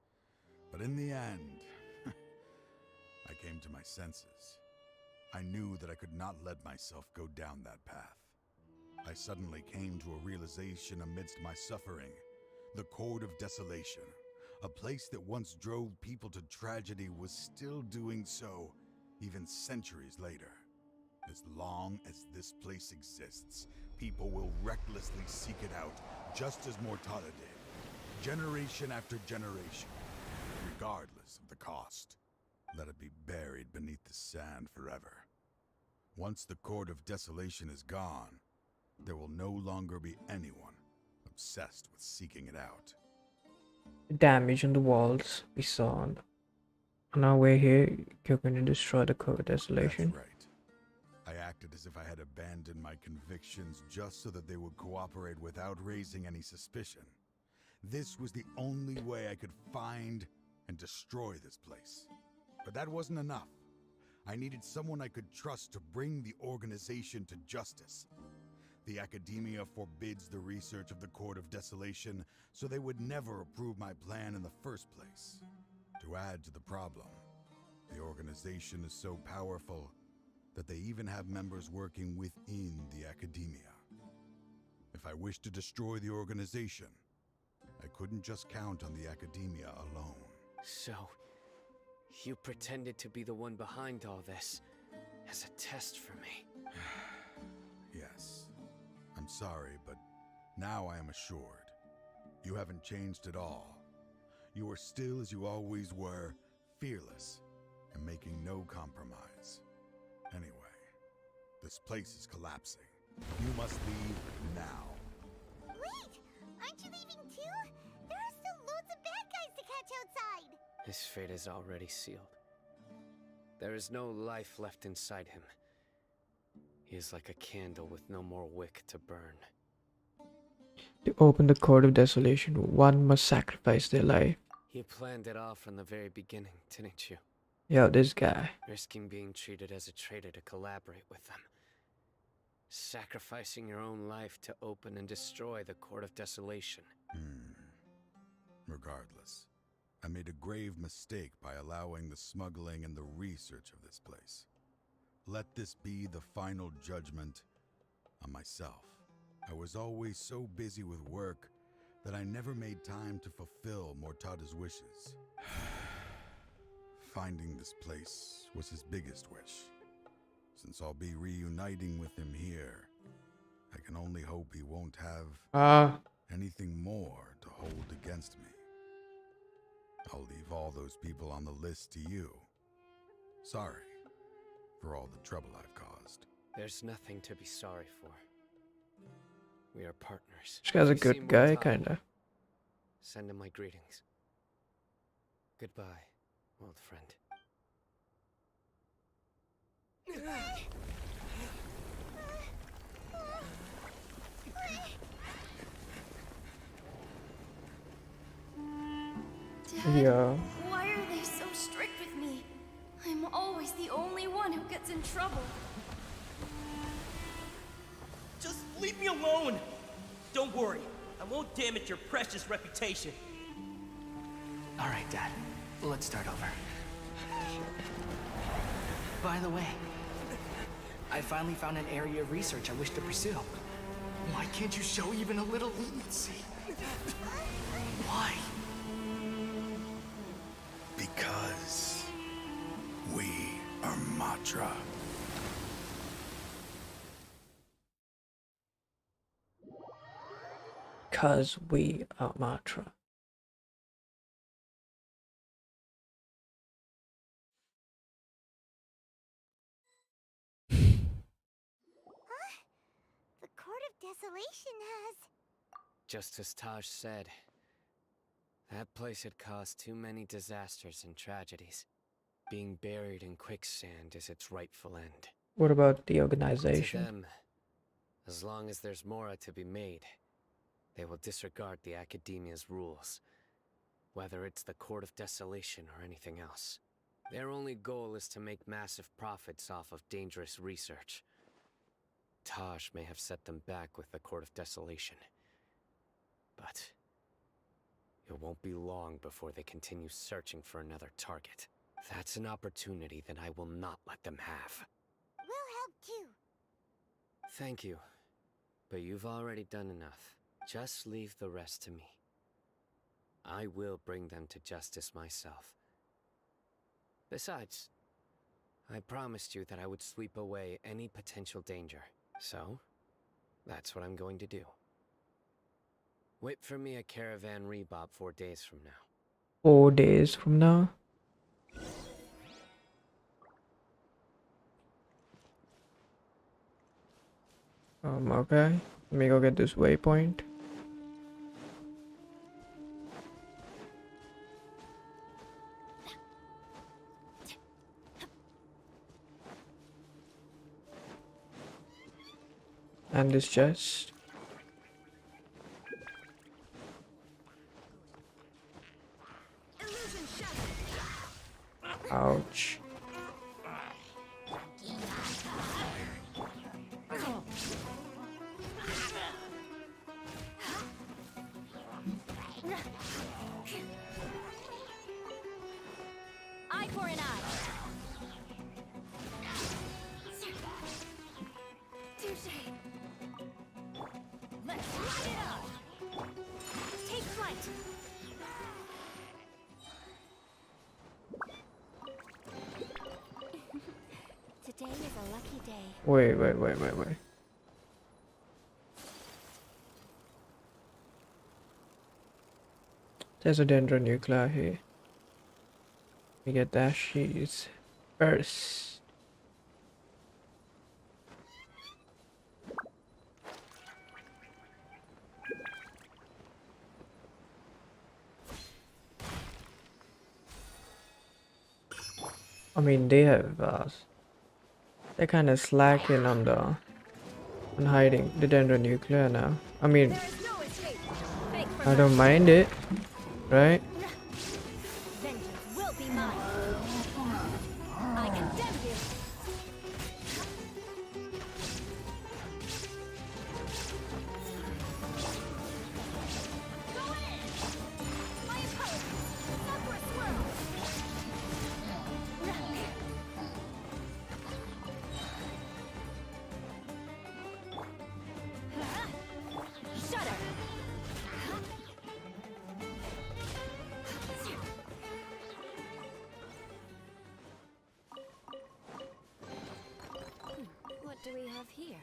but in the end, I came to my senses. I knew that I could not let myself go down that path. I suddenly came to a realization amidst my suffering. The Court of Desolation, a place that once drove people to tragedy, was still doing so even centuries later. As long as this place exists, people will recklessly seek it out, just as Mortada did, generation after generation, regardless of the cost. Let it be buried beneath the sand forever. Once the Court of Desolation is gone, there will no longer be anyone obsessed with seeking it out. The damage on the walls we saw on our way here. You're going to destroy the Court of Desolation. That's right. I acted as if I had abandoned my convictions just so that they would cooperate without raising any suspicion. This was the only way I could find and destroy this place. But that wasn't enough. I needed someone I could trust to bring the organization to justice. The Academia forbids the research of the Court of Desolation, so they would never approve my plan in the first place. To add to the problem, the organization is so powerful that they even have members working within the Academia. If I wished to destroy the organization, I couldn't just count on the Academia alone. So, you pretended to be the one behind all this, as a test for me. Yes. I'm sorry, but now I am assured. You haven't changed at all. You are still as you always were, fearless, and making no compromise. Anyway, this place is collapsing. You must leave now. Wait! Aren't you leaving too? There are still loads of bad guys to catch outside! His fate is already sealed. There is no life left inside him. He is like a candle with no more wick to burn. To open the Court of Desolation, one must sacrifice their life. You planned it all from the very beginning, didn't you? Yo, this guy. Risking being treated as a traitor to collaborate with them. Sacrificing your own life to open and destroy the Court of Desolation. Regardless, I made a grave mistake by allowing the smuggling and the research of this place. Let this be the final judgment on myself. I was always so busy with work that I never made time to fulfill Mortada's wishes. Finding this place was his biggest wish. Since I'll be reuniting with him here, I can only hope he won't have anything more to hold against me. I'll leave all those people on the list to you. Sorry for all the trouble I've caused. There's nothing to be sorry for. We are partners. This guy's a If you see good guy, Mortada, kinda. Send him my greetings. Goodbye, old friend. Dad, Yeah. why are they so strict with me? I'm always the only one who gets in trouble. Just leave me alone! Don't worry, I won't damage your precious reputation. All right, Dad. Let's start over. By the way, I finally found an area of research I wish to pursue. Why can't you show even a little leniency? Why? Because we are Matra. Cause we are Matra. The Court of Desolation has... Just as Taj said, that place had caused too many disasters and tragedies. Being buried in quicksand is its rightful end. What about the To organization? them, as long as there's Mora to be made, they will disregard the Academia's rules, whether it's the Court of Desolation or anything else. Their only goal is to make massive profits off of dangerous research. Taj may have set them back with the Court of Desolation, but it won't be long before they continue searching for another target. That's an opportunity that I will not let them have. We'll help too. Thank you, but you've already done enough. Just leave the rest to me. I will bring them to justice myself. Besides, I promised you that I would sweep away any potential danger. So, that's what I'm going to do. Wait for me at Caravan Rebob 4 days from now. 4 days from now? Okay. Let me go get this waypoint. And this chest. Ouch. Eye for an eye. Touché. Let's light it up. Take flight. Today is a lucky day. Wait. There's a dendronuclear here. We get that sheets first. I mean, they're kind of slacking on hiding the dendronuclear now. I mean, I don't mind it, right? Vengeance will be mine. I condemn you. Go in. My opponent, suffer a swirl. Shudder. What do we have here?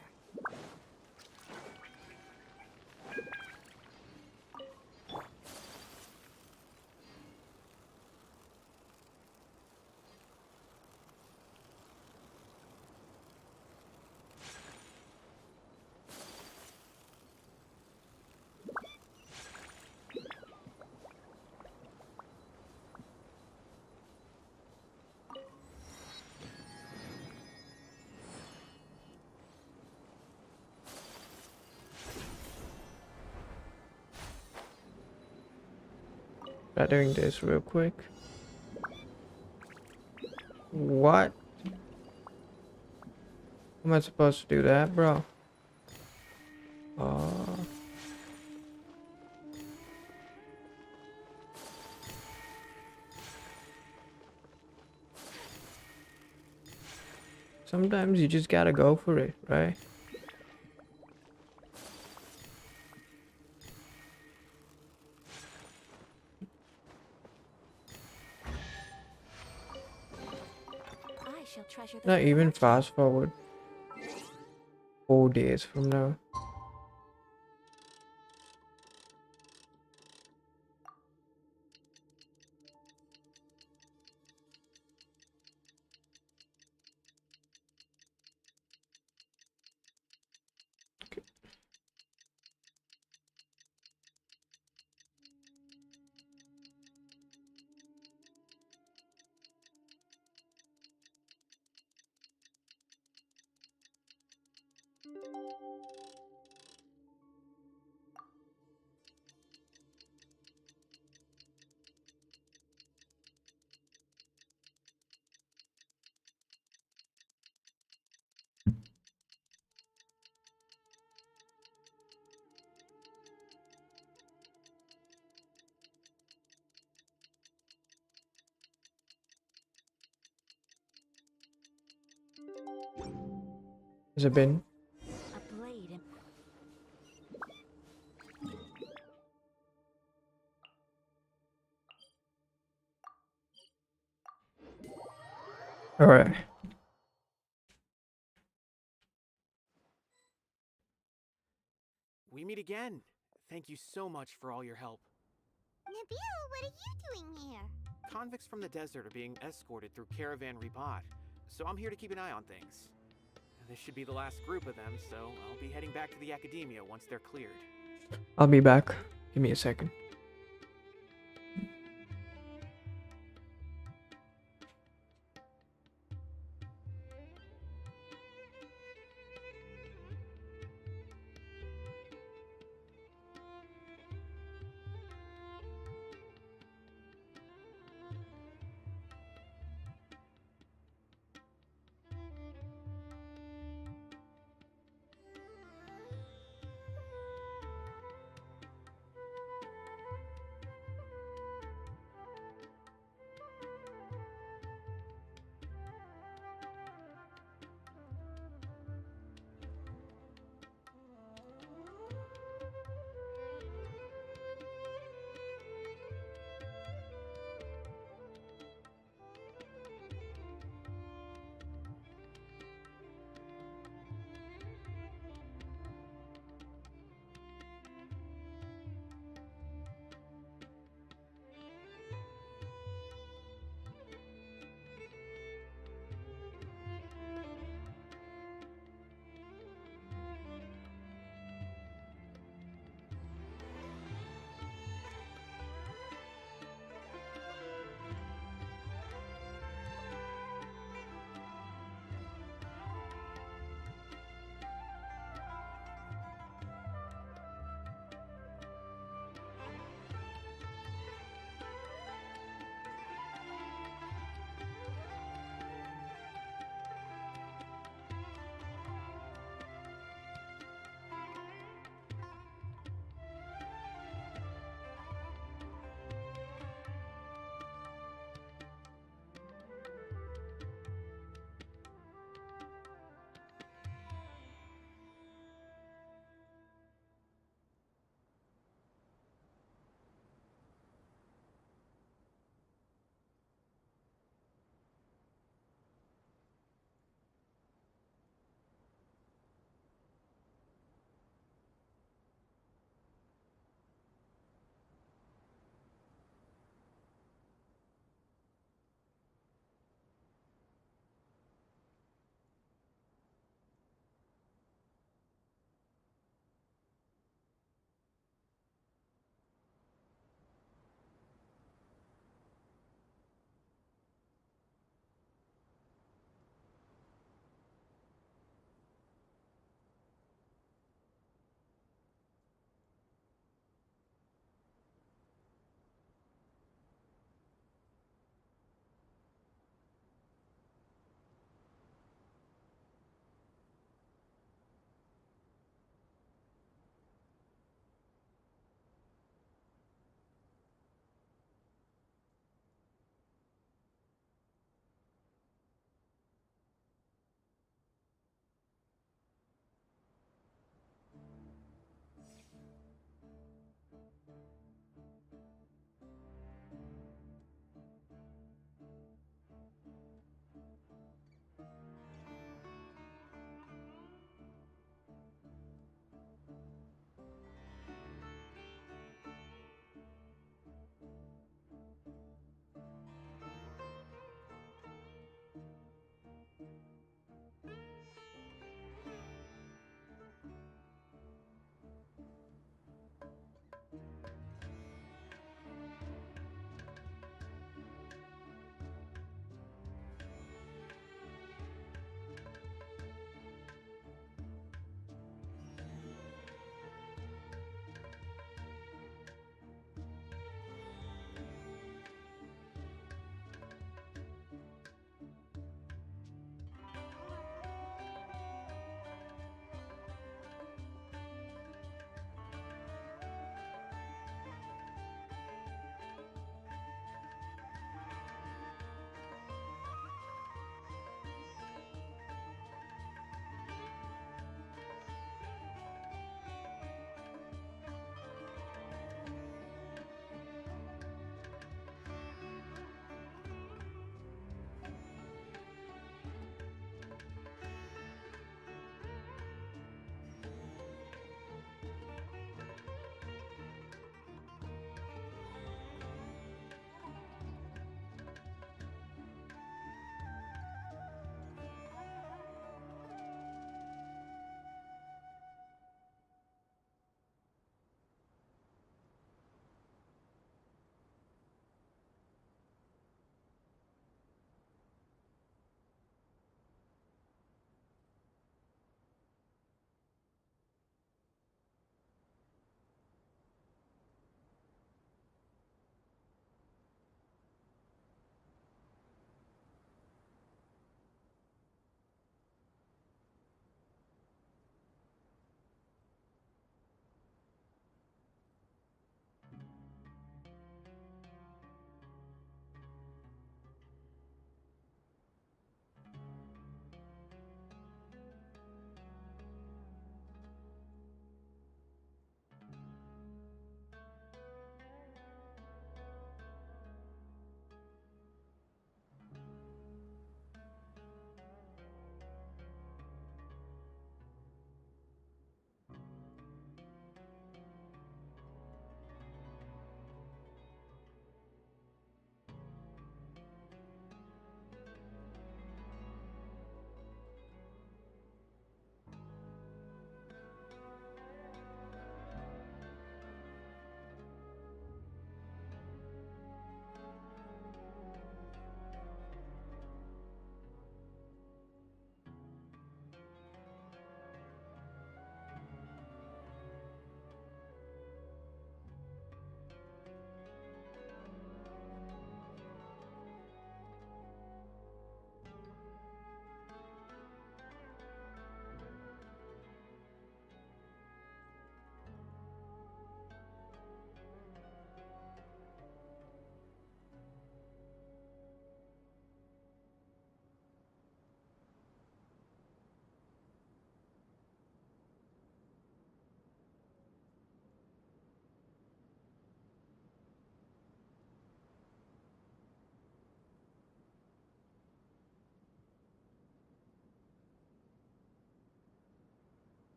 Try doing this real quick. What? Am I supposed to do that, bro? sometimes you just gotta go for it, right? I shall treasure this. Not even fast forward 4 days from now. Has it been? A blade in... Alright. We meet again. Thank you so much for all your help. Nabil, what are you doing here? Convicts from the desert are being escorted through Caravan Ribat, so I'm here to keep an eye on things. This should be the last group of them, so I'll be heading back to the Academia once they're cleared. I'll be back. Give me a second.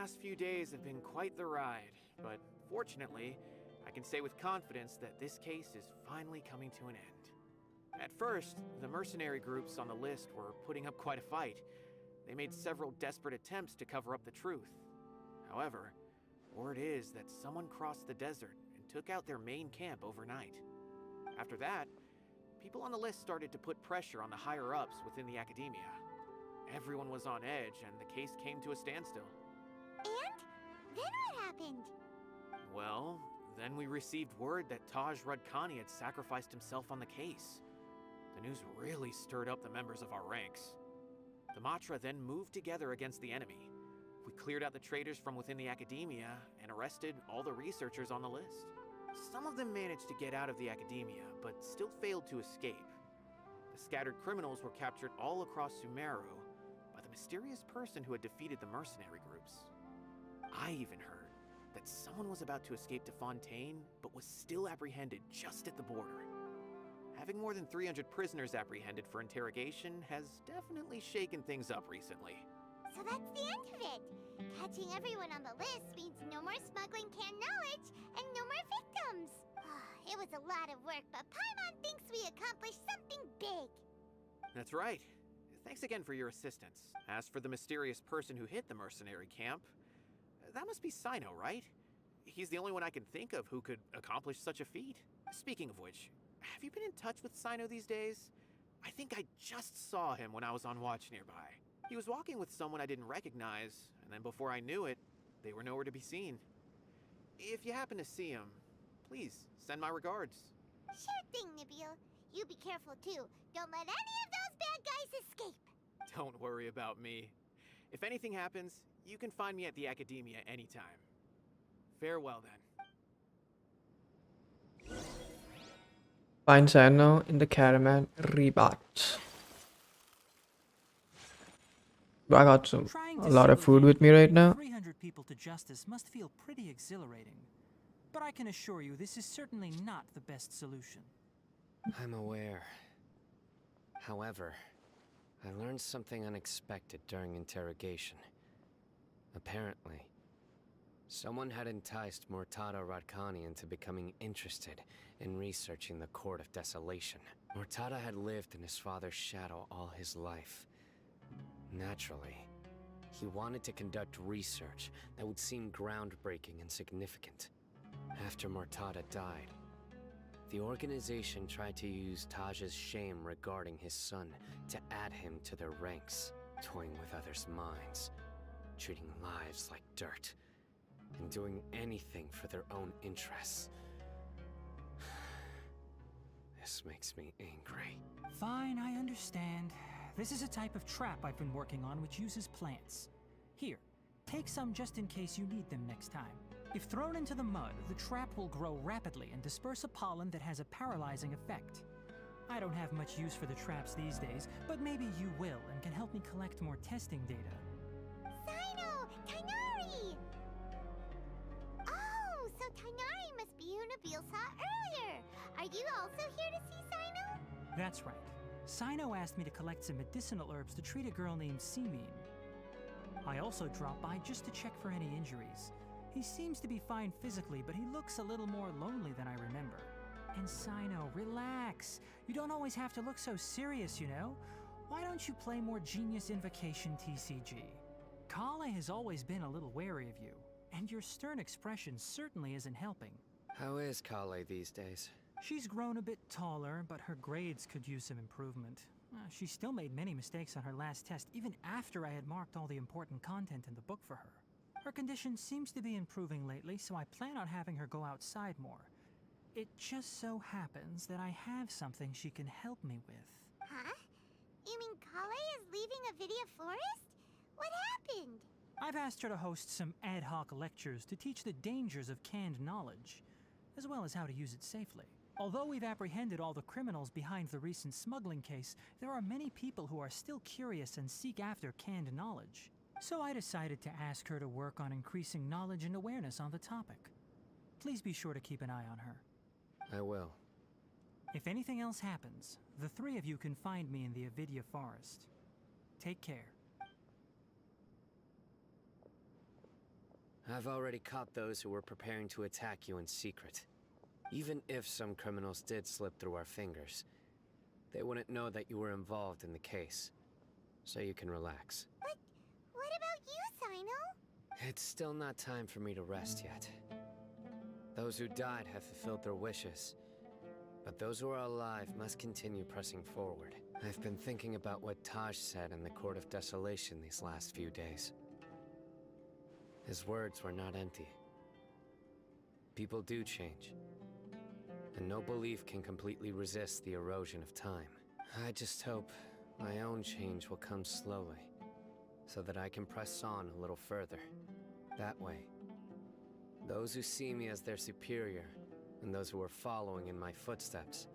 last few days have been quite the ride, but fortunately, I can say with confidence that this case is finally coming to an end. At first, the mercenary groups on the list were putting up quite a fight. They made several desperate attempts to cover up the truth. However, word is that someone crossed the desert and took out their main camp overnight. After that, people on the list started to put pressure on the higher-ups within the academia. Everyone was on edge, and the case came to a standstill. And? Then what happened? Well, then we received word that Taj Rudkani had sacrificed himself on the case. The news really stirred up the members of our ranks. The Matra then moved together against the enemy. We cleared out the traitors from within the academia and arrested all the researchers on the list. Some of them managed to get out of the academia, but still failed to escape. The scattered criminals were captured all across Sumeru by the mysterious person who had defeated the mercenary groups. I even heard that someone was about to escape to Fontaine, but was still apprehended just at the border. Having more than 300 prisoners apprehended for interrogation has definitely shaken things up recently. So that's the end of it. Catching everyone on the list means no more smuggling canned knowledge and no more victims. It was a lot of work, but Paimon thinks we accomplished something big. That's right. Thanks again for your assistance. As for the mysterious person who hit the mercenary camp, that must be Sino, right? He's the only one I can think of who could accomplish such a feat. Speaking of which, have you been in touch with Sino these days? I think I just saw him when I was on watch nearby. He was walking with someone I didn't recognize, and then before I knew it, they were nowhere to be seen. If you happen to see him, please send my regards. Sure thing, Nabil. You be careful too. Don't let any of those bad guys escape. Don't worry about me. If anything happens, you can find me at the Academia anytime. Farewell then. Find Sino in the caravan rebat. I got a lot of food with me right now. 300 people to justice must feel pretty exhilarating. But I can assure you this is certainly not the best solution. I'm aware. However, I learned something unexpected during interrogation. Apparently, someone had enticed Murtada Radkani into becoming interested in researching the Court of Desolation. Murtada had lived in his father's shadow all his life. Naturally, he wanted to conduct research that would seem groundbreaking and significant. After Murtada died, the organization tried to use Taj's shame regarding his son to add him to their ranks, toying with others' minds, treating lives like dirt, and doing anything for their own interests. This makes me angry. Fine, I understand. This is a type of trap I've been working on which uses plants. Here, take some just in case you need them next time. If thrown into the mud, the trap will grow rapidly and disperse a pollen that has a paralyzing effect. I don't have much use for the traps these days, but maybe you will and can help me collect more testing data. Sino! Tainari! Oh, so Tainari must be who Nabil saw earlier. Are you also here to see Sino? That's right. Sino asked me to collect some medicinal herbs to treat a girl named Simin. I also dropped by just to check for any injuries. He seems to be fine physically, but he looks a little more lonely than I remember. And Sino, relax. You don't always have to look so serious, you know? Why don't you play more Genius Invocation TCG? Kale has always been a little wary of you, and your stern expression certainly isn't helping. How is Kale these days? She's grown a bit taller, but her grades could use some improvement. She still made many mistakes on her last test, even after I had marked all the important content in the book for her. Her condition seems to be improving lately, so I plan on having her go outside more. It just so happens that I have something she can help me with. Huh? You mean Kale is leaving Avidia Forest? What happened? I've asked her to host some ad hoc lectures to teach the dangers of canned knowledge, as well as how to use it safely. Although we've apprehended all the criminals behind the recent smuggling case, there are many people who are still curious and seek after canned knowledge. So I decided to ask her to work on increasing knowledge and awareness on the topic. Please be sure to keep an eye on her. I will. If anything else happens, the three of you can find me in the Avidia Forest. Take care. I've already caught those who were preparing to attack you in secret. Even if some criminals did slip through our fingers, they wouldn't know that you were involved in the case. So you can relax. But what about you, Sino? It's still not time for me to rest yet. Those who died have fulfilled their wishes, but those who are alive must continue pressing forward. I've been thinking about what Taj said in the Court of Desolation these last few days. His words were not empty. People do change, and no belief can completely resist the erosion of time. I just hope my own change will come slowly, so that I can press on a little further. That way, those who see me as their superior, and those who are following in my footsteps,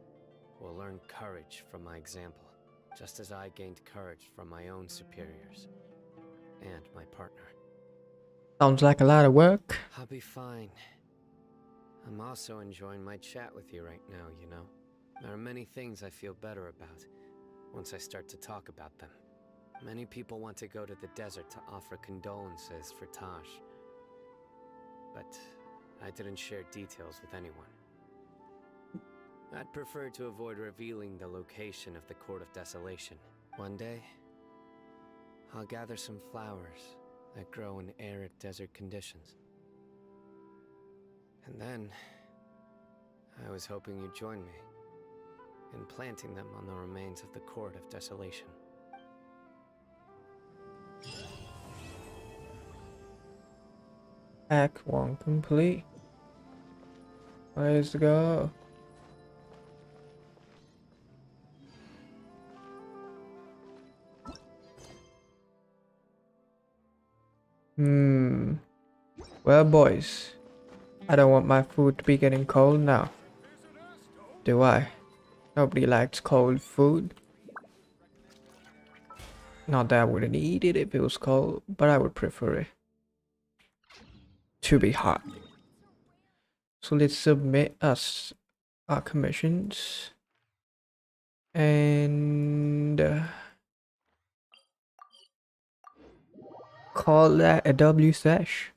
will learn courage from my example, just as I gained courage from my own superiors, and my partner. Sounds like a lot of work. I'll be fine. I'm also enjoying my chat with you right now, you know. There are many things I feel better about once I start to talk about them. Many people want to go to the desert to offer condolences for Taj, but I didn't share details with anyone. I'd prefer to avoid revealing the location of the Court of Desolation. One day, I'll gather some flowers that grow in arid desert conditions. And then, I was hoping you'd join me in planting them on the remains of the Court of Desolation. Act 1 complete. Let's go. Well, boys, I don't want my food to be getting cold now. Do I? Nobody likes cold food. Not that I wouldn't eat it if it was cold, but I would prefer it to be hot. So let's submit us our commissions and call that a W sesh.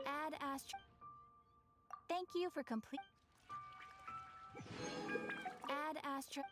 Add Astro. Thank you for complete. Add Astro.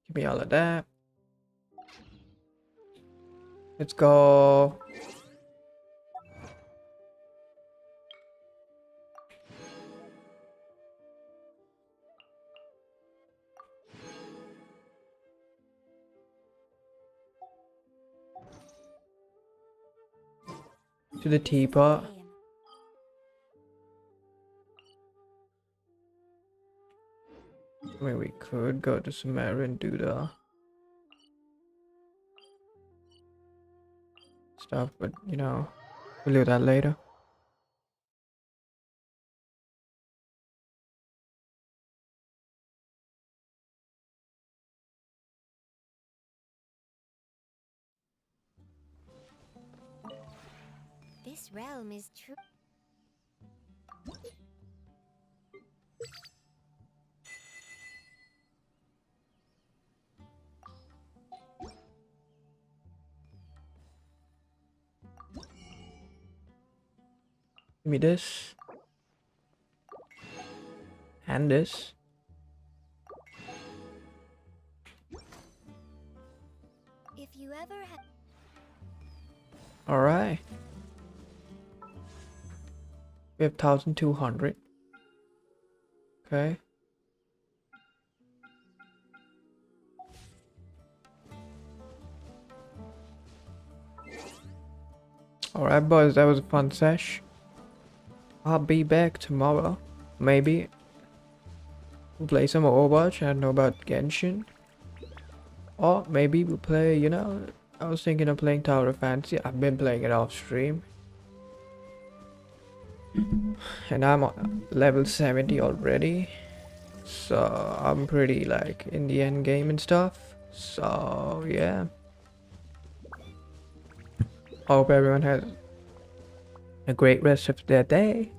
Give me all of that. Let's go. To the teapot. I mean, we could go to Sumeru and do the stuff, but you know, we'll do that later. This realm is true. Give me this. And this. If you ever have. Alright. We have 1,200. Okay. Alright, boys, that was a fun sesh. I'll be back tomorrow. Maybe we'll play some Overwatch. I don't know about Genshin. Or maybe we'll play, you know, I was thinking of playing Tower of Fantasy. I've been playing it off stream. And I'm on level 70 already. So I'm pretty like in the end game and stuff. So yeah. Hope everyone has a great rest of their day.